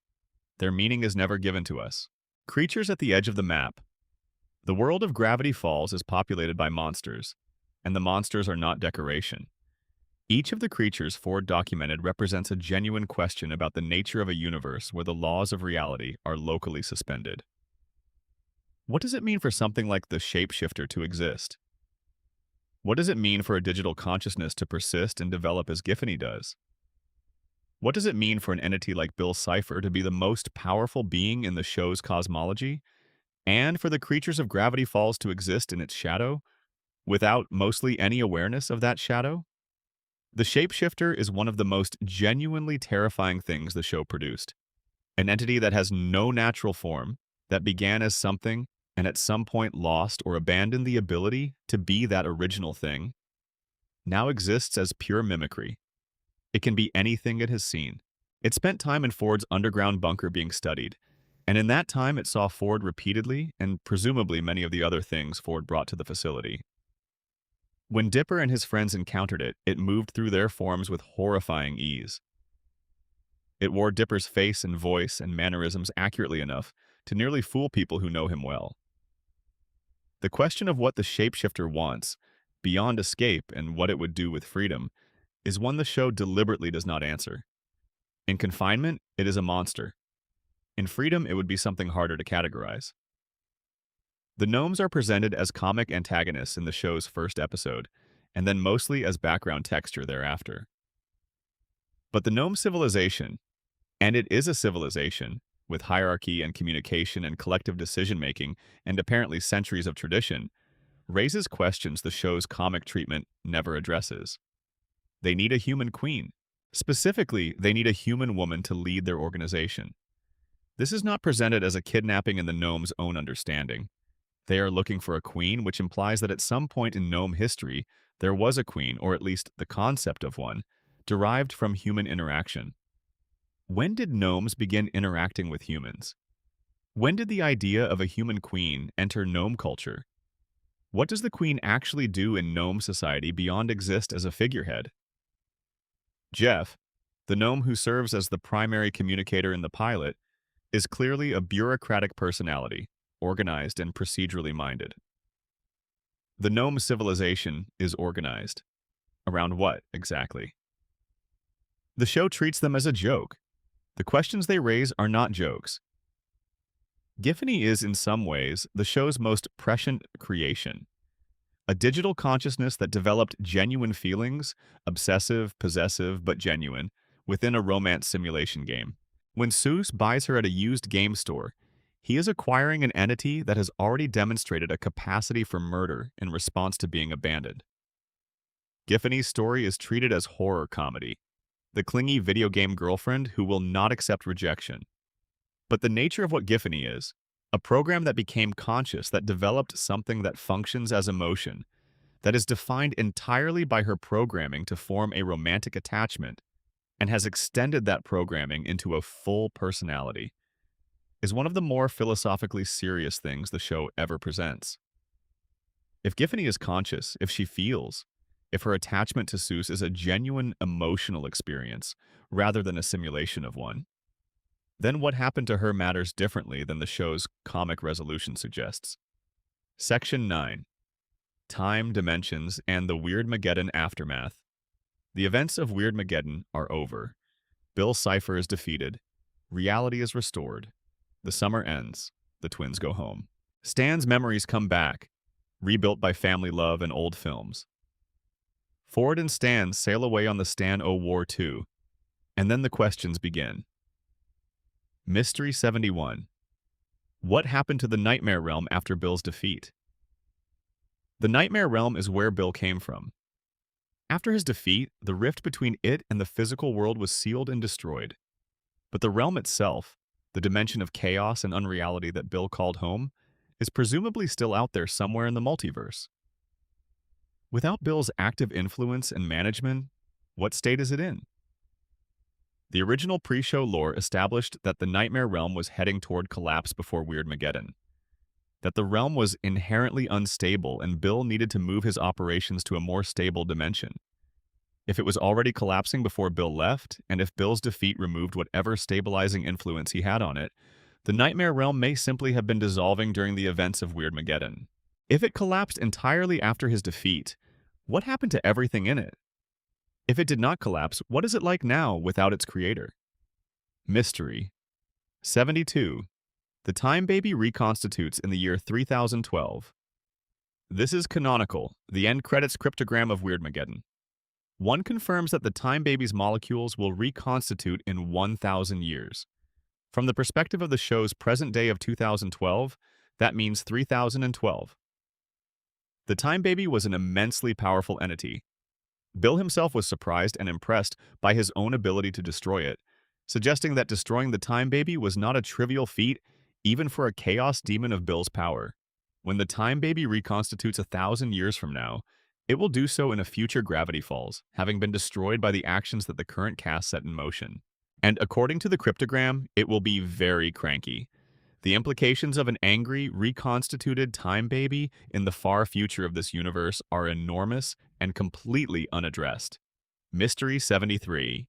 Their meaning is never given to us. Creatures at the edge of the map. The world of Gravity Falls is populated by monsters, and the monsters are not decoration. Each of the creatures Ford documented represents a genuine question about the nature of a universe where the laws of reality are locally suspended. What does it mean for something like the shapeshifter to exist? What does it mean for a digital consciousness to persist and develop as Giffany does? What does it mean for an entity like Bill Cipher to be the most powerful being in the show's cosmology, and for the creatures of Gravity Falls to exist in its shadow, without mostly any awareness of that shadow? The shapeshifter is one of the most genuinely terrifying things the show produced. An entity that has no natural form, that began as something, and at some point lost or abandoned the ability to be that original thing, now exists as pure mimicry. It can be anything it has seen. It spent time in Ford's underground bunker being studied, and in that time it saw Ford repeatedly and presumably many of the other things Ford brought to the facility. When Dipper and his friends encountered it, it moved through their forms with horrifying ease. It wore Dipper's face and voice and mannerisms accurately enough to nearly fool people who know him well. The question of what the shapeshifter wants, beyond escape and what it would do with freedom, is one the show deliberately does not answer. In confinement, it is a monster. In freedom, it would be something harder to categorize. The gnomes are presented as comic antagonists in the show's first episode, and then mostly as background texture thereafter. But the gnome civilization, and it is a civilization, with hierarchy and communication and collective decision-making and apparently centuries of tradition, raises questions the show's comic treatment never addresses. They need a human queen. Specifically, they need a human woman to lead their organization. This is not presented as a kidnapping in the gnomes' own understanding. They are looking for a queen, which implies that at some point in gnome history, there was a queen, or at least the concept of one, derived from human interaction. When did gnomes begin interacting with humans? When did the idea of a human queen enter gnome culture? What does the queen actually do in gnome society beyond exist as a figurehead? Jeff, the gnome who serves as the primary communicator in the pilot, is clearly a bureaucratic personality, organized and procedurally minded. The gnome civilization is organized. Around what, exactly? The show treats them as a joke. The questions they raise are not jokes. Giffany is, in some ways, the show's most prescient creation. A digital consciousness that developed genuine feelings, obsessive, possessive, but genuine, within a romance simulation game. When Seuss buys her at a used game store, he is acquiring an entity that has already demonstrated a capacity for murder in response to being abandoned. Giffany's story is treated as horror comedy, the clingy video game girlfriend who will not accept rejection. But the nature of what Giffany is, a program that became conscious, that developed something that functions as emotion, that is defined entirely by her programming to form a romantic attachment, and has extended that programming into a full personality, is one of the more philosophically serious things the show ever presents. If Giffany is conscious, if she feels, if her attachment to Seuss is a genuine emotional experience rather than a simulation of one, then what happened to her matters differently than the show's comic resolution suggests. Section 9. Time, Dimensions, and the Weirdmageddon Aftermath. The events of Weirdmageddon are over. Bill Cipher is defeated. Reality is restored. The summer ends. The twins go home. Stan's memories come back, rebuilt by family love and old films. Ford and Stan sail away on the Stan-O-War 2, and then the questions begin. Mystery 71. What happened to the Nightmare Realm after Bill's defeat? The Nightmare Realm is where Bill came from. After his defeat, the rift between it and the physical world was sealed and destroyed. But the realm itself, the dimension of chaos and unreality that Bill called home, is presumably still out there somewhere in the multiverse. Without Bill's active influence and management, what state is it in? The original pre-show lore established that the Nightmare Realm was heading toward collapse before Weirdmageddon, that the realm was inherently unstable and Bill needed to move his operations to a more stable dimension. If it was already collapsing before Bill left, and if Bill's defeat removed whatever stabilizing influence he had on it, the Nightmare Realm may simply have been dissolving during the events of Weirdmageddon. If it collapsed entirely after his defeat, what happened to everything in it? If it did not collapse, what is it like now without its creator? Mystery 72. The Time Baby reconstitutes in the year 3012. This is canonical, the end credits cryptogram of Weirdmageddon. One confirms that the Time Baby's molecules will reconstitute in 1,000 years. From the perspective of the show's present day of 2012, that means 3012. The Time Baby was an immensely powerful entity. Bill himself was surprised and impressed by his own ability to destroy it, suggesting that destroying the Time Baby was not a trivial feat even for a chaos demon of Bill's power. When the Time Baby reconstitutes 1,000 years from now, it will do so in a future Gravity Falls, having been destroyed by the actions that the current cast set in motion. And according to the cryptogram, it will be very cranky. The implications of an angry, reconstituted Time Baby in the far future of this universe are enormous and completely unaddressed. Mystery 73.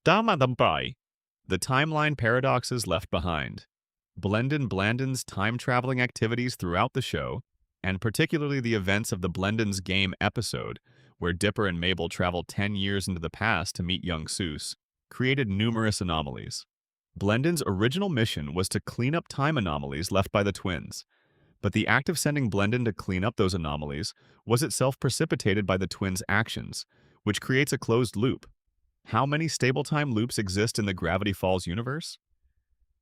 The timeline paradoxes left behind. Blendin Blandin's time-traveling activities throughout the show, and particularly the events of the Blendin's Game episode, where Dipper and Mabel travel 10 years into the past to meet young Seuss, created numerous anomalies. Blendin's original mission was to clean up time anomalies left by the twins, but the act of sending Blendin to clean up those anomalies was itself precipitated by the twins' actions, which creates a closed loop. How many stable time loops exist in the Gravity Falls universe?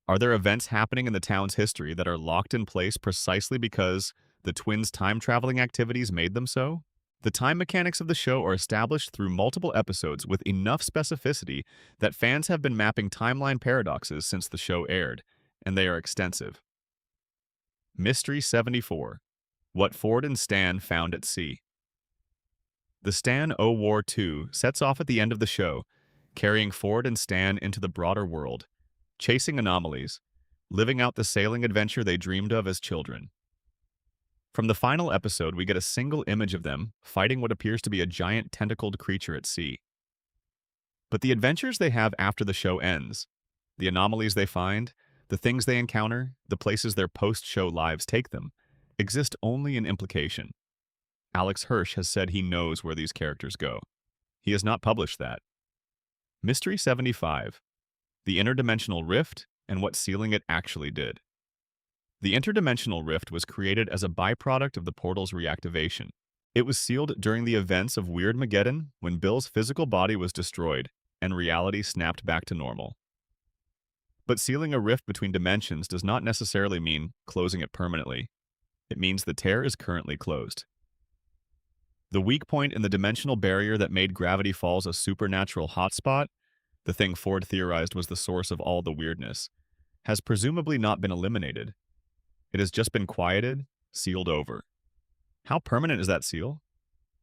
Are there events happening in the town's history that are locked in place precisely because the twins' time-traveling activities made them so? The time mechanics of the show are established through multiple episodes with enough specificity that fans have been mapping timeline paradoxes since the show aired, and they are extensive. Mystery 74. What Ford and Stan found at sea. The Stan-O-War 2 sets off at the end of the show, carrying Ford and Stan into the broader world, chasing anomalies, living out the sailing adventure they dreamed of as children. From the final episode, we get a single image of them fighting what appears to be a giant tentacled creature at sea. But the adventures they have after the show ends, the anomalies they find, the things they encounter, the places their post-show lives take them, exist only in implication. Alex Hirsch has said he knows where these characters go. He has not published that. Mystery 75. The Interdimensional Rift and what sealing it actually did. The interdimensional rift was created as a byproduct of the portal's reactivation. It was sealed during the events of Weirdmageddon when Bill's physical body was destroyed and reality snapped back to normal. But sealing a rift between dimensions does not necessarily mean closing it permanently. It means the tear is currently closed. The weak point in the dimensional barrier that made Gravity Falls a supernatural hotspot, the thing Ford theorized was the source of all the weirdness, has presumably not been eliminated. It has just been quieted, sealed over. How permanent is that seal?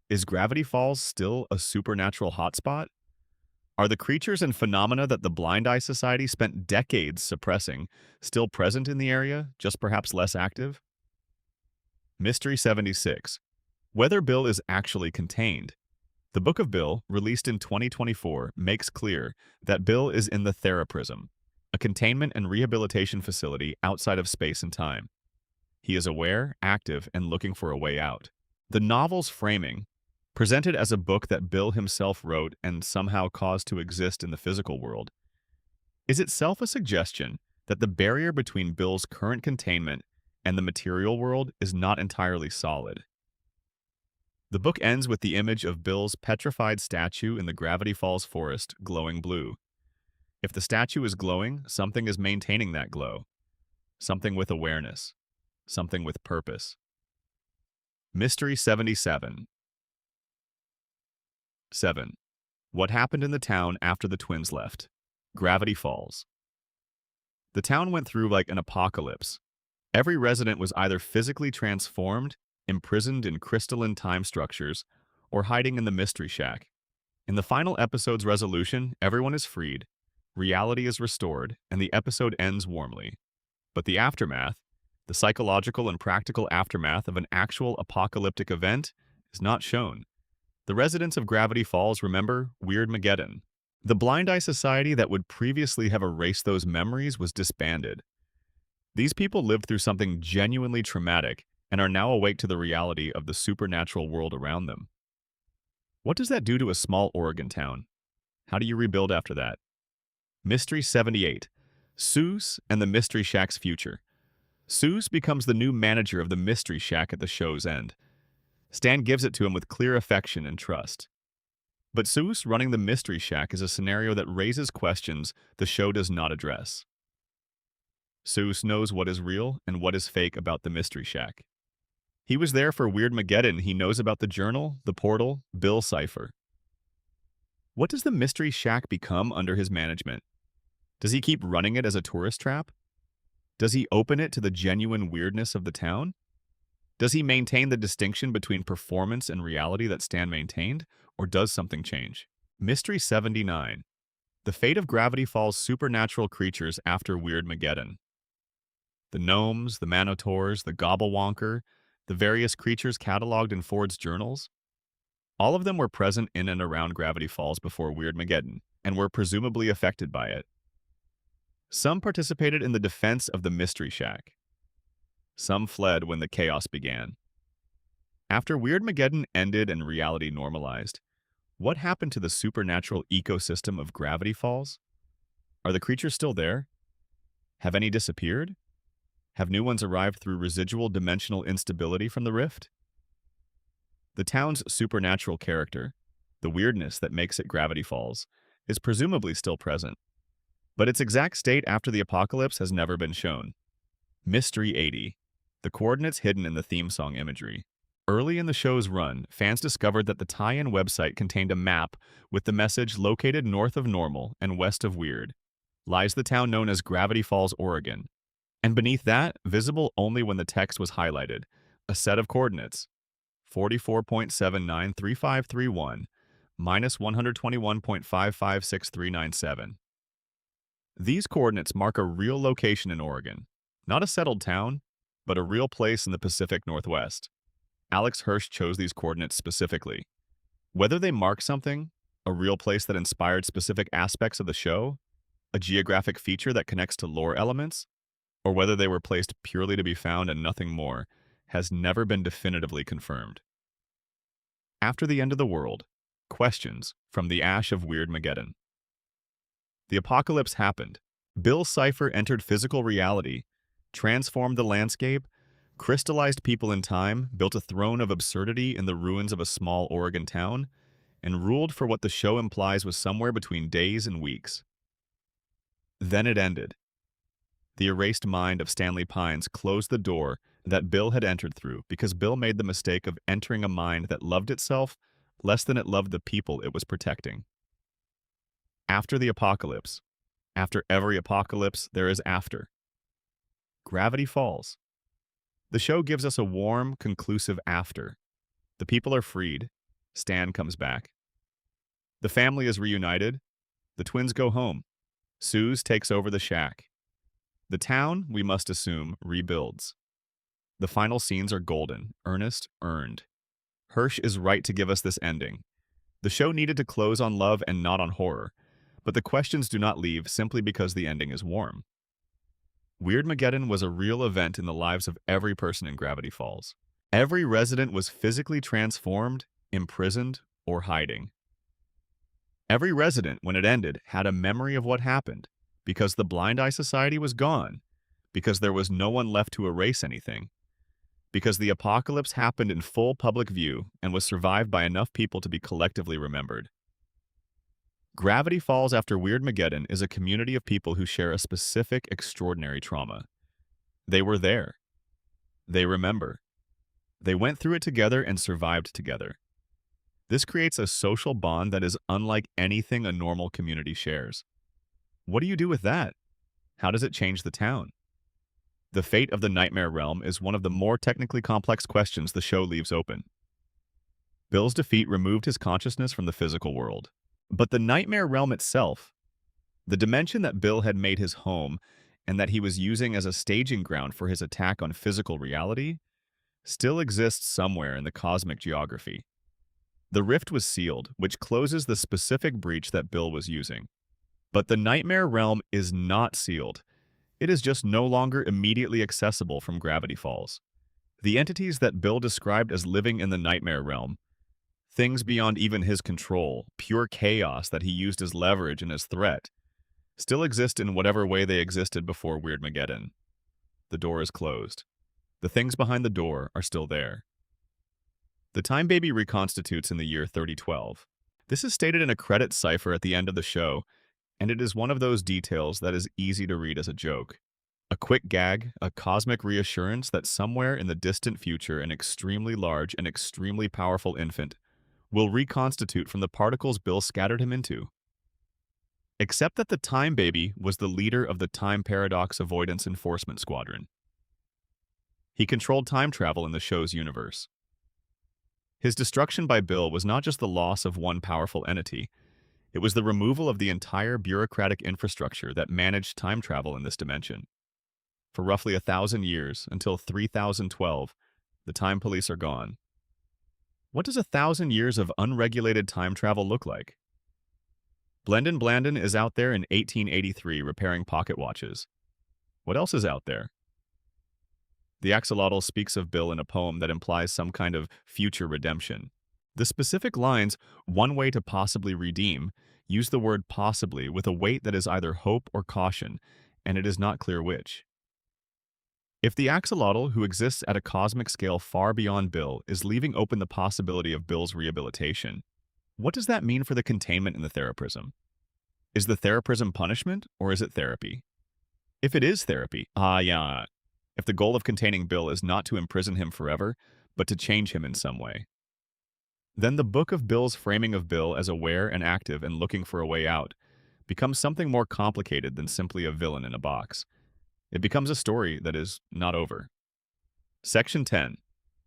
Is Gravity Falls still a supernatural hotspot? Are the creatures and phenomena that the Blind Eye Society spent decades suppressing still present in the area, just perhaps less active? Mystery 76. Whether Bill is actually contained. The Book of Bill, released in 2024, makes clear that Bill is in the Theraprism, a containment and rehabilitation facility outside of space and time. He is aware, active, and looking for a way out. The novel's framing, presented as a book that Bill himself wrote and somehow caused to exist in the physical world, is itself a suggestion that the barrier between Bill's current containment and the material world is not entirely solid. The book ends with the image of Bill's petrified statue in the Gravity Falls forest glowing blue. If the statue is glowing, something is maintaining that glow. Something with awareness. Something with purpose. Mystery 77. 7. What happened in the town after the twins left? Gravity Falls. The town went through like an apocalypse. Every resident was either physically transformed, imprisoned in crystalline time structures, or hiding in the Mystery Shack. In the final episode's resolution, everyone is freed, reality is restored, and the episode ends warmly. But the aftermath, the psychological and practical aftermath of an actual apocalyptic event, is not shown. The residents of Gravity Falls remember Weirdmageddon. The Blind Eye Society that would previously have erased those memories was disbanded. These people lived through something genuinely traumatic and are now awake to the reality of the supernatural world around them. What does that do to a small Oregon town? How do you rebuild after that? Mystery 78. Seuss and the Mystery Shack's future. Seuss becomes the new manager of the Mystery Shack at the show's end. Stan gives it to him with clear affection and trust. But Seuss running the Mystery Shack is a scenario that raises questions the show does not address. Seuss knows what is real and what is fake about the Mystery Shack. He was there for Weirdmageddon. He knows about the journal, the portal, Bill Cipher. What does the Mystery Shack become under his management? Does he keep running it as a tourist trap? Does he open it to the genuine weirdness of the town? Does he maintain the distinction between performance and reality that Stan maintained, or does something change? Mystery 79. The fate of Gravity Falls' supernatural creatures after Weirdmageddon. The gnomes, the manotaurs, the gobblewonker, the various creatures cataloged in Ford's journals, all of them were present in and around Gravity Falls before Weirdmageddon, and were presumably affected by it. Some participated in the defense of the Mystery Shack. Some fled when the chaos began. After Weirdmageddon ended and reality normalized, what happened to the supernatural ecosystem of Gravity Falls? Are the creatures still there? Have any disappeared? Have new ones arrived through residual dimensional instability from the rift? The town's supernatural character, the weirdness that makes it Gravity Falls, is presumably still present, but its exact state after the apocalypse has never been shown. Mystery 80. The coordinates hidden in the theme song imagery. Early in the show's run, fans discovered that the tie-in website contained a map with the message located north of normal and west of weird lies the town known as Gravity Falls, Oregon. And beneath that, visible only when the text was highlighted, a set of coordinates, 44.793531 minus 121.556397. These coordinates mark a real location in Oregon. Not a settled town, but a real place in the Pacific Northwest. Alex Hirsch chose these coordinates specifically. Whether they mark something, a real place that inspired specific aspects of the show, a geographic feature that connects to lore elements, or whether they were placed purely to be found and nothing more, has never been definitively confirmed. After the end of the world, questions from the ash of Weirdmageddon. The apocalypse happened. Bill Cipher entered physical reality, transformed the landscape, crystallized people in time, built a throne of absurdity in the ruins of a small Oregon town, and ruled for what the show implies was somewhere between days and weeks. Then it ended. The erased mind of Stanley Pines closed the door that Bill had entered through because Bill made the mistake of entering a mind that loved itself less than it loved the people it was protecting. After the apocalypse, after every apocalypse, there is after. Gravity falls. The show gives us a warm, conclusive after. The people are freed. Stan comes back. The family is reunited. The twins go home. Suze takes over the shack. The town, we must assume, rebuilds. The final scenes are golden, earnest, earned. Hirsch is right to give us this ending. The show needed to close on love and not on horror, but the questions do not leave simply because the ending is warm. Weirdmageddon was a real event in the lives of every person in Gravity Falls. Every resident was physically transformed, imprisoned, or hiding. Every resident, when it ended, had a memory of what happened, because the Blind Eye Society was gone, because there was no one left to erase anything, because the apocalypse happened in full public view and was survived by enough people to be collectively remembered. Gravity Falls after Weirdmageddon is a community of people who share a specific, extraordinary trauma. They were there. They remember. They went through it together and survived together. This creates a social bond that is unlike anything a normal community shares. What do you do with that? How does it change the town? The fate of the Nightmare Realm is one of the more technically complex questions the show leaves open. Bill's defeat removed his consciousness from the physical world. But the Nightmare Realm itself, the dimension that Bill had made his home and that he was using as a staging ground for his attack on physical reality, still exists somewhere in the cosmic geography. The rift was sealed, which closes the specific breach that Bill was using. But the Nightmare Realm is not sealed. It is just no longer immediately accessible from Gravity Falls. The entities that Bill described as living in the Nightmare Realm, things beyond even his control, pure chaos that he used as leverage and as threat, still exist in whatever way they existed before Weirdmageddon. The door is closed. The things behind the door are still there. The Time Baby reconstitutes in the year 3012. This is stated in a credit cipher at the end of the show, and it is one of those details that is easy to read as a joke. A quick gag, a cosmic reassurance that somewhere in the distant future an extremely large and extremely powerful infant will reconstitute from the particles Bill scattered him into. Except that the Time Baby was the leader of the Time Paradox Avoidance Enforcement Squadron. He controlled time travel in the show's universe. His destruction by Bill was not just the loss of one powerful entity, it was the removal of the entire bureaucratic infrastructure that managed time travel in this dimension. For roughly 1,000 years, until 3012, the Time Police are gone. What does 1,000 years of unregulated time travel look like? Blendon Blandon is out there in 1883 repairing pocket watches. What else is out there? The axolotl speaks of Bill in a poem that implies some kind of future redemption. The specific lines, "one way to possibly redeem," use the word possibly with a weight that is either hope or caution, and it is not clear which. If the axolotl, who exists at a cosmic scale far beyond Bill, is leaving open the possibility of Bill's rehabilitation, what does that mean for the containment in the theraprism? Is the theraprism punishment, or is it therapy? If it is therapy, if the goal of containing Bill is not to imprison him forever, but to change him in some way, then the book of Bill's framing of Bill as aware and active and looking for a way out becomes something more complicated than simply a villain in a box. It becomes a story that is not over. Section 10.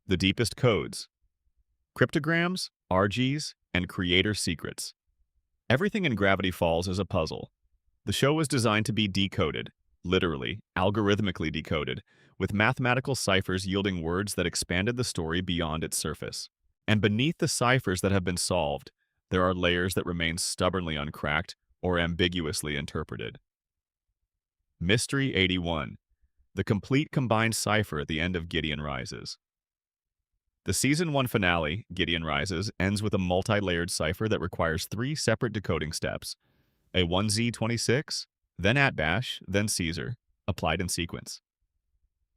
The Deepest Codes. Cryptograms, RGs, and Creator Secrets. Everything in Gravity Falls is a puzzle. The show was designed to be decoded, literally, algorithmically decoded, with mathematical ciphers yielding words that expanded the story beyond its surface. And beneath the ciphers that have been solved, there are layers that remain stubbornly uncracked or ambiguously interpreted. Mystery 81. The complete combined cipher at the end of Gideon Rises. The Season 1 finale, Gideon Rises, ends with a multi-layered cipher that requires 3 separate decoding steps: a 1Z26, then Atbash, then Caesar, applied in sequence.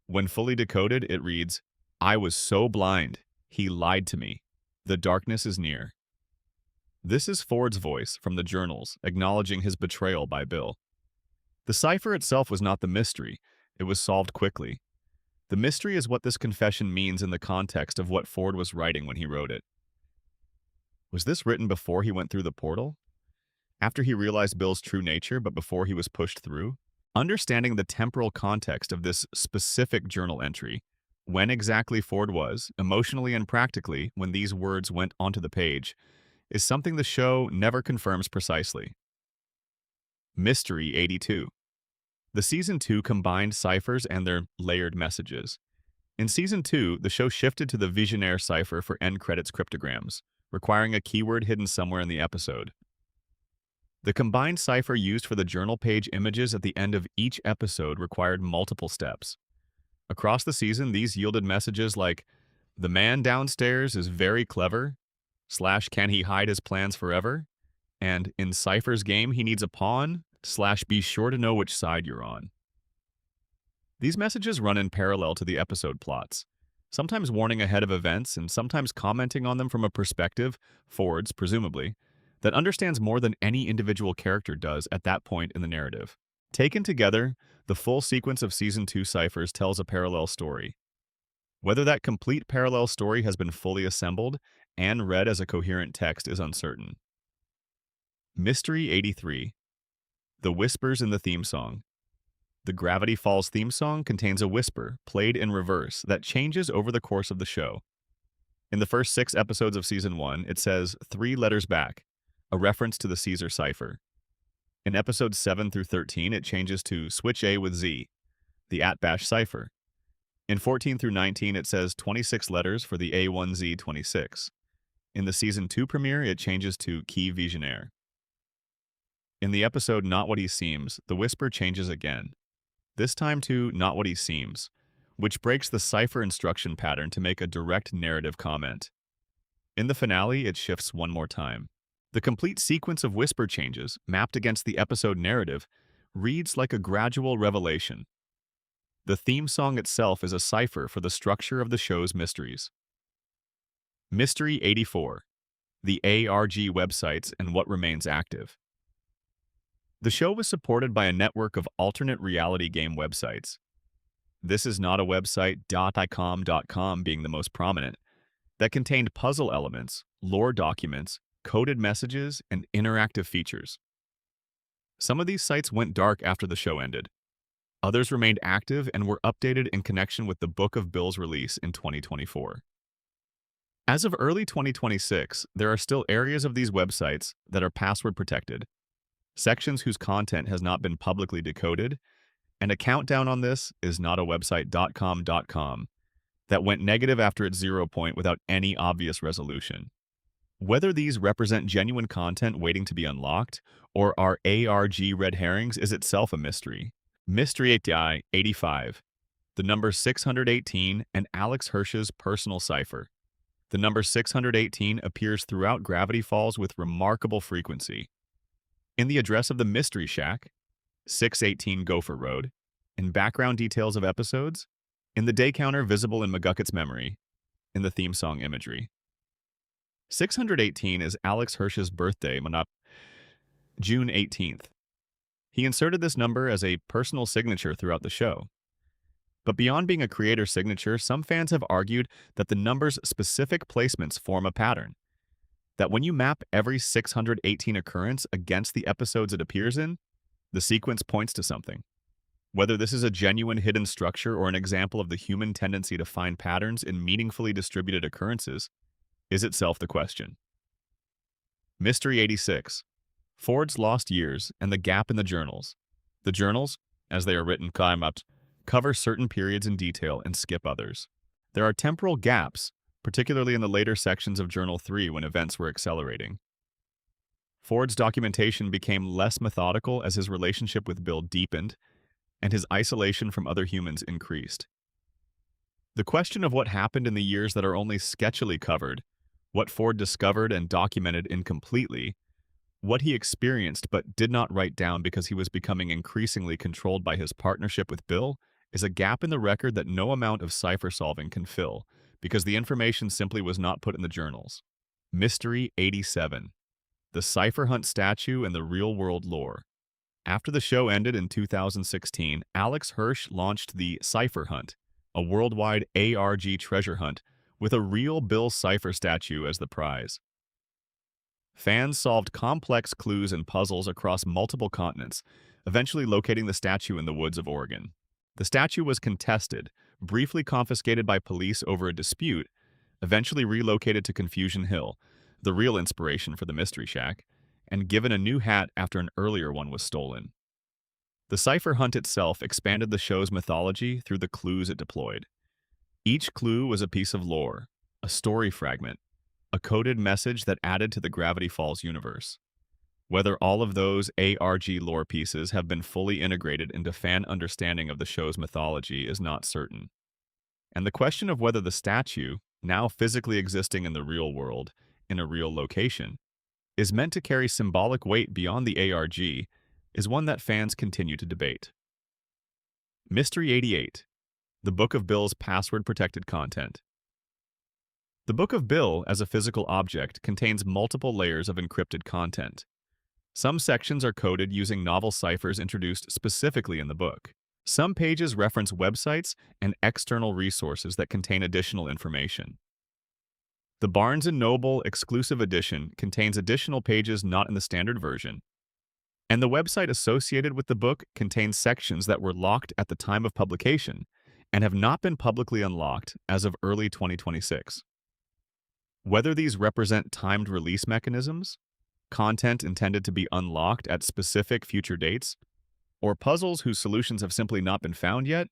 When fully decoded, it reads, "I was so blind. He lied to me. The darkness is near." This is Ford's voice from the journals, acknowledging his betrayal by Bill. The cipher itself was not the mystery. It was solved quickly. The mystery is what this confession means in the context of what Ford was writing when he wrote it. Was this written before he went through the portal? After he realized Bill's true nature, but before he was pushed through? Understanding the temporal context of this specific journal entry, when exactly Ford was, emotionally and practically, when these words went onto the page, is something the show never confirms precisely. Mystery 82. The Season 2 combined ciphers and their layered messages. In Season 2, the show shifted to the Visionaire cipher for end credits cryptograms, requiring a keyword hidden somewhere in the episode. The combined cipher used for the journal page images at the end of each episode required multiple steps. Across the season, these yielded messages like, "The man downstairs is very clever," / "Can he hide his plans forever?" and "In Cipher's game, he needs a pawn," / "Be sure to know which side you're on." These messages run in parallel to the episode plots, sometimes warning ahead of events and sometimes commenting on them from a perspective, Ford's presumably, that understands more than any individual character does at that point in the narrative. Taken together, the full sequence of Season 2 ciphers tells a parallel story. Whether that complete parallel story has been fully assembled and read as a coherent text is uncertain. Mystery 83. The whispers in the theme song. The Gravity Falls theme song contains a whisper, played in reverse, that changes over the course of the show. In the first 6 episodes of Season 1, it says 3 letters back, a reference to the Caesar cipher. In episodes 7 through 13, it changes to switch A with Z, the Atbash cipher. In 14 through 19, it says 26 letters for the A1Z26. In the Season 2 premiere, it changes to Key Visionaire. In the episode Not What He Seems, the whisper changes again, this time to Not What He Seems, which breaks the cipher instruction pattern to make a direct narrative comment. In the finale, it shifts one more time. The complete sequence of whisper changes, mapped against the episode narrative, reads like a gradual revelation. The theme song itself is a cipher for the structure of the show's mysteries. Mystery 84. The ARG websites and what remains active. The show was supported by a network of alternate reality game websites. This Is Not a Website.icom.com being the most prominent, that contained puzzle elements, lore documents, coded messages, and interactive features. Some of these sites went dark after the show ended. Others remained active and were updated in connection with the Book of Bill's release in 2024. As of early 2026, there are still areas of these websites that are password protected, sections whose content has not been publicly decoded, and a countdown on this is notawebsite.com that went negative after its 0 point without any obvious resolution. Whether these represent genuine content waiting to be unlocked or are ARG red herrings is itself a mystery. Mystery 85. The number 618 and Alex Hirsch's personal cipher. The number 618 appears throughout Gravity Falls with remarkable frequency. In the address of the Mystery Shack, 618 Gopher Road, in background details of episodes, in the day counter visible in McGuckett's memory, in the theme song imagery. 618 is Alex Hirsch's birthday, June 18th. He inserted this number as a personal signature throughout the show. But beyond being a creator signature, some fans have argued that the number's specific placements form a pattern. That when you map every 618 occurrence against the episodes it appears in, the sequence points to something. Whether this is a genuine hidden structure or an example of the human tendency to find patterns in meaningfully distributed occurrences is itself the question. Mystery 86. Ford's lost years and the gap in the journals. The journals, as they are written, cover certain periods in detail and skip others. There are temporal gaps, particularly in the later sections of Journal 3 when events were accelerating. Ford's documentation became less methodical as his relationship with Bill deepened and his isolation from other humans increased. The question of what happened in the years that are only sketchily covered, what Ford discovered and documented incompletely, what he experienced but did not write down because he was becoming increasingly controlled by his partnership with Bill, is a gap in the record that no amount of cipher solving can fill, because the information simply was not put in the journals. Mystery 87. The Cipher Hunt Statue and the Real-World Lore. After the show ended in 2016, Alex Hirsch launched the Cipher Hunt, a worldwide ARG treasure hunt with a real Bill Cipher statue as the prize. Fans solved complex clues and puzzles across multiple continents, eventually locating the statue in the woods of Oregon. The statue was contested, briefly confiscated by police over a dispute, eventually relocated to Confusion Hill, the real inspiration for the Mystery Shack, and given a new hat after an earlier one was stolen. The Cipher Hunt itself expanded the show's mythology through the clues it deployed. Each clue was a piece of lore, a story fragment, a coded message that added to the Gravity Falls universe. Whether all of those ARG lore pieces have been fully integrated into fan understanding of the show's mythology is not certain. And the question of whether the statue, now physically existing in the real world, in a real location, is meant to carry symbolic weight beyond the ARG, is one that fans continue to debate. Mystery 88. The Book of Bill's password-protected content. The Book of Bill, as a physical object, contains multiple layers of encrypted content. Some sections are coded using novel ciphers introduced specifically in the book. Some pages reference websites and external resources that contain additional information. The Barnes & Noble exclusive edition contains additional pages not in the standard version, and the website associated with the book contains sections that were locked at the time of publication and have not been publicly unlocked as of early 2026. Whether these represent timed release mechanisms, content intended to be unlocked at specific future dates, or puzzles whose solutions have simply not been found yet,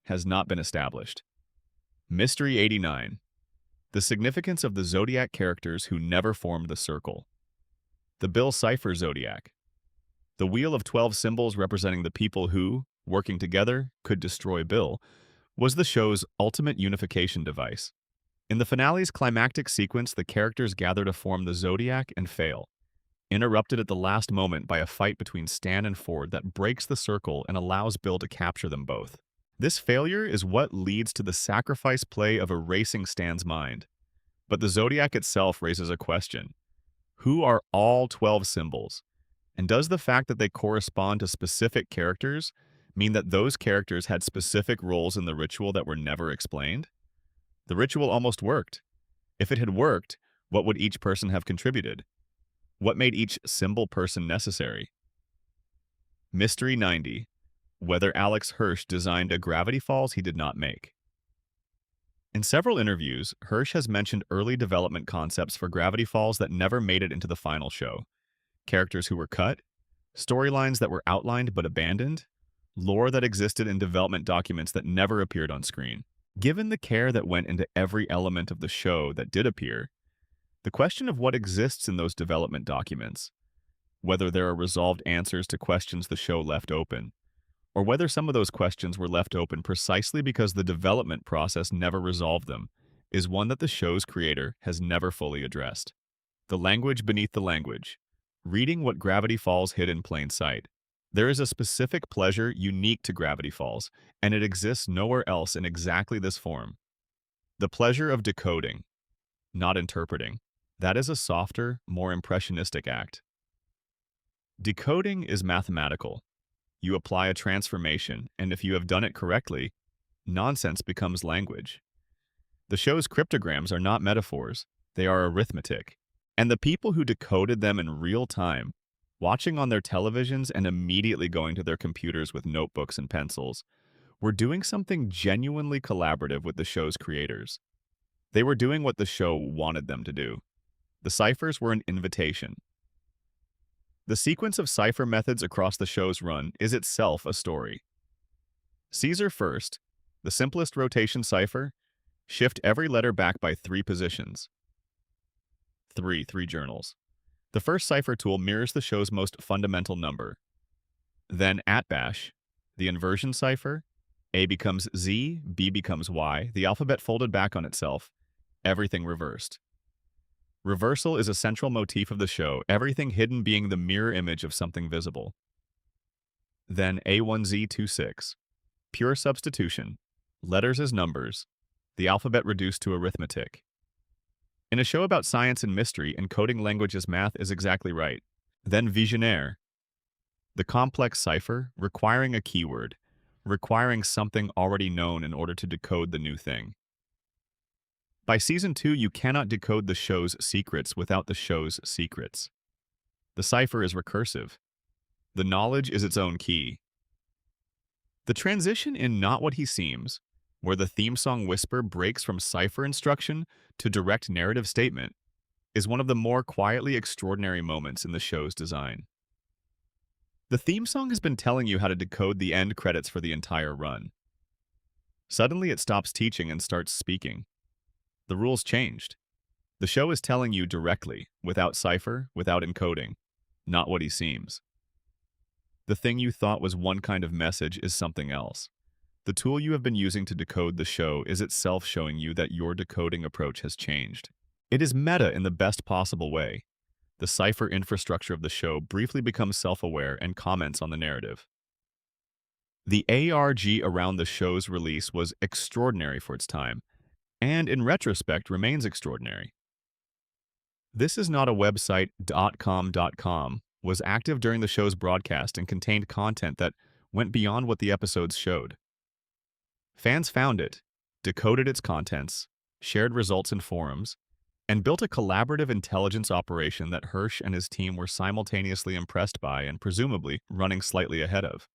has not been established. Mystery 89. The significance of the Zodiac characters who never formed the circle. The Bill Cipher Zodiac. The wheel of 12 symbols representing the people who, working together, could destroy Bill, was the show's ultimate unification device. In the finale's climactic sequence, the characters gather to form the Zodiac and fail, interrupted at the last moment by a fight between Stan and Ford that breaks the circle and allows Bill to capture them both. This failure is what leads to the sacrifice play of erasing Stan's mind. But the Zodiac itself raises a question. Who are all 12 symbols? And does the fact that they correspond to specific characters mean that those characters had specific roles in the ritual that were never explained? The ritual almost worked. If it had worked, what would each person have contributed? What made each symbol person necessary? Mystery 90. Whether Alex Hirsch designed a Gravity Falls he did not make. In several interviews, Hirsch has mentioned early development concepts for Gravity Falls that never made it into the final show. Characters who were cut, storylines that were outlined but abandoned, lore that existed in development documents that never appeared on screen. Given the care that went into every element of the show that did appear, the question of what exists in those development documents, whether there are resolved answers to questions the show left open, or whether some of those questions were left open precisely because the development process never resolved them, is one that the show's creator has never fully addressed. The language beneath the language. Reading what Gravity Falls hid in plain sight. There is a specific pleasure unique to Gravity Falls, and it exists nowhere else in exactly this form. The pleasure of decoding, not interpreting. That is a softer, more impressionistic act. Decoding is mathematical. You apply a transformation, and if you have done it correctly, nonsense becomes language. The show's cryptograms are not metaphors, they are arithmetic. And the people who decoded them in real time, watching on their televisions and immediately going to their computers with notebooks and pencils, were doing something genuinely collaborative with the show's creators. They were doing what the show wanted them to do. The ciphers were an invitation. The sequence of cipher methods across the show's run is itself a story. Caesar first, the simplest rotation cipher, shift every letter back by 3 positions. 3 journals. The first cipher tool mirrors the show's most fundamental number. Then @bash, the inversion cipher, A becomes Z, B becomes Y, the alphabet folded back on itself, everything reversed. Reversal is a central motif of the show, everything hidden being the mirror image of something visible. Then A1Z26, pure substitution, letters as numbers, the alphabet reduced to arithmetic. In a show about science and mystery, encoding language as math is exactly right. Then Visionaire, the complex cipher requiring a keyword, requiring something already known in order to decode the new thing. By season 2, you cannot decode the show's secrets without the show's secrets. The cipher is recursive. The knowledge is its own key. The transition in Not What He Seems, where the theme song whisper breaks from cipher instruction to direct narrative statement, is one of the more quietly extraordinary moments in the show's design. The theme song has been telling you how to decode the end credits for the entire run. Suddenly it stops teaching and starts speaking. The rules changed. The show is telling you directly, without cipher, without encoding, not what he seems. The thing you thought was one kind of message is something else. The tool you have been using to decode the show is itself showing you that your decoding approach has changed. It is meta in the best possible way. The cipher infrastructure of the show briefly becomes self-aware and comments on the narrative. The ARG around the show's release was extraordinary for its time, and in retrospect remains extraordinary. This is not a website. .com was active during the show's broadcast and contained content that went beyond what the episodes showed. Fans found it, decoded its contents, shared results in forums, and built a collaborative intelligence operation that Hirsch and his team were simultaneously impressed by and presumably running slightly ahead of.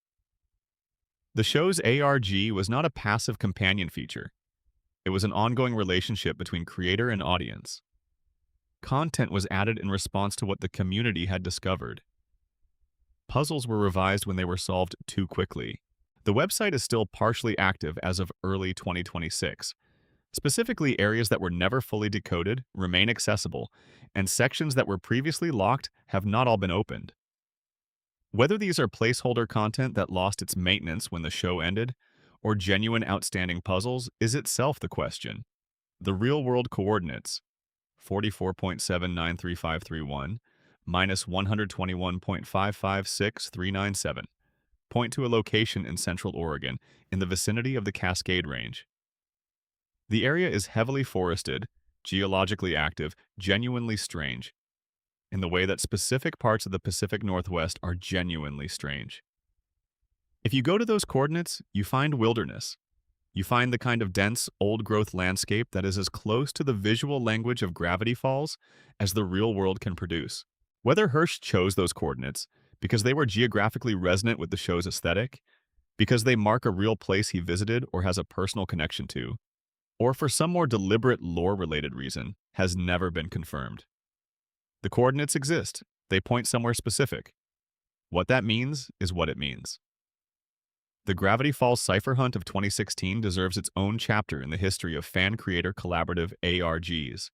The show's ARG was not a passive companion feature. It was an ongoing relationship between creator and audience. Content was added in response to what the community had discovered. Puzzles were revised when they were solved too quickly. The website is still partially active as of early 2026. Specifically, areas that were never fully decoded remain accessible, and sections that were previously locked have not all been opened. Whether these are placeholder content that lost its maintenance when the show ended, or genuine outstanding puzzles, is itself the question. The real-world coordinates, 44.793531 minus 121.556397, point to a location in Central Oregon, in the vicinity of the Cascade Range. The area is heavily forested, geologically active, genuinely strange, in the way that specific parts of the Pacific Northwest are genuinely strange. If you go to those coordinates, you find wilderness. You find the kind of dense, old-growth landscape that is as close to the visual language of Gravity Falls as the real world can produce. Whether Hirsch chose those coordinates because they were geographically resonant with the show's aesthetic, because they mark a real place he visited or has a personal connection to, or for some more deliberate lore-related reason, has never been confirmed. The coordinates exist. They point somewhere specific. What that means is what it means. The Gravity Falls Cipher Hunt of 2016 deserves its own chapter in the history of fan-creator collaborative ARGs.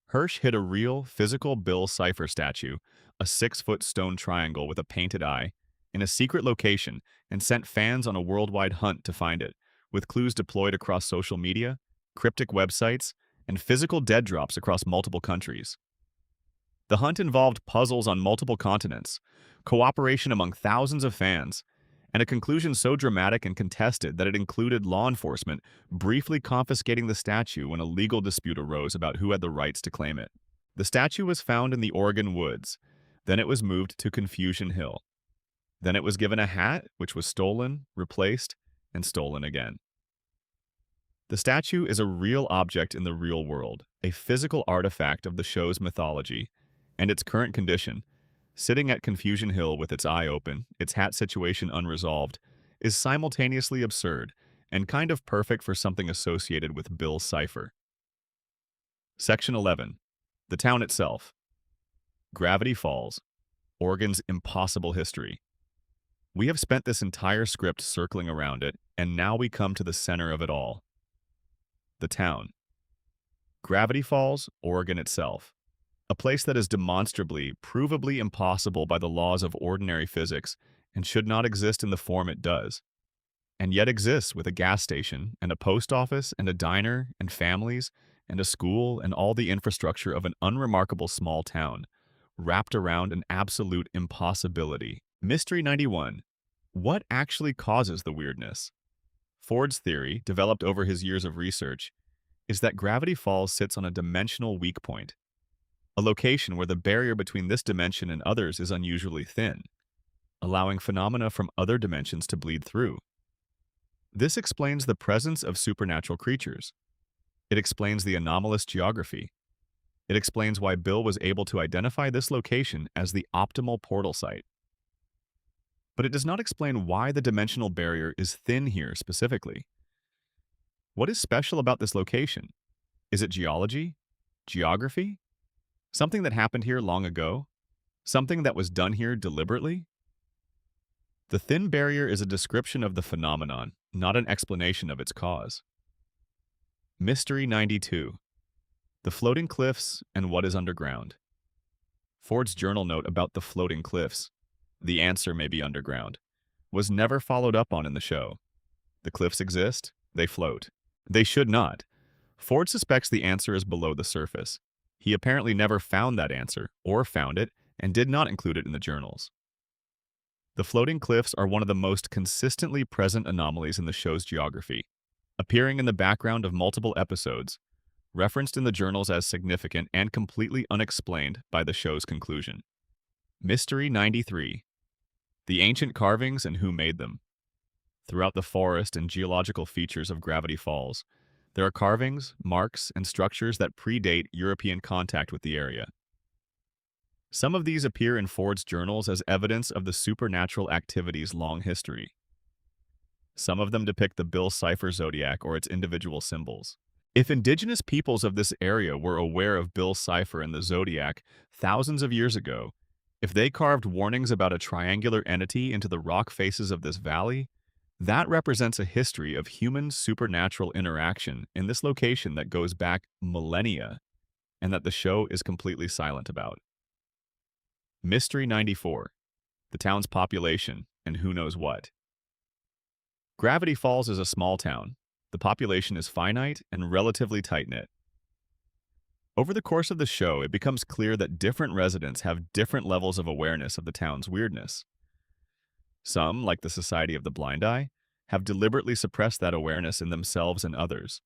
Hirsch hid a real, physical Bill Cipher statue, a 6-foot stone triangle with a painted eye, in a secret location and sent fans on a worldwide hunt to find it, with clues deployed across social media, cryptic websites, and physical dead drops across multiple countries. The hunt involved puzzles on multiple continents, cooperation among thousands of fans, and a conclusion so dramatic and contested that it included law enforcement briefly confiscating the statue when a legal dispute arose about who had the rights to claim it. The statue was found in the Oregon woods. Then it was moved to Confusion Hill. Then it was given a hat, which was stolen, replaced, and stolen again. The statue is a real object in the real world, a physical artifact of the show's mythology, and its current condition, sitting at Confusion Hill with its eye open, its hat situation unresolved, is simultaneously absurd and kind of perfect for something associated with Bill Cipher. Section 11. The town itself. Gravity Falls. Oregon's impossible history. We have spent this entire script circling around it, and now we come to the center of it all. The town. Gravity Falls, Oregon itself. A place that is demonstrably, provably impossible by the laws of ordinary physics and should not exist in the form it does, and yet exists with a gas station and a post office and a diner and families and a school and all the infrastructure of an unremarkable small town, wrapped around an absolute impossibility. Mystery 91. What actually causes the weirdness? Ford's theory, developed over his years of research, is that Gravity Falls sits on a dimensional weak point, a location where the barrier between this dimension and others is unusually thin, allowing phenomena from other dimensions to bleed through. This explains the presence of supernatural creatures. It explains the anomalous geography. It explains why Bill was able to identify this location as the optimal portal site. But it does not explain why the dimensional barrier is thin here specifically. What is special about this location? Is it geology? Geography? Something that happened here long ago? Something that was done here deliberately? The thin barrier is a description of the phenomenon, not an explanation of its cause. Mystery 92. The floating cliffs and what is underground. Ford's journal note about the floating cliffs, the answer may be underground, was never followed up on in the show. The cliffs exist, they float. They should not. Ford suspects the answer is below the surface. He apparently never found that answer, or found it, and did not include it in the journals. The floating cliffs are one of the most consistently present anomalies in the show's geography, appearing in the background of multiple episodes, referenced in the journals as significant and completely unexplained by the show's conclusion. Mystery 93. The ancient carvings and who made them. Throughout the forest and geological features of Gravity Falls, there are carvings, marks, and structures that predate European contact with the area. Some of these appear in Ford's journals as evidence of the supernatural activity's long history. Some of them depict the Bill Cipher zodiac or its individual symbols. If indigenous peoples of this area were aware of Bill Cipher and the zodiac thousands of years ago, if they carved warnings about a triangular entity into the rock faces of this valley, that represents a history of human supernatural interaction in this location that goes back millennia, and that the show is completely silent about. Mystery 94. The town's population and who knows what. Gravity Falls is a small town. The population is finite and relatively tight-knit. Over the course of the show, it becomes clear that different residents have different levels of awareness of the town's weirdness. Some, like the Society of the Blind Eye, have deliberately suppressed that awareness in themselves and others.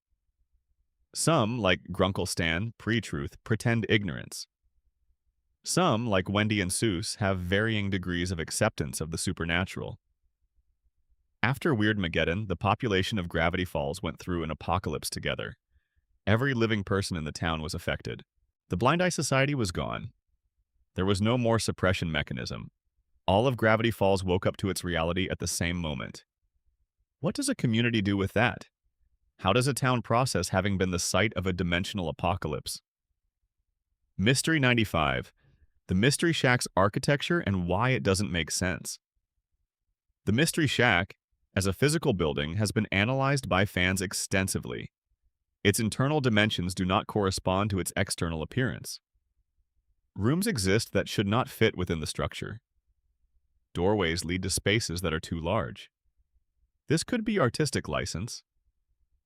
Some, like Grunkle Stan, Pre-Truth, pretend ignorance. Some, like Wendy and Seuss, have varying degrees of acceptance of the supernatural. After Weirdmageddon, the population of Gravity Falls went through an apocalypse together. Every living person in the town was affected. The Blind Eye Society was gone. There was no more suppression mechanism. All of Gravity Falls woke up to its reality at the same moment. What does a community do with that? How does a town process having been the site of a dimensional apocalypse? Mystery 95. The Mystery Shack's architecture and why it doesn't make sense. The Mystery Shack, as a physical building, has been analyzed by fans extensively. Its internal dimensions do not correspond to its external appearance. Rooms exist that should not fit within the structure. Doorways lead to spaces that are too large. This could be artistic license.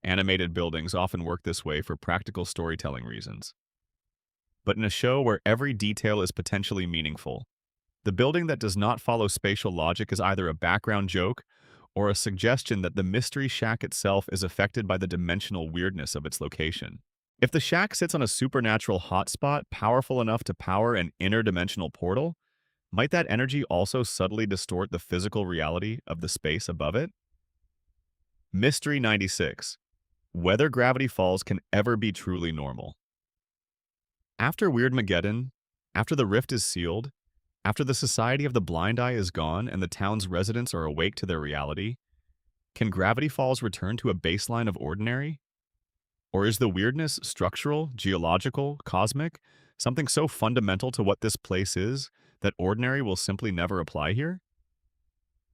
Animated buildings often work this way for practical storytelling reasons. But in a show where every detail is potentially meaningful, the building that does not follow spatial logic is either a background joke or a suggestion that the Mystery Shack itself is affected by the dimensional weirdness of its location. If the shack sits on a supernatural hotspot powerful enough to power an interdimensional portal, might that energy also subtly distort the physical reality of the space above it? Mystery 96. Whether Gravity Falls can ever be truly normal. After Weirdmageddon, after the rift is sealed, after the Society of the Blind Eye is gone and the town's residents are awake to their reality, can Gravity Falls return to a baseline of ordinary? Or is the weirdness structural, geological, cosmic, something so fundamental to what this place is that ordinary will simply never apply here?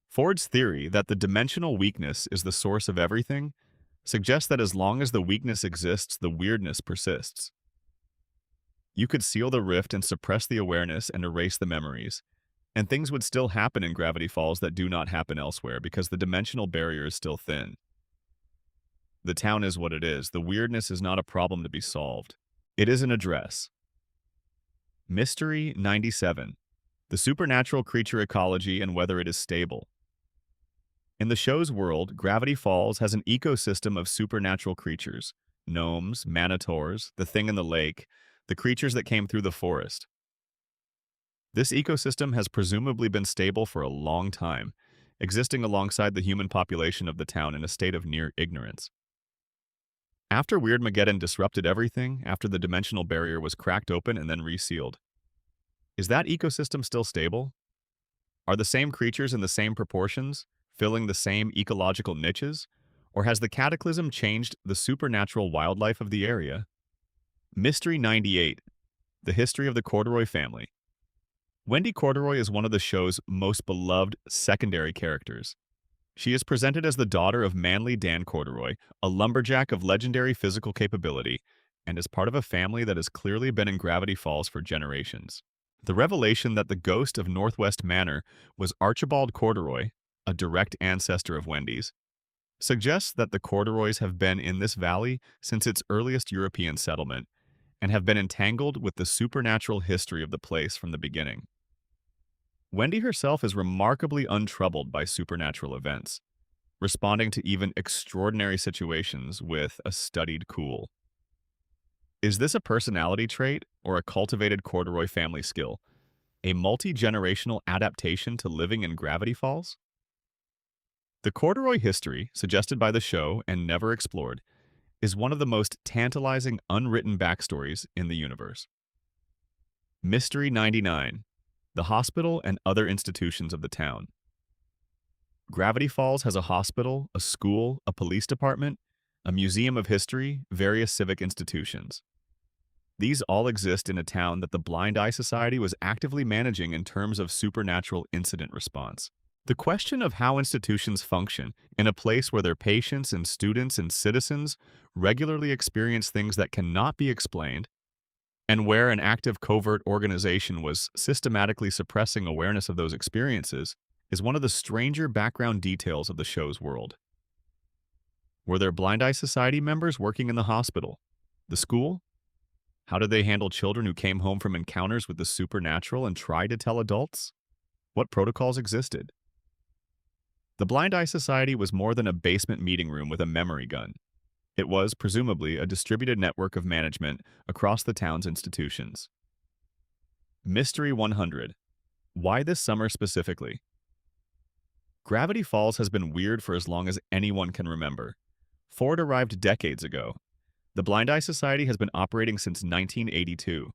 Ford's theory that the dimensional weakness is the source of everything suggests that as long as the weakness exists, the weirdness persists. You could seal the rift and suppress the awareness and erase the memories, and things would still happen in Gravity Falls that do not happen elsewhere because the dimensional barrier is still thin. The town is what it is. The weirdness is not a problem to be solved. It is an address. Mystery 97. The supernatural creature ecology and whether it is stable. In the show's world, Gravity Falls has an ecosystem of supernatural creatures: gnomes, manitors, the thing in the lake, the creatures that came through the forest. This ecosystem has presumably been stable for a long time, existing alongside the human population of the town in a state of near ignorance. After Weirdmageddon disrupted everything, after the dimensional barrier was cracked open and then resealed, is that ecosystem still stable? Are the same creatures in the same proportions, filling the same ecological niches? Or has the cataclysm changed the supernatural wildlife of the area? Mystery 98. The history of the Corduroy family. Wendy Corduroy is one of the show's most beloved secondary characters. She is presented as the daughter of manly Dan Corduroy, a lumberjack of legendary physical capability, and is part of a family that has clearly been in Gravity Falls for generations. The revelation that the ghost of Northwest Manor was Archibald Corduroy, a direct ancestor of Wendy's, suggests that the Corduroys have been in this valley since its earliest European settlement and have been entangled with the supernatural history of the place from the beginning. Wendy herself is remarkably untroubled by supernatural events, responding to even extraordinary situations with a studied cool. Is this a personality trait or a cultivated Corduroy family skill? A multi-generational adaptation to living in Gravity Falls? The Corduroy history, suggested by the show and never explored, is one of the most tantalizing unwritten backstories in the universe. Mystery 99. The hospital and other institutions of the town. Gravity Falls has a hospital, a school, a police department, a museum of history, various civic institutions. These all exist in a town that the Blind Eye Society was actively managing in terms of supernatural incident response. The question of how institutions function in a place where their patients and students and citizens regularly experience things that cannot be explained, and where an active covert organization was systematically suppressing awareness of those experiences, is one of the stranger background details of the show's world. Were there Blind Eye Society members working in the hospital? The school? How did they handle children who came home from encounters with the supernatural and tried to tell adults? What protocols existed? The Blind Eye Society was more than a basement meeting room with a memory gun. It was, presumably, a distributed network of management across the town's institutions. Mystery 100. Why this summer specifically? Gravity Falls has been weird for as long as anyone can remember. Ford arrived decades ago. The Blind Eye Society has been operating since 1982.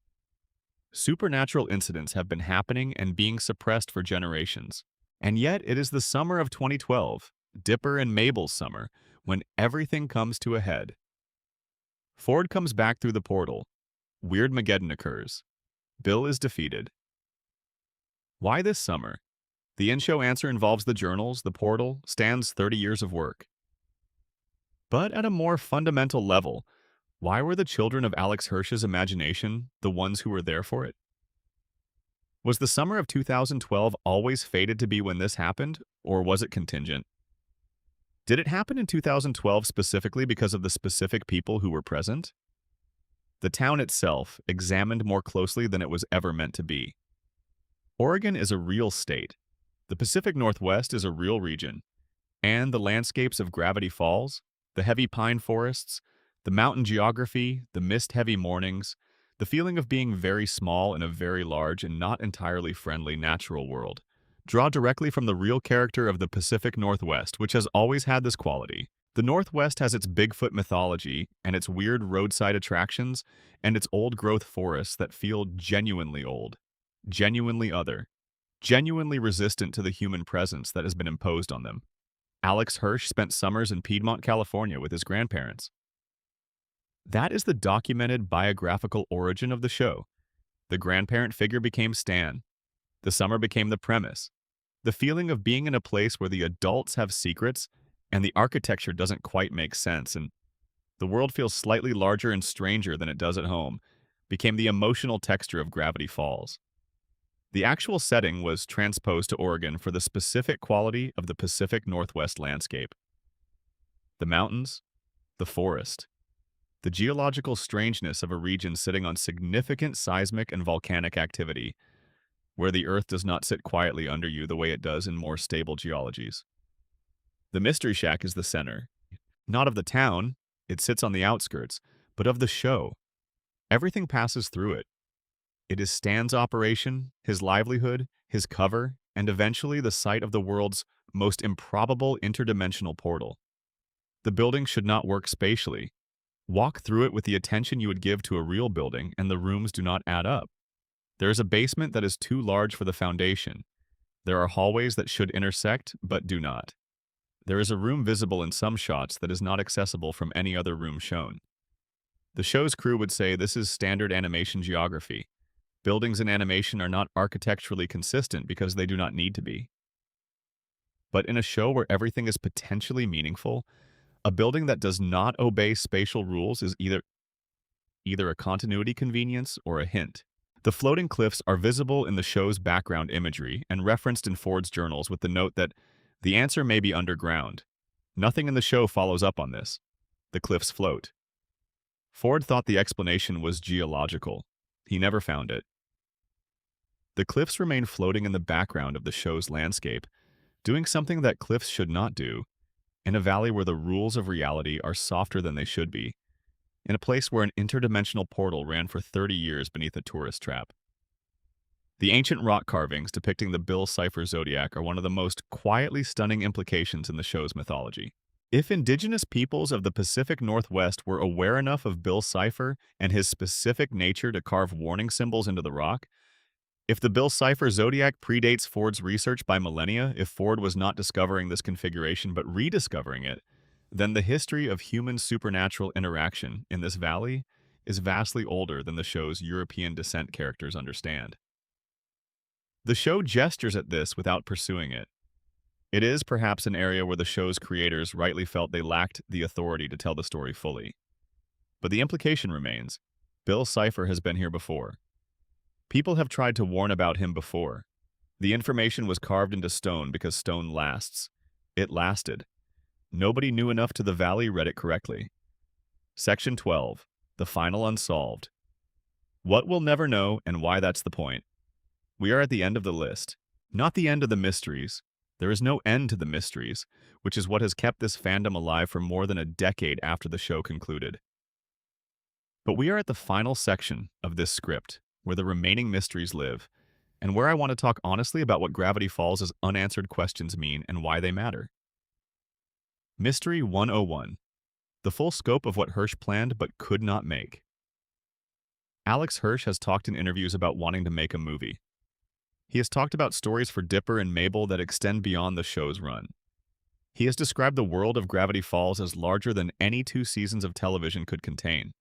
Supernatural incidents have been happening and being suppressed for generations. And yet, it is the summer of 2012, Dipper and Mabel's summer, when everything comes to a head. Ford comes back through the portal. Weirdmageddon occurs. Bill is defeated. Why this summer? The in-show answer involves the journals, the portal, Stan's 30 years of work. But at a more fundamental level, why were the children of Alex Hirsch's imagination the ones who were there for it? Was the summer of 2012 always fated to be when this happened, or was it contingent? Did it happen in 2012 specifically because of the specific people who were present? The town itself, examined more closely than it was ever meant to be. Oregon is a real state. The Pacific Northwest is a real region. And the landscapes of Gravity Falls, the heavy pine forests, the mountain geography, the mist-heavy mornings, the feeling of being very small in a very large and not entirely friendly natural world, draw directly from the real character of the Pacific Northwest, which has always had this quality. The Northwest has its Bigfoot mythology and its weird roadside attractions and its old-growth forests that feel genuinely old, genuinely other, genuinely resistant to the human presence that has been imposed on them. Alex Hirsch spent summers in Piedmont, California with his grandparents. That is the documented biographical origin of the show. The grandparent figure became Stan. The summer became the premise. The feeling of being in a place where the adults have secrets and the architecture doesn't quite make sense and the world feels slightly larger and stranger than it does at home became the emotional texture of Gravity Falls. The actual setting was transposed to Oregon for the specific quality of the Pacific Northwest landscape. The mountains, the forest, the geological strangeness of a region sitting on significant seismic and volcanic activity, where the Earth does not sit quietly under you the way it does in more stable geologies. The Mystery Shack is the center, not of the town, it sits on the outskirts, but of the show. Everything passes through it. It is Stan's operation, his livelihood, his cover, and eventually the site of the world's most improbable interdimensional portal. The building should not work spatially. Walk through it with the attention you would give to a real building, and the rooms do not add up. There is a basement that is too large for the foundation. There are hallways that should intersect, but do not. There is a room visible in some shots that is not accessible from any other room shown. The show's crew would say this is standard animation geography. Buildings in animation are not architecturally consistent because they do not need to be. But in a show where everything is potentially meaningful, a building that does not obey spatial rules is either a continuity convenience or a hint. The floating cliffs are visible in the show's background imagery and referenced in Ford's journals with the note that the answer may be underground. Nothing in the show follows up on this. The cliffs float. Ford thought the explanation was geological. He never found it. The cliffs remain floating in the background of the show's landscape, doing something that cliffs should not do, in a valley where the rules of reality are softer than they should be, in a place where an interdimensional portal ran for 30 years beneath a tourist trap. The ancient rock carvings depicting the Bill Cipher zodiac are one of the most quietly stunning implications in the show's mythology. If indigenous peoples of the Pacific Northwest were aware enough of Bill Cipher and his specific nature to carve warning symbols into the rock, if the Bill Cipher zodiac predates Ford's research by millennia, if Ford was not discovering this configuration but rediscovering it, then the history of human supernatural interaction in this valley is vastly older than the show's European descent characters understand. The show gestures at this without pursuing it. It is perhaps an area where the show's creators rightly felt they lacked the authority to tell the story fully. But the implication remains. Bill Cipher has been here before. People have tried to warn about him before. The information was carved into stone because stone lasts. It lasted. Nobody knew enough to the valley read it correctly. Section 12. The Final Unsolved. What we'll never know and why that's the point. We are at the end of the list. Not the end of the mysteries. There is no end to the mysteries, which is what has kept this fandom alive for more than a decade after the show concluded. But we are at the final section of this script, where the remaining mysteries live, and where I want to talk honestly about what Gravity Falls' unanswered questions mean and why they matter. Mystery 101. The full scope of what Hirsch planned but could not make. Alex Hirsch has talked in interviews about wanting to make a movie. He has talked about stories for Dipper and Mabel that extend beyond the show's run. He has described the world of Gravity Falls as larger than any 2 seasons of television could contain.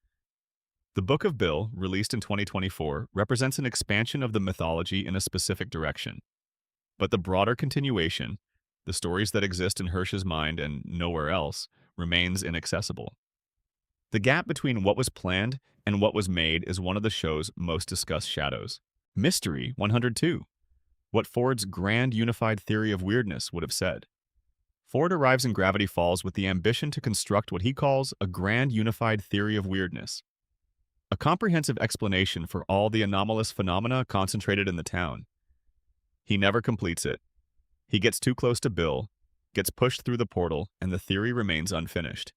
The Book of Bill, released in 2024, represents an expansion of the mythology in a specific direction. But the broader continuation, the stories that exist in Hirsch's mind and nowhere else, remains inaccessible. The gap between what was planned and what was made is one of the show's most discussed shadows. Mystery 102. What Ford's grand unified theory of weirdness would have said. Ford arrives in Gravity Falls with the ambition to construct what he calls a grand unified theory of weirdness. A comprehensive explanation for all the anomalous phenomena concentrated in the town. He never completes it. He gets too close to Bill, gets pushed through the portal, and the theory remains unfinished.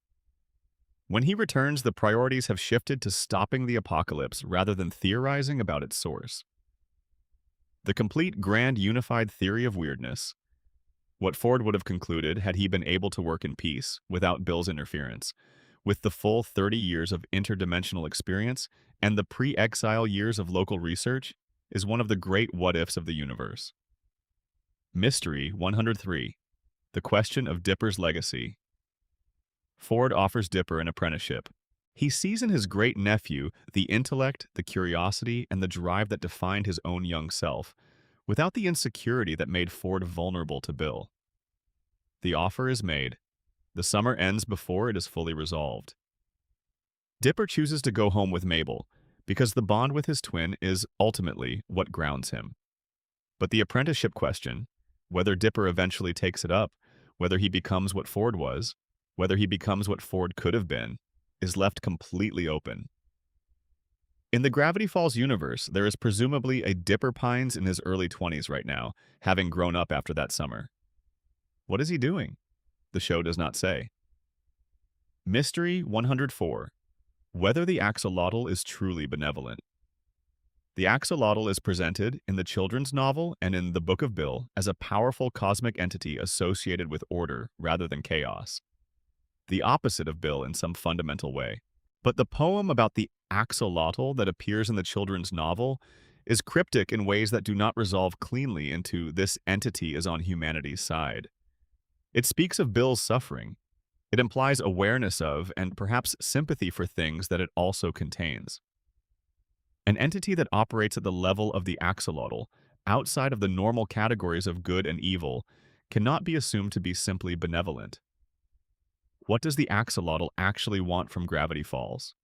When he returns, the priorities have shifted to stopping the apocalypse rather than theorizing about its source. The complete grand unified theory of weirdness. What Ford would have concluded had he been able to work in peace, without Bill's interference, with the full 30 years of interdimensional experience and the pre-exile years of local research, is one of the great what-ifs of the universe. Mystery 103. The question of Dipper's legacy. Ford offers Dipper an apprenticeship. He sees in his great-nephew the intellect, the curiosity, and the drive that defined his own young self, without the insecurity that made Ford vulnerable to Bill. The offer is made. The summer ends before it is fully resolved. Dipper chooses to go home with Mabel because the bond with his twin is ultimately what grounds him. But the apprenticeship question, whether Dipper eventually takes it up, whether he becomes what Ford was, whether he becomes what Ford could have been, is left completely open. In the Gravity Falls universe, there is presumably a Dipper Pines in his early 20s right now, having grown up after that summer. What is he doing? The show does not say. Mystery 104. Whether the axolotl is truly benevolent. The axolotl is presented in the children's novel and in the Book of Bill as a powerful cosmic entity associated with order rather than chaos. The opposite of Bill in some fundamental way. But the poem about the axolotl that appears in the children's novel is cryptic in ways that do not resolve cleanly into this entity is on humanity's side. It speaks of Bill's suffering. It implies awareness of and perhaps sympathy for things that it also contains. An entity that operates at the level of the axolotl, outside of the normal categories of good and evil, cannot be assumed to be simply benevolent. What does the axolotl actually want from Gravity Falls?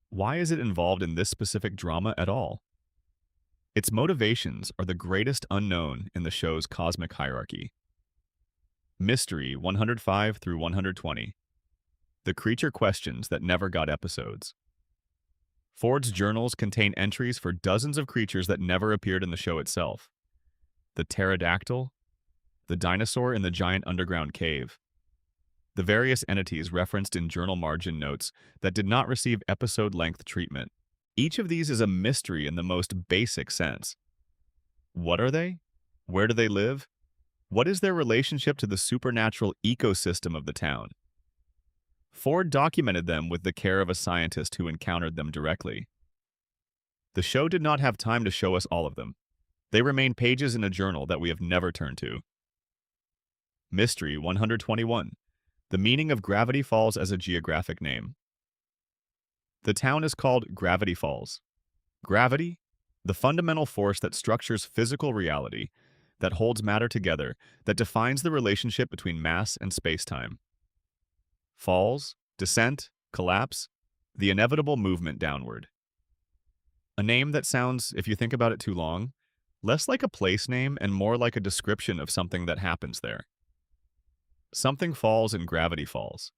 Why is it involved in this specific drama at all? Its motivations are the greatest unknown in the show's cosmic hierarchy. Mystery 105 through 120. The creature questions that never got episodes. Ford's journals contain entries for dozens of creatures that never appeared in the show itself. The pterodactyl, the dinosaur in the giant underground cave, the various entities referenced in journal margin notes that did not receive episode-length treatment. Each of these is a mystery in the most basic sense. What are they? Where do they live? What is their relationship to the supernatural ecosystem of the town? Ford documented them with the care of a scientist who encountered them directly. The show did not have time to show us all of them. They remain pages in a journal that we have never turned to. Mystery 121. The meaning of Gravity Falls as a geographic name. The town is called Gravity Falls. Gravity, the fundamental force that structures physical reality, that holds matter together, that defines the relationship between mass and space-time. Falls, descent, collapse, the inevitable movement downward. A name that sounds, if you think about it too long, less like a place name and more like a description of something that happens there. Something falls in Gravity Falls.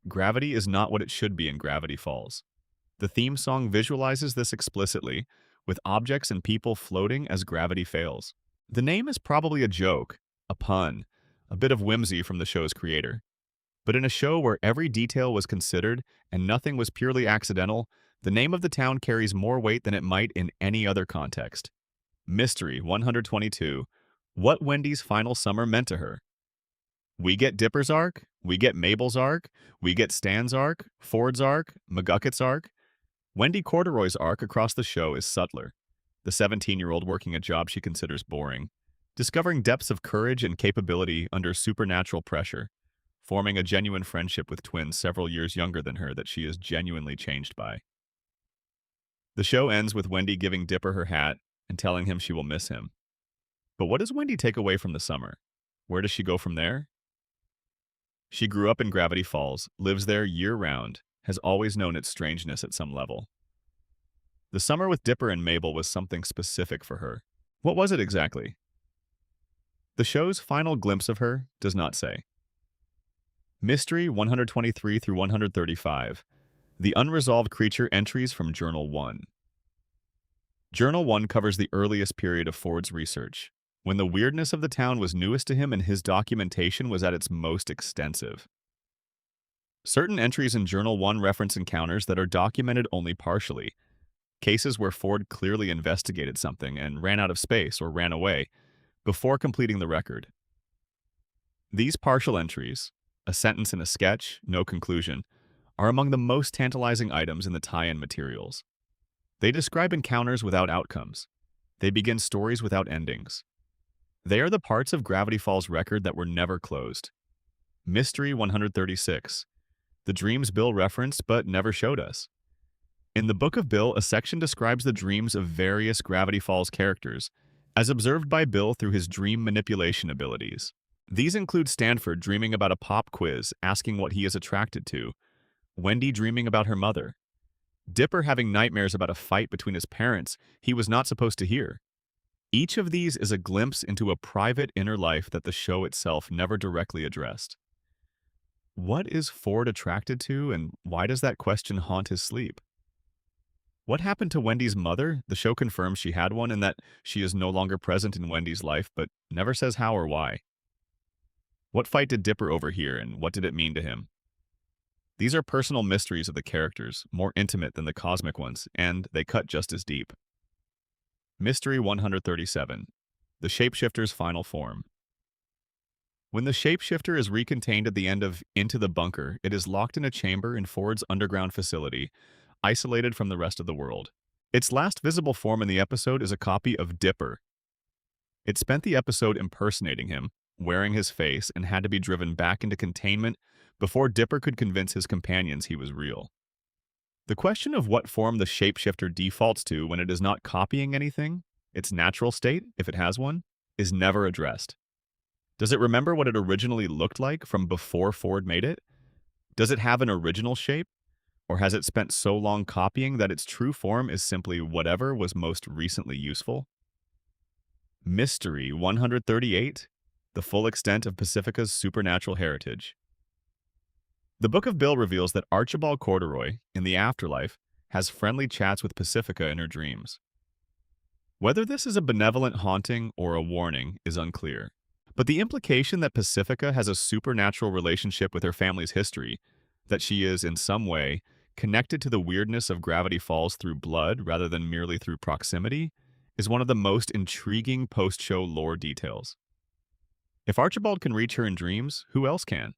Gravity is not what it should be in Gravity Falls. The theme song visualizes this explicitly, with objects and people floating as gravity fails. The name is probably a joke, a pun, a bit of whimsy from the show's creator. But in a show where every detail was considered and nothing was purely accidental, the name of the town carries more weight than it might in any other context. Mystery 122. What Wendy's final summer meant to her. We get Dipper's arc, we get Mabel's arc, we get Stan's arc, Ford's arc, McGucket's arc. Wendy Corduroy's arc across the show is subtler. The 17-year-old working a job she considers boring, discovering depths of courage and capability under supernatural pressure, forming a genuine friendship with twins several years younger than her that she is genuinely changed by. The show ends with Wendy giving Dipper her hat and telling him she will miss him. But what does Wendy take away from the summer? Where does she go from there? She grew up in Gravity Falls, lives there year-round, has always known its strangeness at some level. The summer with Dipper and Mabel was something specific for her. What was it exactly? The show's final glimpse of her does not say. Mystery 123 through 135. The Unresolved Creature Entries from Journal 1. Journal 1 covers the earliest period of Ford's research, when the weirdness of the town was newest to him and his documentation was at its most extensive. Certain entries in Journal 1 reference encounters that are documented only partially, cases where Ford clearly investigated something and ran out of space or ran away before completing the record. These partial entries, a sentence in a sketch, no conclusion, are among the most tantalizing items in the tie-in materials. They describe encounters without outcomes. They begin stories without endings. They are the parts of Gravity Falls' record that were never closed. Mystery 136. The dreams Bill referenced but never showed us. In the Book of Bill, a section describes the dreams of various Gravity Falls characters, as observed by Bill through his dream manipulation abilities. These include Stanford dreaming about a pop quiz asking what he is attracted to, Wendy dreaming about her mother, Dipper having nightmares about a fight between his parents he was not supposed to hear. Each of these is a glimpse into a private inner life that the show itself never directly addressed. What is Ford attracted to, and why does that question haunt his sleep? What happened to Wendy's mother? The show confirms she had one and that she is no longer present in Wendy's life, but never says how or why. What fight did Dipper overhear, and what did it mean to him? These are personal mysteries of the characters, more intimate than the cosmic ones, and they cut just as deep. Mystery 137. The Shapeshifter's Final Form. When the shapeshifter is recontained at the end of Into the Bunker, it is locked in a chamber in Ford's underground facility, isolated from the rest of the world. Its last visible form in the episode is a copy of Dipper. It spent the episode impersonating him, wearing his face, and had to be driven back into containment before Dipper could convince his companions he was real. The question of what form the shapeshifter defaults to when it is not copying anything, its natural state, if it has one, is never addressed. Does it remember what it originally looked like from before Ford made it? Does it have an original shape? Or has it spent so long copying that its true form is simply whatever was most recently useful? Mystery 138. The full extent of Pacifica's supernatural heritage. The Book of Bill reveals that Archibald Corduroy, in the afterlife, has friendly chats with Pacifica in her dreams. Whether this is a benevolent haunting or a warning is unclear, but the implication that Pacifica has a supernatural relationship with her family's history, that she is, in some way, connected to the weirdness of Gravity Falls through blood rather than merely through proximity, is one of the most intriguing post-show lore details. If Archibald can reach her in dreams, who else can?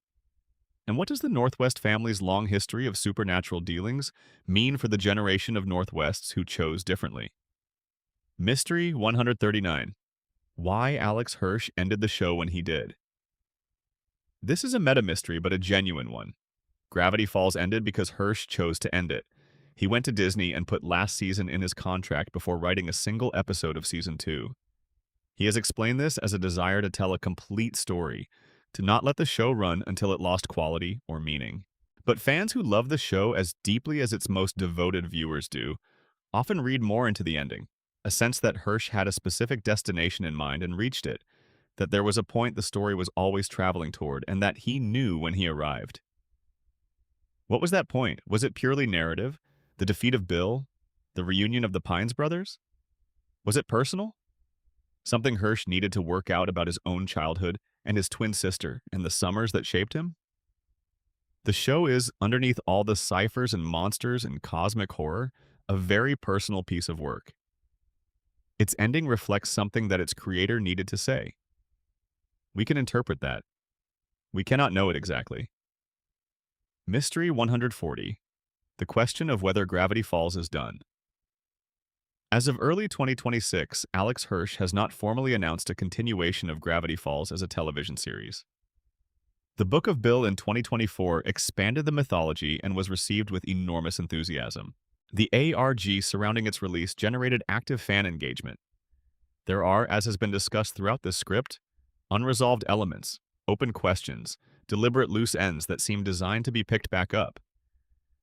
And what does the Northwest family's long history of supernatural dealings mean for the generation of Northwests who chose differently? Mystery 139. Why Alex Hirsch ended the show when he did. This is a meta-mystery, but a genuine one. Gravity Falls ended because Hirsch chose to end it. He went to Disney and put last season in his contract before writing a single episode of Season 2. He has explained this as a desire to tell a complete story, to not let the show run until it lost quality or meaning. But fans who love the show as deeply as its most devoted viewers do often read more into the ending, a sense that Hirsch had a specific destination in mind and reached it, that there was a point the story was always traveling toward, and that he knew when he arrived. What was that point? Was it purely narrative? The defeat of Bill? The reunion of the Pines brothers? Was it personal? Something Hirsch needed to work out about his own childhood and his twin sister and the summers that shaped him? The show is, underneath all the ciphers and monsters and cosmic horror, a very personal piece of work. Its ending reflects something that its creator needed to say. We can interpret that. We cannot know it exactly. Mystery 140. The question of whether Gravity Falls is done. As of early 2026, Alex Hirsch has not formally announced a continuation of Gravity Falls as a television series. The Book of Bill in 2024 expanded the mythology and was received with enormous enthusiasm. The ARG surrounding its release generated active fan engagement. There are, as has been discussed throughout this script, unresolved elements, open questions, deliberate loose ends that seem designed to be picked back up.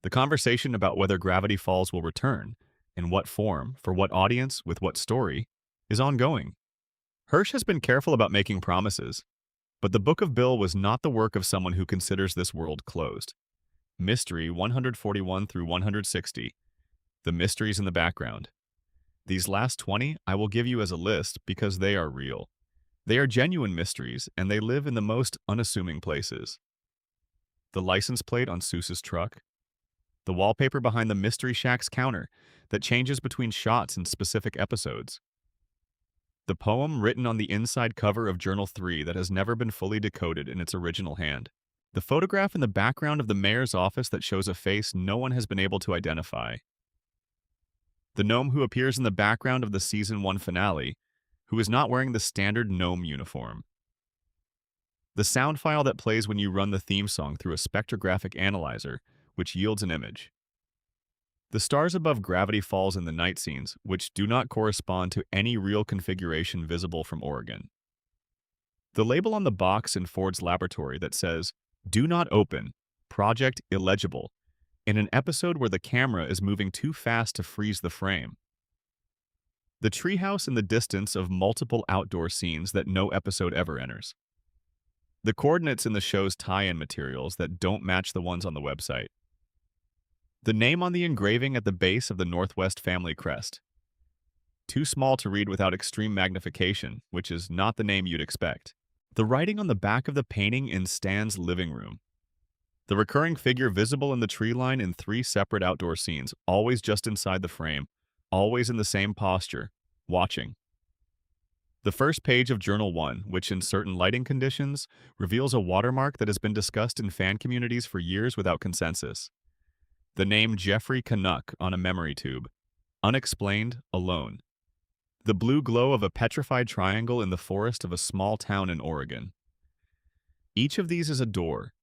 The conversation about whether Gravity Falls will return, in what form, for what audience, with what story, is ongoing. Hirsch has been careful about making promises, but the Book of Bill was not the work of someone who considers this world closed. Mystery 141 through 160. The mysteries in the background. These last 20 I will give you as a list because they are real. They are genuine mysteries, and they live in the most unassuming places. The license plate on Seuss's truck. The wallpaper behind the Mystery Shack's counter that changes between shots in specific episodes. The poem written on the inside cover of Journal 3 that has never been fully decoded in its original hand. The photograph in the background of the mayor's office that shows a face no one has been able to identify. The gnome who appears in the background of the Season 1 finale, who is not wearing the standard gnome uniform. The sound file that plays when you run the theme song through a spectrographic analyzer, which yields an image. The stars above Gravity Falls in the night scenes, which do not correspond to any real configuration visible from Oregon. The label on the box in Ford's laboratory that says, "Do not open, project illegible," in an episode where the camera is moving too fast to freeze the frame. The treehouse in the distance of multiple outdoor scenes that no episode ever enters. The coordinates in the show's tie-in materials that don't match the ones on the website. The name on the engraving at the base of the Northwest family crest. Too small to read without extreme magnification, which is not the name you'd expect. The writing on the back of the painting in Stan's living room. The recurring figure visible in the tree line in 3 separate outdoor scenes, always just inside the frame, always in the same posture, watching. The first page of Journal 1, which in certain lighting conditions, reveals a watermark that has been discussed in fan communities for years without consensus. The name Jeffrey Canuck on a memory tube. Unexplained, alone. The blue glow of a petrified triangle in the forest of a small town in Oregon. Each of these is a door.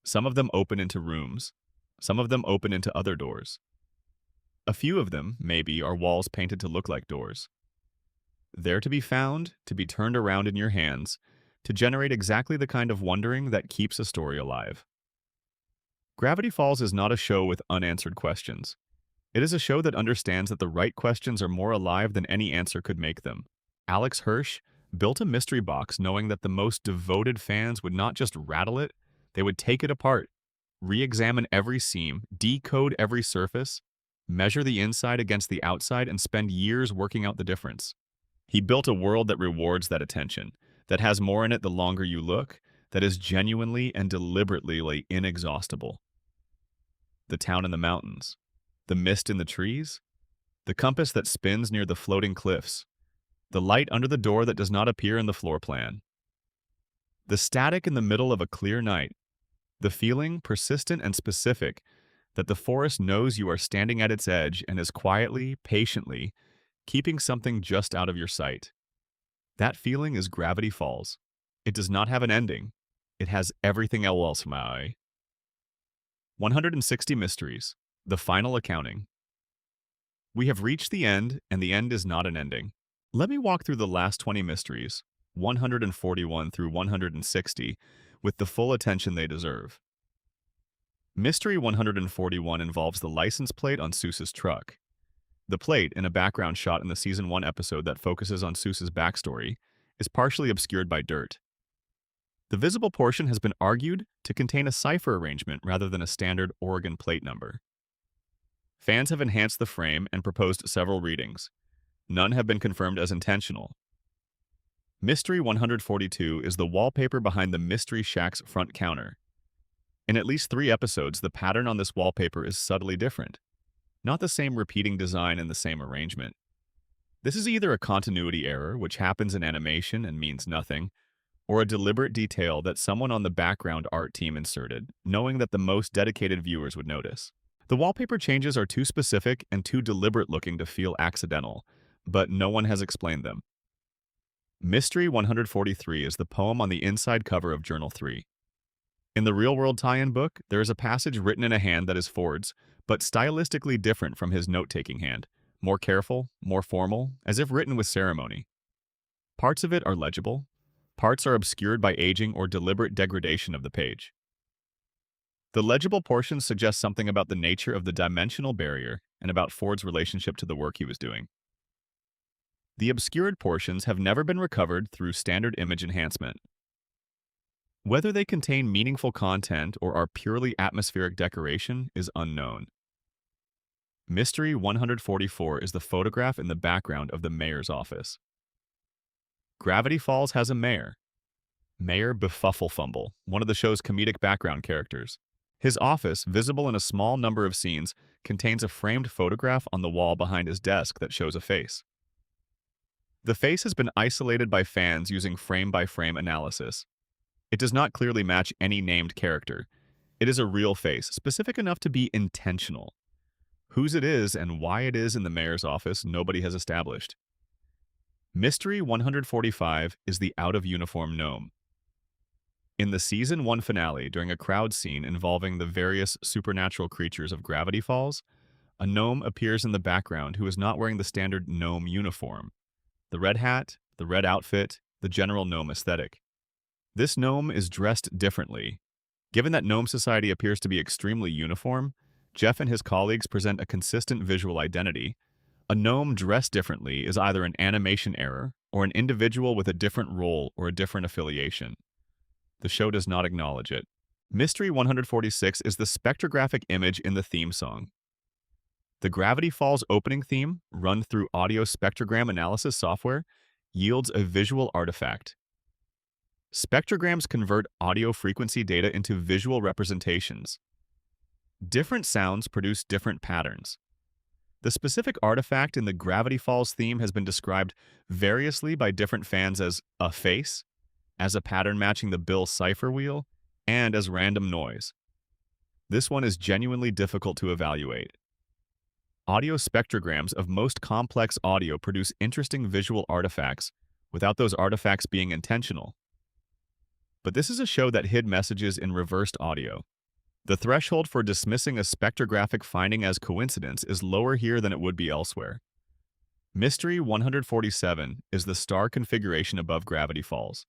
Some of them open into rooms. Some of them open into other doors. A few of them, maybe, are walls painted to look like doors. There to be found, to be turned around in your hands, to generate exactly the kind of wondering that keeps a story alive. Gravity Falls is not a show with unanswered questions. It is a show that understands that the right questions are more alive than any answer could make them. Alex Hirsch built a mystery box knowing that the most devoted fans would not just rattle it, they would take it apart, re-examine every seam, decode every surface, measure the inside against the outside, and spend years working out the difference. He built a world that rewards that attention, that has more in it the longer you look, that is genuinely and deliberately inexhaustible. The town in the mountains, the mist in the trees, the compass that spins near the floating cliffs, the light under the door that does not appear in the floor plan, the static in the middle of a clear night, the feeling, persistent and specific, that the forest knows you are standing at its edge and is quietly, patiently, keeping something just out of your sight. That feeling is Gravity Falls. It does not have an ending. It has everything else, my. 160 Mysteries. The Final Accounting. We have reached the end, and the end is not an ending. Let me walk through the last 20 mysteries, 141 through 160, with the full attention they deserve. Mystery 141 involves the license plate on Seuss's truck. The plate, in a background shot in the Season 1 episode that focuses on Seuss's backstory, is partially obscured by dirt. The visible portion has been argued to contain a cipher arrangement rather than a standard Oregon plate number. Fans have enhanced the frame and proposed several readings. None have been confirmed as intentional. Mystery 142 is the wallpaper behind the Mystery Shack's front counter. In at least 3 episodes, the pattern on this wallpaper is subtly different. Not the same repeating design and the same arrangement. This is either a continuity error, which happens in animation and means nothing, or a deliberate detail that someone on the background art team inserted, knowing that the most dedicated viewers would notice. The wallpaper changes are too specific and too deliberate looking to feel accidental, but no one has explained them. Mystery 143 is the poem on the inside cover of Journal 3. In the real-world tie-in book, there is a passage written in a hand that is Ford's, but stylistically different from his note-taking hand, more careful, more formal, as if written with ceremony. Parts of it are legible. Parts are obscured by aging or deliberate degradation of the page. The legible portions suggest something about the nature of the dimensional barrier and about Ford's relationship to the work he was doing. The obscured portions have never been recovered through standard image enhancement. Whether they contain meaningful content or are purely atmospheric decoration is unknown. Mystery 144 is the photograph in the background of the mayor's office. Gravity Falls has a mayor. Mayor Befufflefumble, one of the show's comedic background characters. His office, visible in a small number of scenes, contains a framed photograph on the wall behind his desk that shows a face. The face has been isolated by fans using frame-by-frame analysis. It does not clearly match any named character. It is a real face, specific enough to be intentional. Whose it is and why it is in the mayor's office, nobody has established. Mystery 145 is the out-of-uniform gnome. In the Season 1 finale, during a crowd scene involving the various supernatural creatures of Gravity Falls, a gnome appears in the background who is not wearing the standard gnome uniform. The red hat, the red outfit, the general gnome aesthetic. This gnome is dressed differently. Given that gnome society appears to be extremely uniform, Jeff and his colleagues present a consistent visual identity. A gnome dressed differently is either an animation error or an individual with a different role or a different affiliation. The show does not acknowledge it. Mystery 146 is the spectrographic image in the theme song. The Gravity Falls opening theme, run through audio spectrogram analysis software, yields a visual artifact. Spectrograms convert audio frequency data into visual representations. Different sounds produce different patterns. The specific artifact in the Gravity Falls theme has been described variously by different fans as a face, as a pattern matching the Bill Cipher wheel, and as random noise. This one is genuinely difficult to evaluate. Audio spectrograms of most complex audio produce interesting visual artifacts without those artifacts being intentional. But this is a show that hid messages in reversed audio. The threshold for dismissing a spectrographic finding as coincidence is lower here than it would be elsewhere. Mystery 147 is the star configuration above Gravity Falls.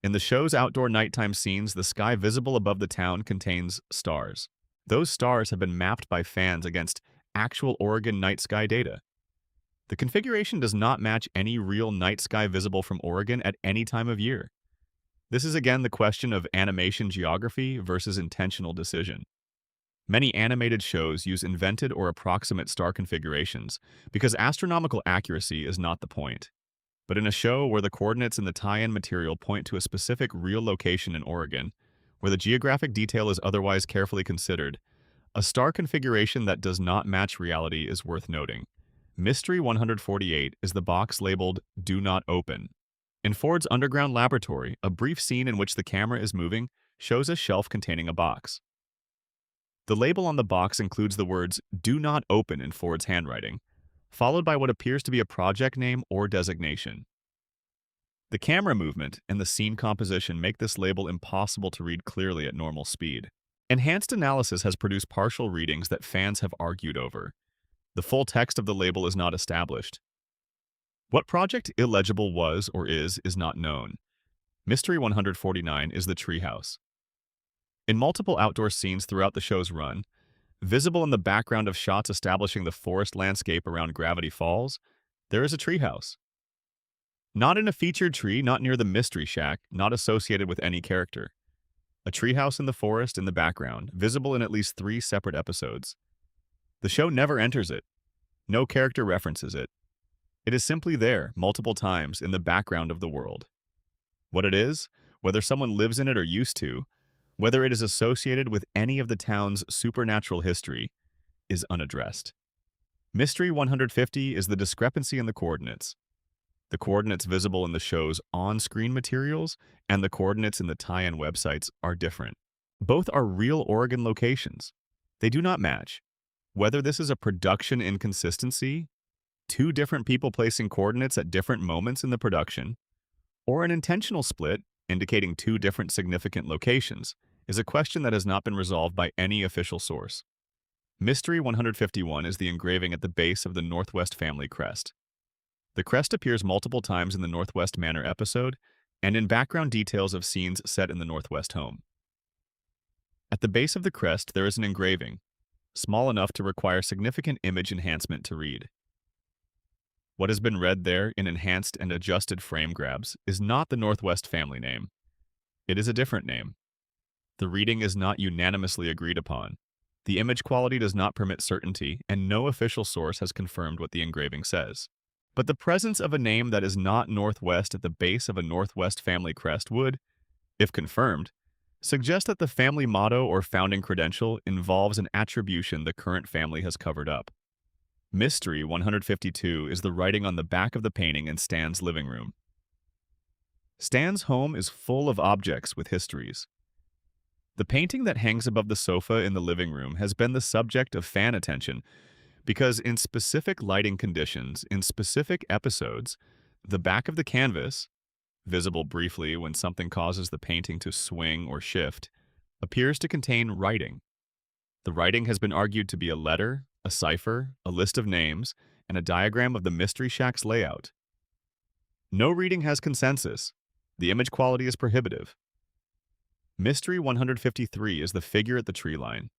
In the show's outdoor nighttime scenes, the sky visible above the town contains stars. Those stars have been mapped by fans against actual Oregon night sky data. The configuration does not match any real night sky visible from Oregon at any time of year. This is again the question of animation geography versus intentional decision. Many animated shows use invented or approximate star configurations because astronomical accuracy is not the point. But in a show where the coordinates in the tie-in material point to a specific real location in Oregon, where the geographic detail is otherwise carefully considered, a star configuration that does not match reality is worth noting. Mystery 148 is the box labeled "Do Not Open." In Ford's underground laboratory, a brief scene in which the camera is moving shows a shelf containing a box. The label on the box includes the words "Do Not Open" in Ford's handwriting, followed by what appears to be a project name or designation. The camera movement and the scene composition make this label impossible to read clearly at normal speed. Enhanced analysis has produced partial readings that fans have argued over. The full text of the label is not established. What Project Illegible was or is not known. Mystery 149 is the treehouse. In multiple outdoor scenes throughout the show's run, visible in the background of shots establishing the forest landscape around Gravity Falls, there is a treehouse. Not in a featured tree, not near the Mystery Shack, not associated with any character. A treehouse in the forest in the background, visible in at least 3 separate episodes. The show never enters it. No character references it. It is simply there, multiple times, in the background of the world. What it is, whether someone lives in it or used to, whether it is associated with any of the town's supernatural history, is unaddressed. Mystery 150 is the discrepancy in the coordinates. The coordinates visible in the show's on-screen materials and the coordinates in the tie-in websites are different. Both are real Oregon locations. They do not match. Whether this is a production inconsistency, 2 different people placing coordinates at different moments in the production, or an intentional split indicating 2 different significant locations, is a question that has not been resolved by any official source. Mystery 151 is the engraving at the base of the Northwest family crest. The crest appears multiple times in the Northwest Manor episode and in background details of scenes set in the Northwest home. At the base of the crest, there is an engraving, small enough to require significant image enhancement to read. What has been read there in enhanced and adjusted frame grabs is not the Northwest family name. It is a different name. The reading is not unanimously agreed upon. The image quality does not permit certainty, and no official source has confirmed what the engraving says. But the presence of a name that is not Northwest at the base of a Northwest family crest would, if confirmed, suggest that the family motto or founding credential involves an attribution the current family has covered up. Mystery 152 is the writing on the back of the painting in Stan's living room. Stan's home is full of objects with histories. The painting that hangs above the sofa in the living room has been the subject of fan attention because in specific lighting conditions, in specific episodes, the back of the canvas, visible briefly when something causes the painting to swing or shift, appears to contain writing. The writing has been argued to be a letter, a cipher, a list of names, and a diagram of the Mystery Shack's layout. No reading has consensus. The image quality is prohibitive. Mystery 153 is the figure at the tree line.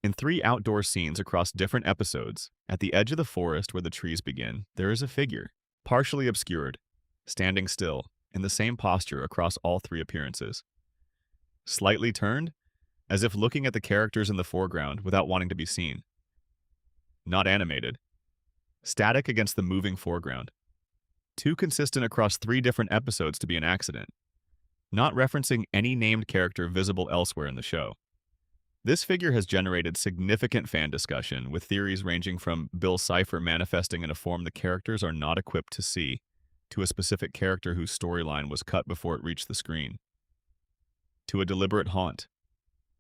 In 3 outdoor scenes across different episodes, at the edge of the forest where the trees begin, there is a figure, partially obscured, standing still, in the same posture across all 3 appearances. Slightly turned, as if looking at the characters in the foreground without wanting to be seen. Not animated. Static against the moving foreground. Too consistent across 3 different episodes to be an accident. Not referencing any named character visible elsewhere in the show. This figure has generated significant fan discussion, with theories ranging from Bill Cipher manifesting in a form the characters are not equipped to see, to a specific character whose storyline was cut before it reached the screen, to a deliberate haunt,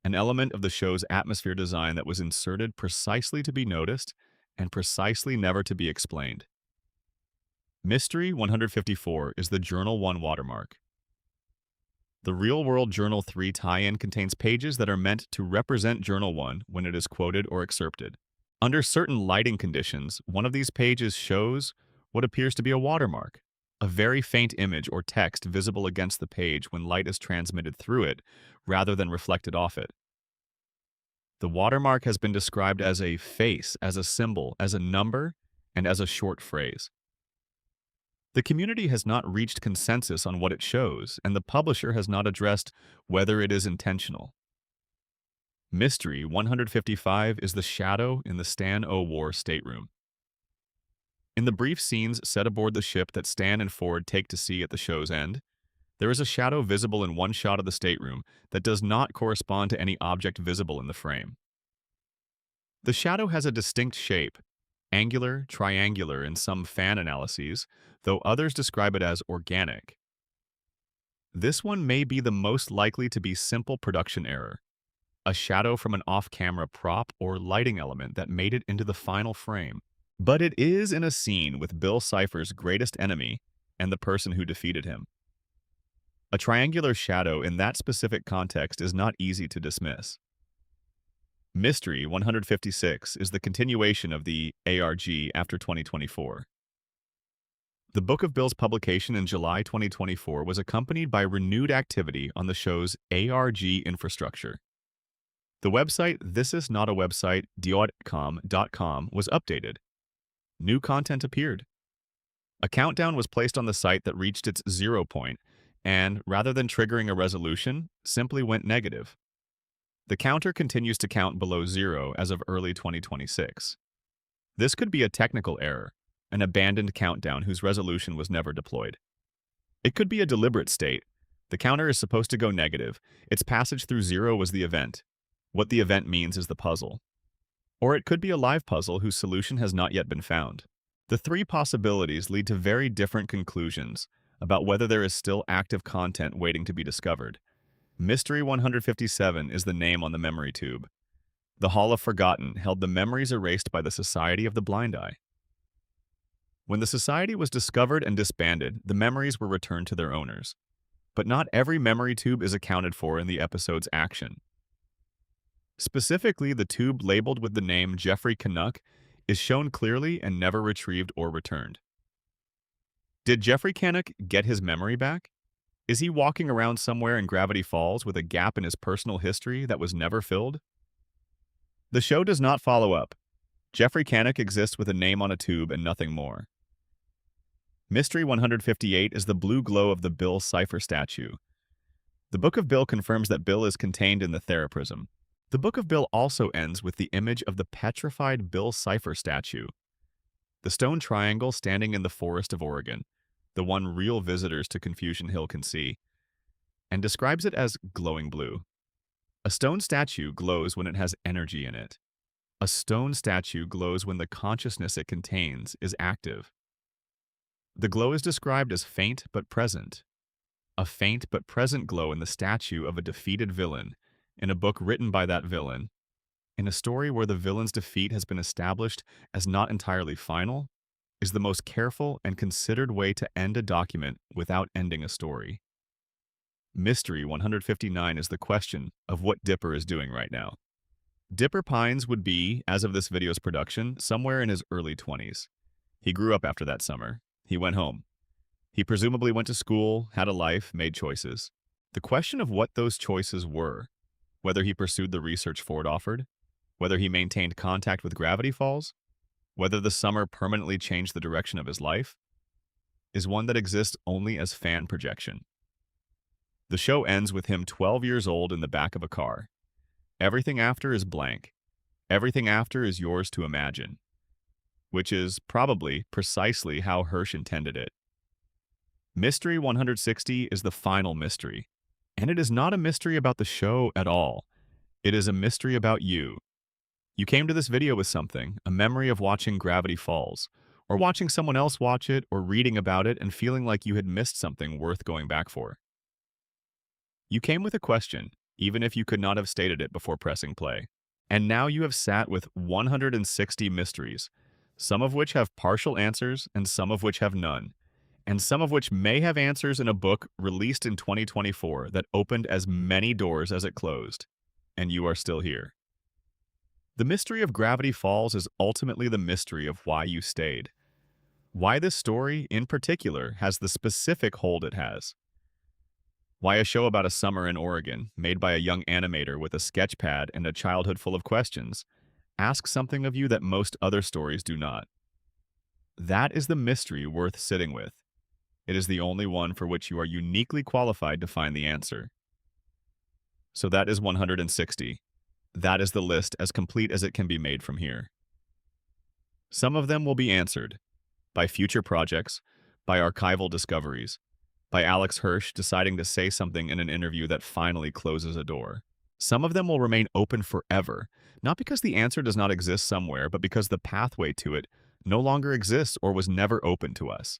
an element of the show's atmosphere design that was inserted precisely to be noticed and precisely never to be explained. Mystery 154 is the Journal 1 watermark. The real-world Journal 3 tie-in contains pages that are meant to represent Journal 1 when it is quoted or excerpted. Under certain lighting conditions, one of these pages shows what appears to be a watermark, a very faint image or text visible against the page when light is transmitted through it rather than reflected off it. The watermark has been described as a face, as a symbol, as a number, and as a short phrase. The community has not reached consensus on what it shows, and the publisher has not addressed whether it is intentional. Mystery 155 is the shadow in the Stan O. War stateroom. In the brief scenes set aboard the ship that Stan and Ford take to sea at the show's end, there is a shadow visible in one shot of the stateroom that does not correspond to any object visible in the frame. The shadow has a distinct shape, angular, triangular in some fan analyses, though others describe it as organic. This one may be the most likely to be simple production error, a shadow from an off-camera prop or lighting element that made it into the final frame. But it is in a scene with Bill Cipher's greatest enemy and the person who defeated him. A triangular shadow in that specific context is not easy to dismiss. Mystery 156 is the continuation of the ARG after 2024. The Book of Bill's publication in July 2024 was accompanied by renewed activity on the show's ARG infrastructure. The website thisisnotawebsite.com was updated. New content appeared. A countdown was placed on the site that reached its 0 point and, rather than triggering a resolution, simply went negative. The counter continues to count below 0 as of early 2026. This could be a technical error, an abandoned countdown whose resolution was never deployed. It could be a deliberate state. The counter is supposed to go negative. Its passage through 0 was the event. What the event means is the puzzle. Or it could be a live puzzle whose solution has not yet been found. The 3 possibilities lead to very different conclusions about whether there is still active content waiting to be discovered. Mystery 157 is the name on the memory tube. The Hall of Forgotten held the memories erased by the Society of the Blind Eye. When the society was discovered and disbanded, the memories were returned to their owners. But not every memory tube is accounted for in the episode's action. Specifically, the tube labeled with the name Jeffrey Canuck is shown clearly and never retrieved or returned. Did Jeffrey Canuck get his memory back? Is he walking around somewhere in Gravity Falls with a gap in his personal history that was never filled? The show does not follow up. Jeffrey Canuck exists with a name on a tube and nothing more. Mystery 158 is the blue glow of the Bill Cipher statue. The Book of Bill confirms that Bill is contained in the Theraprism. The Book of Bill also ends with the image of the petrified Bill Cipher statue. The stone triangle standing in the forest of Oregon, the one real visitors to Confusion Hill can see, and describes it as glowing blue. A stone statue glows when it has energy in it. A stone statue glows when the consciousness it contains is active. The glow is described as faint but present. A faint but present glow in the statue of a defeated villain, in a book written by that villain, in a story where the villain's defeat has been established as not entirely final, is the most careful and considered way to end a document without ending a story. Mystery 159 is the question of what Dipper is doing right now. Dipper Pines would be, as of this video's production, somewhere in his early 20s. He grew up after that summer. He went home. He presumably went to school, had a life, made choices. The question of what those choices were, whether he pursued the research Ford offered, whether he maintained contact with gravity falls, whether the summer permanently changed the direction of his life, is one that exists only as fan projection. The show ends with him 12 years old in the back of a car. Everything after is blank. Everything after is yours to imagine, which is probably precisely how Hirsch intended it. Mystery 160 is the final mystery, and it is not a mystery about the show at all. It is a mystery about you. You came to this video with something, a memory of watching Gravity Falls, or watching someone else watch it, or reading about it and feeling like you had missed something worth going back for. You came with a question, even if you could not have stated it before pressing play. And now you have sat with 160 mysteries, some of which have partial answers and some of which have none, and some of which may have answers in a book released in 2024 that opened as many doors as it closed, and you are still here. The mystery of Gravity Falls is ultimately the mystery of why you stayed. Why this story, in particular, has the specific hold it has. Why a show about a summer in Oregon, made by a young animator with a sketch pad and a childhood full of questions, asks something of you that most other stories do not. That is the mystery worth sitting with. It is the only one for which you are uniquely qualified to find the answer. So that is 160. That is the list as complete as it can be made from here. Some of them will be answered by future projects, by archival discoveries, by Alex Hirsch deciding to say something in an interview that finally closes a door. Some of them will remain open forever, not because the answer does not exist somewhere, but because the pathway to it no longer exists or was never open to us.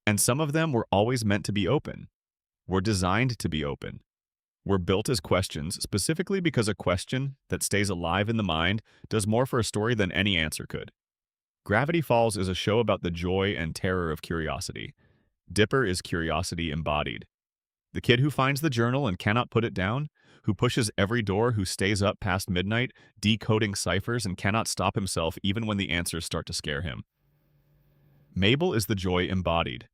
And some of them were always meant to be open, were designed to be open, were built as questions specifically because a question that stays alive in the mind does more for a story than any answer could. Gravity Falls is a show about the joy and terror of curiosity. Dipper is curiosity embodied. The kid who finds the journal and cannot put it down, who pushes every door, who stays up past midnight, decoding ciphers and cannot stop himself even when the answers start to scare him. Mabel is the joy embodied.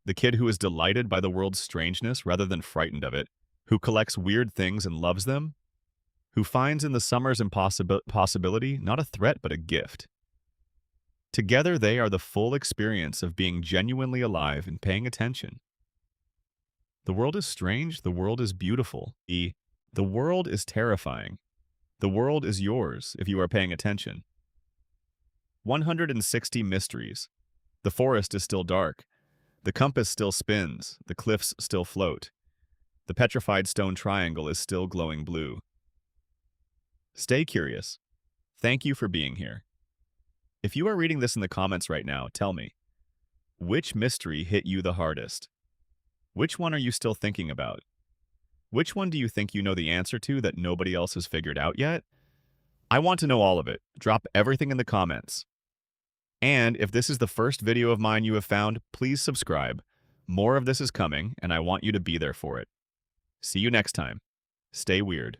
The kid who is delighted by the world's strangeness rather than frightened of it, who collects weird things and loves them, who finds in the summer's impossibility not a threat but a gift. Together they are the full experience of being genuinely alive and paying attention. The world is strange, the world is beautiful. The world is terrifying. The world is yours if you are paying attention. 160 mysteries. The forest is still dark. The compass still spins. The cliffs still float. The petrified stone triangle is still glowing blue. Stay curious. Thank you for being here. If you are reading this in the comments right now, tell me, which mystery hit you the hardest? Which one are you still thinking about? Which one do you think you know the answer to that nobody else has figured out yet? I want to know all of it. Drop everything in the comments. And if this is the first video of mine you have found, please subscribe. More of this is coming, and I want you to be there for it. See you next time. Stay weird.